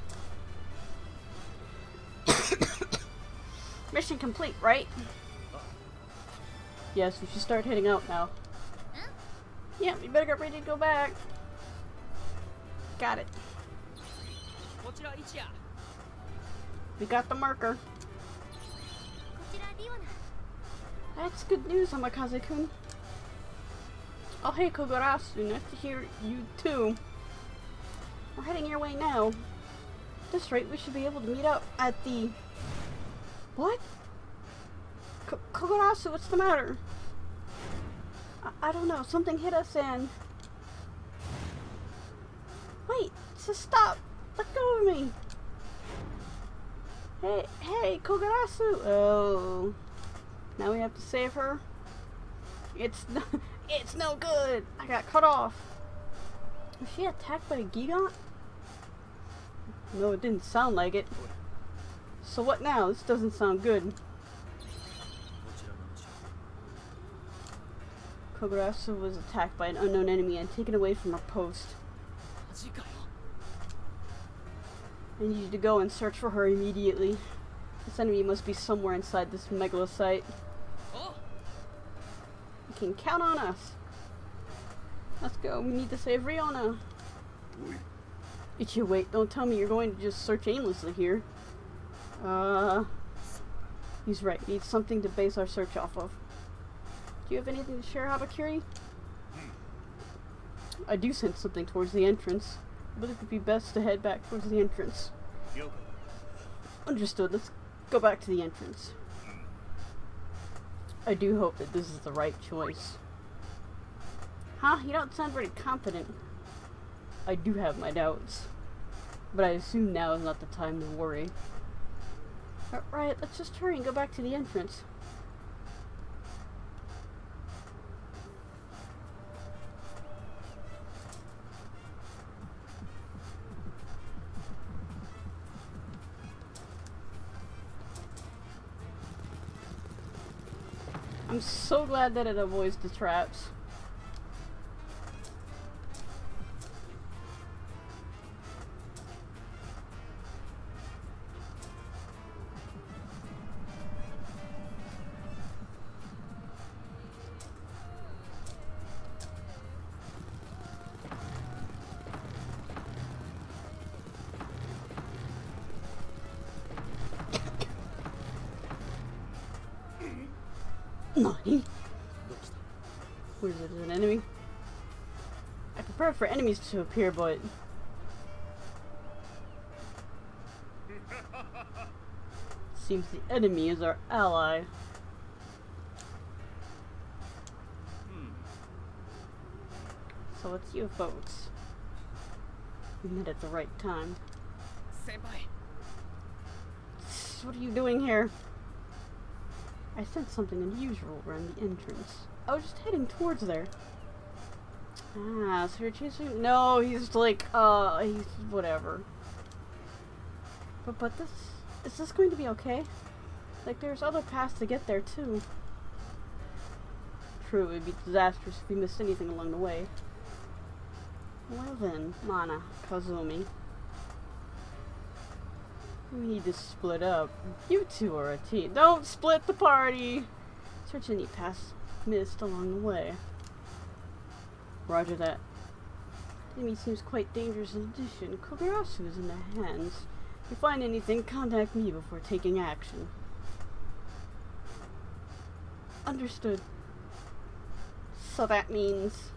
Mission complete, right? Yes, we should start heading out now. Yeah, we better get ready to go back. Got it. We got the marker. That's good news, Amakaze-kun. Oh hey, Kogarasu, nice to hear you too. We're heading your way now. At this rate, we should be able to meet up at the... What? Kogarasu, what's the matter? I don't know, something hit us and... Wait, just stop! Let go of me! Hey, Kogarasu! Oh... Now we have to save her? It's no good! I got cut off! Was she attacked by a Gigant? No, it didn't sound like it. So what now? This doesn't sound good. Kogarasu was attacked by an unknown enemy and taken away from her post. I need you to go and search for her immediately. This enemy must be somewhere inside this megalosite. You can count on us. Let's go. We need to save Riona. Ichi, wait. Don't tell me you're going to just search aimlessly here. He's right. We need something to base our search off of. Do you have anything to share, Habakiri? I do sense something towards the entrance, but it would be best to head back towards the entrance. Understood. Let's go back to the entrance. I do hope that this is the right choice. Huh? You don't sound very confident. I do have my doubts, but I assume now is not the time to worry. Alright, let's just hurry and go back to the entrance. I'm so glad that it avoids the traps. Nani? What is it? Is it an enemy? I prefer for enemies to appear, but seems the enemy is our ally. So it's you folks. We met at the right time. Senpai. What are you doing here? I sensed something unusual around the entrance. I was just heading towards there. Ah, so you're chasing? No, he's like, he's whatever. But this, is this going to be okay? Like, there's other paths to get there too. True, it would be disastrous if we missed anything along the way. Well then, Mana, Kazumi. We need to split up. You two are a team. Don't split the party! Search any paths missed along the way. Roger that. The enemy seems quite dangerous in addition. Kogarasu is in their hands. If you find anything, contact me before taking action. Understood. So that means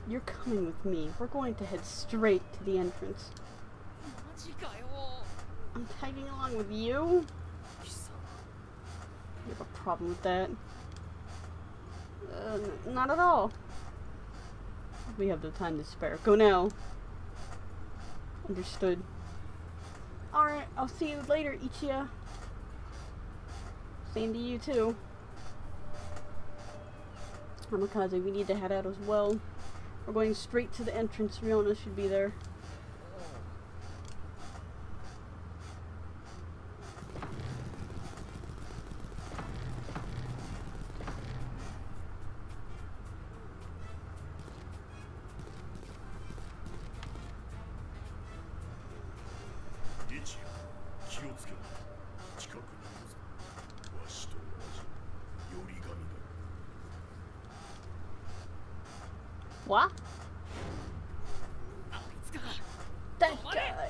you're coming with me. We're going to head straight to the entrance. I'm tagging along with you? You have a problem with that? Not at all. We have the time to spare. Go now. Understood. Alright, I'll see you later, Ichiya. Same to you too. Hamikaze, we need to head out as well. We're going straight to the entrance. Riona should be there. What? That guy.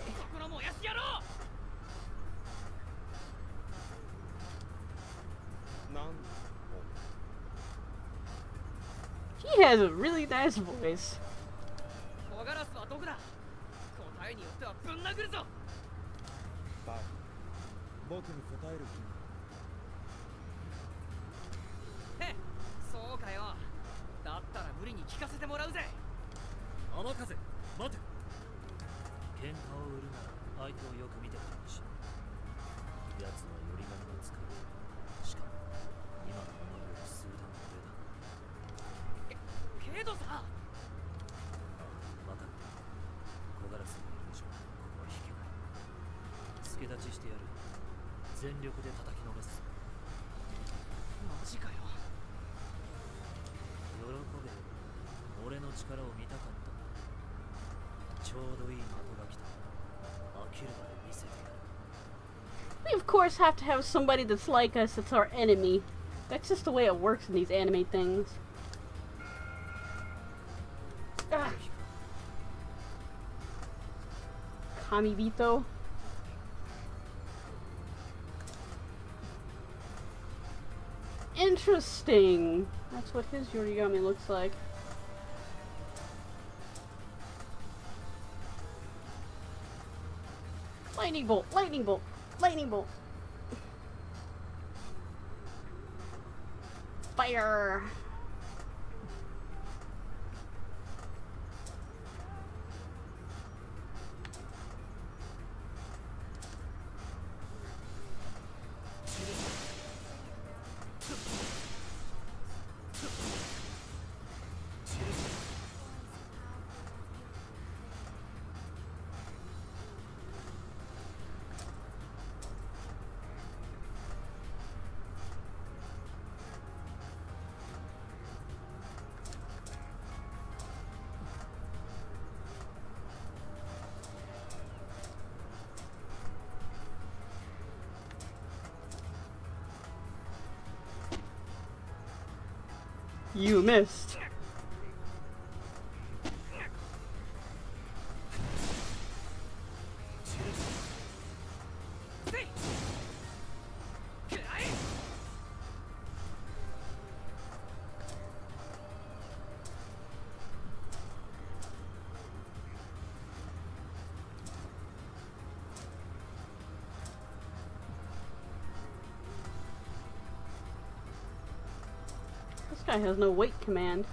He has a really nice voice. We of course have to have somebody that's like us, that's our enemy. That's just the way it works in these anime things. Ah. Kamibito. Interesting. That's what his Yorigami looks like. Lightning bolt, lightning bolt, lightning bolt. Fire. You missed. guy has no wait command.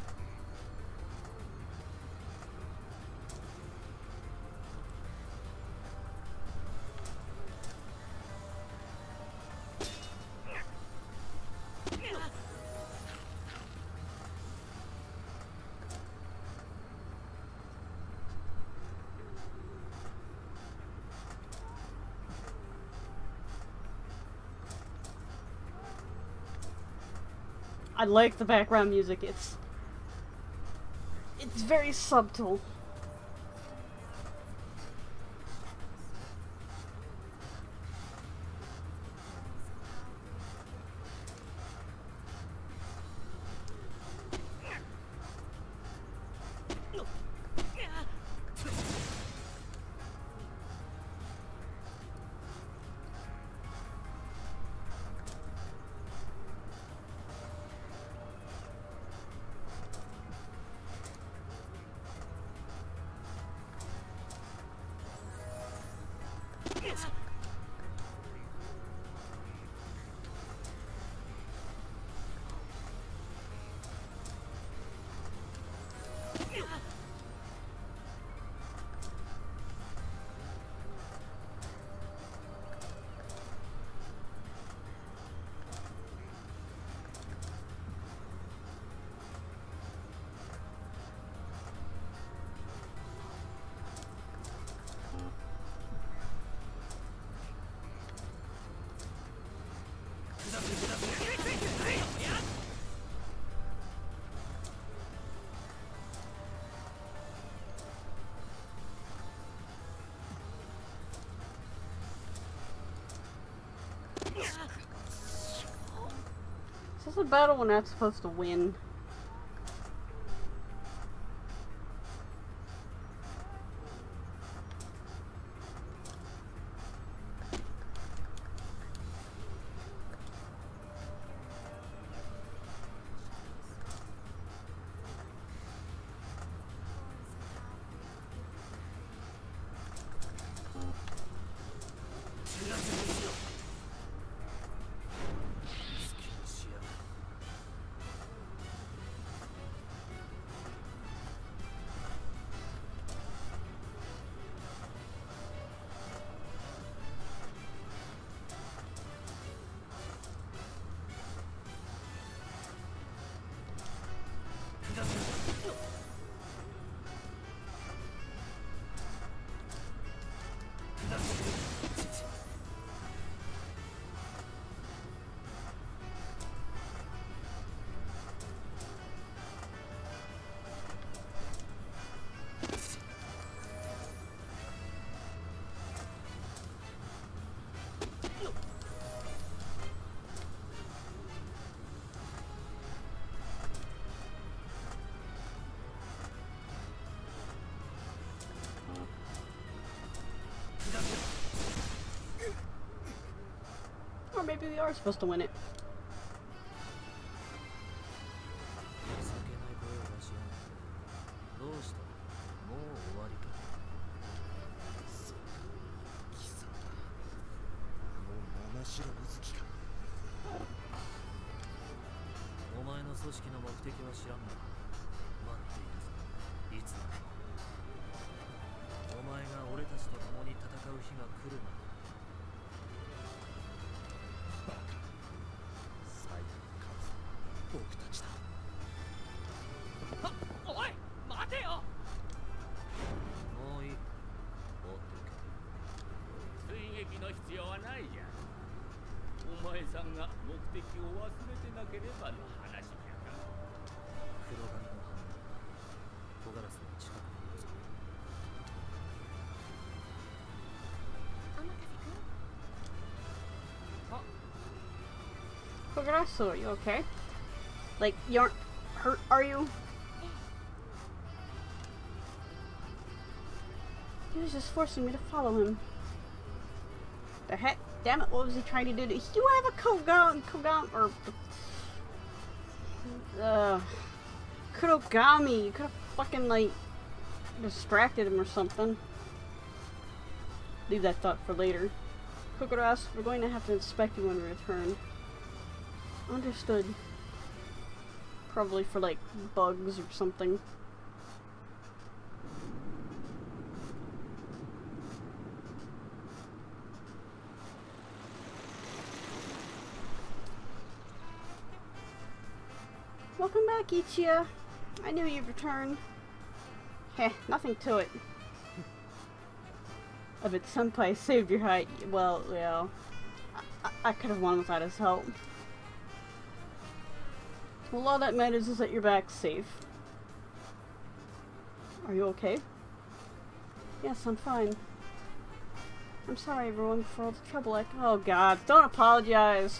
I like the background music. It's very subtle. This is a battle we're not supposed to win. Or maybe we are supposed to win it. Kogarasu, are you okay? Like, you aren't hurt, are you? He was just forcing me to follow him. The heck? Damn it, what was he trying to do? You have a Kurogami. You could have fucking, like, distracted him or something. Leave that thought for later. Kogarasu, we're going to have to inspect you when we return. Understood. Probably for like bugs or something. Welcome back, Ichiya. I knew you'd return. Heh, nothing to it. I bet Senpai saved your hide. Well, yeah. I could have won without his help. Well, all that matters is that you're back safe. Are you okay? Yes, I'm fine. I'm sorry, everyone, for all the trouble. Oh, God. Don't apologize.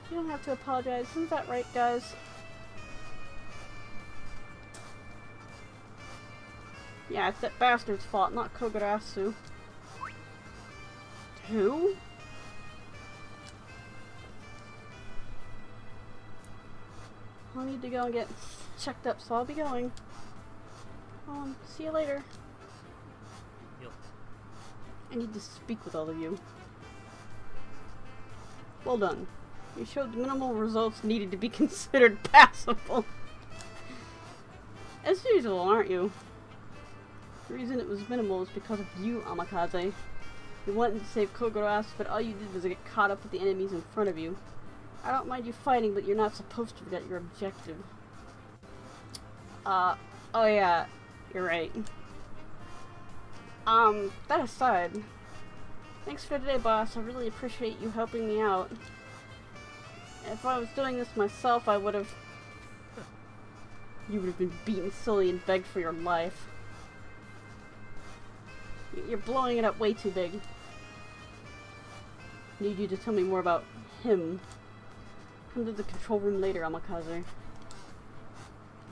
You don't have to apologize. Isn't that right, guys? Yeah, it's that bastard's fault, not Kogarasu. Who? I'll need to go and get checked up, so I'll be going. See you later. Yep. I need to speak with all of you. Well done. You showed the minimal results needed to be considered passable. As usual, aren't you? The reason it was minimal is because of you, Amakaze. You wanted to save Kogarasu, but all you did was get caught up with the enemies in front of you. I don't mind you fighting, but you're not supposed to forget your objective. Oh yeah, you're right. That aside, thanks for today, boss. I really appreciate you helping me out. If I was doing this myself, I would have... You would have been beaten silly and begged for your life. You're blowing it up way too big. Need you to tell me more about him. Come to the control room later, Amakaze.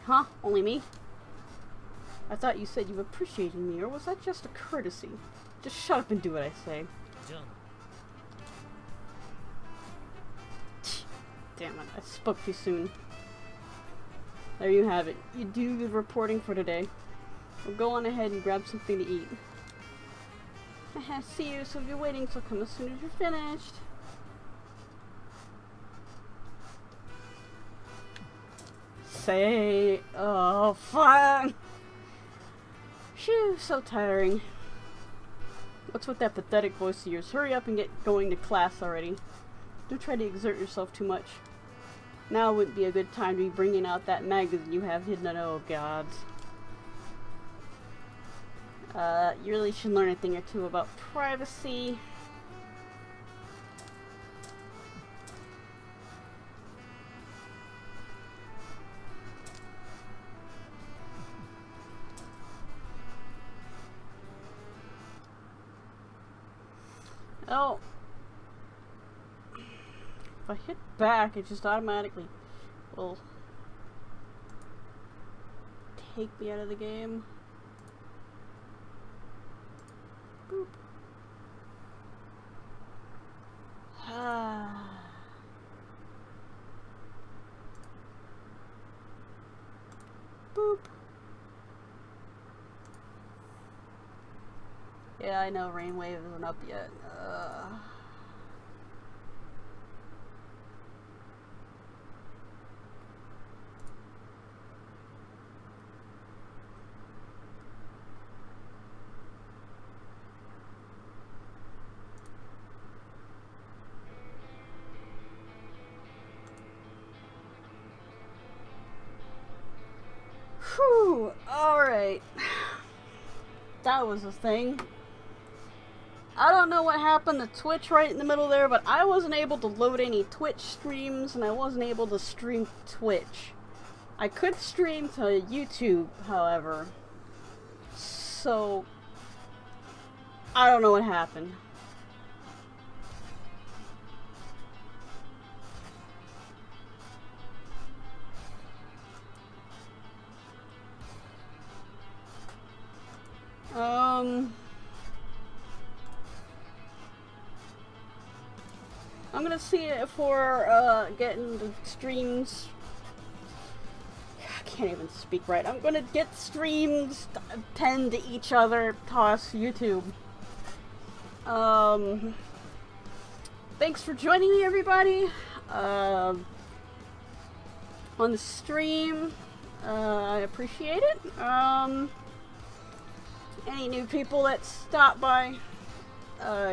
Huh? Only me? I thought you said you appreciated me, or was that just a courtesy? Just shut up and do what I say. Damn it, I spoke too soon. There you have it. You do the reporting for today. We'll go on ahead and grab something to eat. See you, so if you're waiting, so come as soon as you're finished. Say, oh, fun! Phew, so tiring. What's with that pathetic voice of yours? Hurry up and get going to class already. Don't try to exert yourself too much. Now wouldn't be a good time to be bringing out that magazine you have hidden. Oh, gods. You really should learn a thing or two about privacy. Oh. If I hit back, it just automatically will take me out of the game. Boop. Boop. Yeah, I know Rainwave isn't up yet. Whew, alright. That was a thing. I don't know what happened to Twitch right in the middle there, but I wasn't able to load any Twitch streams, and I wasn't able to stream Twitch. I could stream to YouTube, however. So, I don't know what happened. I'm gonna see if we're getting the streams. I can't even speak right. I'm gonna get streams pinned to each other, toss YouTube. Thanks for joining me, everybody. on the stream. I appreciate it. Any new people that stop by,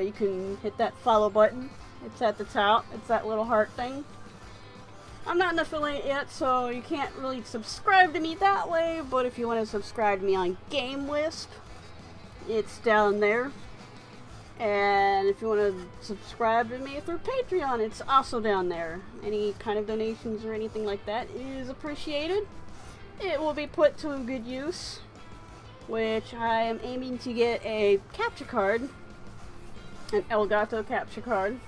you can hit that follow button. It's at the top. It's that little heart thing. I'm not an affiliate yet, so you can't really subscribe to me that way, but if you want to subscribe to me on GameWisp, it's down there. And if you want to subscribe to me through Patreon, it's also down there. Any kind of donations or anything like that is appreciated. It will be put to good use, which I am aiming to get a capture card, an Elgato capture card.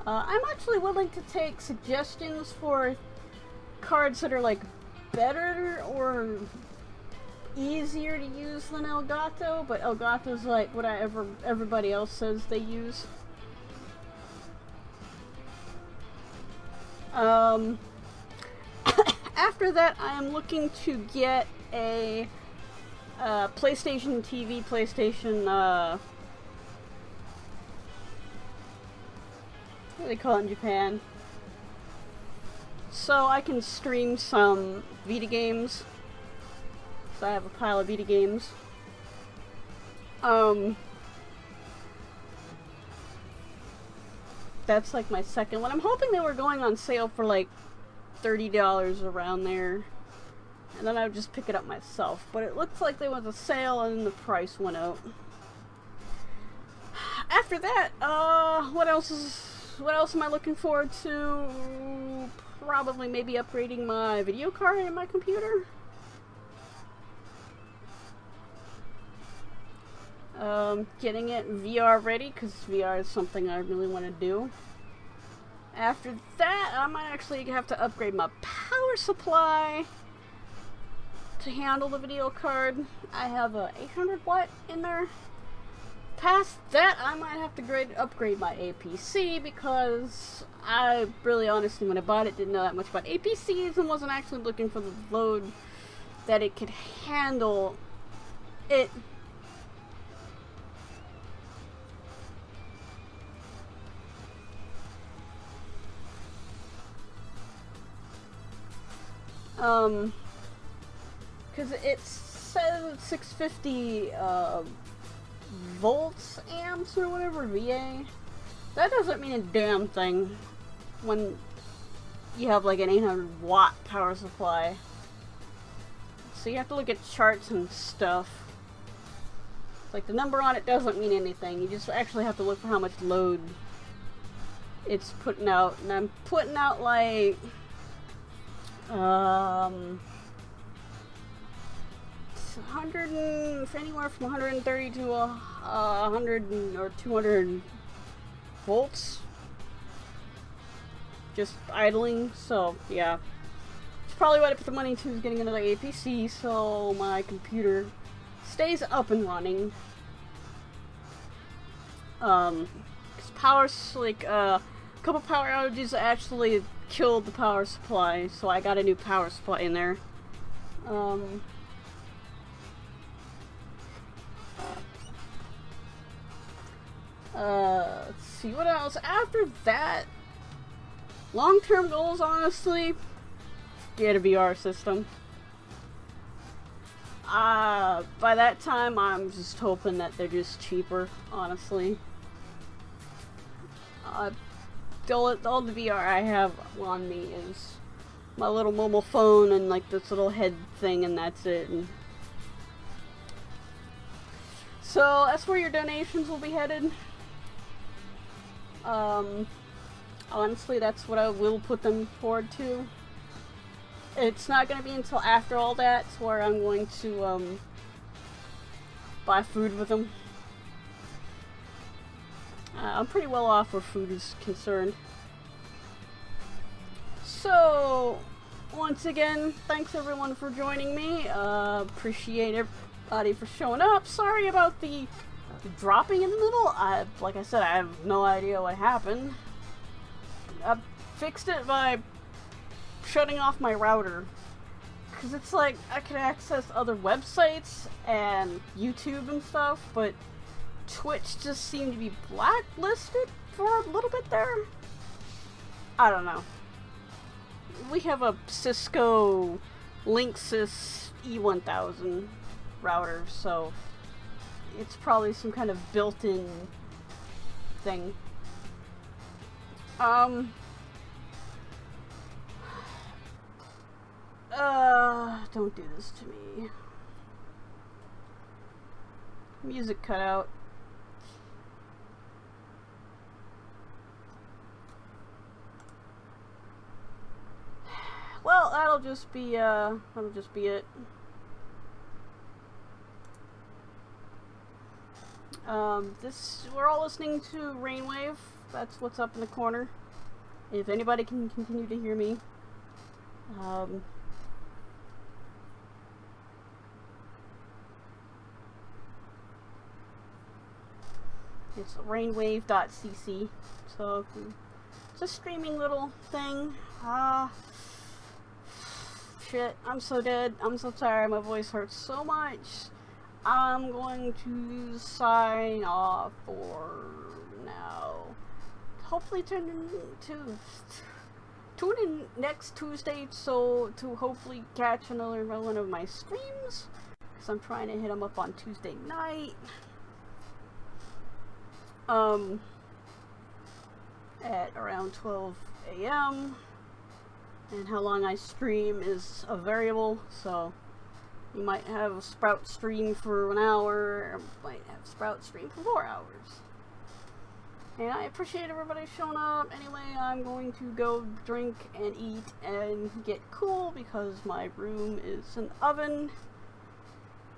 I'm actually willing to take suggestions for cards that are like better or easier to use than Elgato, but Elgato's like what everybody else says they use. After that, I am looking to get a PlayStation TV, PlayStation, what do they call it in Japan? So I can stream some Vita games. So I have a pile of Vita games. That's like my second one. I'm hoping they were going on sale for like $30 around there. And then I would just pick it up myself. But it looks like there was a sale and then the price went out. After that, what else am I looking forward to? Probably maybe upgrading my video card in my computer. Getting it VR ready, because VR is something I really want to do. After that, I might actually have to upgrade my power supply to handle the video card. I have a 800 watt in there. Past that, I might have to upgrade my APC, because I really honestly, when I bought it, didn't know that much about APCs and wasn't actually looking for the load that it could handle. Because it says 650 volts, amps, or whatever, VA. That doesn't mean a damn thing when you have like an 800 watt power supply. So you have to look at charts and stuff. Like the number on it doesn't mean anything. You just actually have to look for how much load it's putting out. And I'm putting out like anywhere from 130 to 100 or 200 volts just idling. So yeah, it's probably what I put the money to, is getting another APC so my computer stays up and running. Because power's like a couple power outages actually killed the power supply, so I got a new power supply in there. Let's see what else. After that, long-term goals, honestly, get a VR system. By that time, I'm just hoping that they're just cheaper, honestly. All the VR I have on me is my little mobile phone and like this little head thing, and that's it. And so that's where your donations will be headed. Honestly, that's what I will put them forward to. It's not going to be until after all that where I'm going to buy food with them. I'm pretty well off where food is concerned. So, once again, thanks everyone for joining me. Appreciate everybody for showing up. Sorry about the dropping in the middle. Like I said, I have no idea what happened. I fixed it by shutting off my router. Because it's like, I can access other websites and YouTube and stuff, but Twitch just seemed to be blacklisted for a little bit there. I don't know. We have a Cisco Linksys E1000 router, so it's probably some kind of built-in thing. Don't do this to me. Music cut out. Well, that'll just be it. We're all listening to Rainwave. That's what's up in the corner. If anybody can continue to hear me. It's rainwave.cc. So, it's a streaming little thing. Shit, I'm so dead. I'm so tired. My voice hurts so much. I'm going to sign off for now. Hopefully tune in next Tuesday to hopefully catch another one of my streams, because I'm trying to hit them up on Tuesday night. At around 12 a.m. And how long I stream is a variable, so you might have Sprout stream for an hour, or might have Sprout stream for 4 hours. And I appreciate everybody showing up. Anyway, I'm going to go drink and eat and get cool because my room is an oven.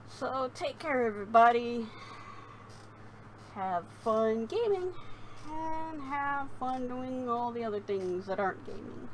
So take care, everybody. Have fun gaming, and have fun doing all the other things that aren't gaming.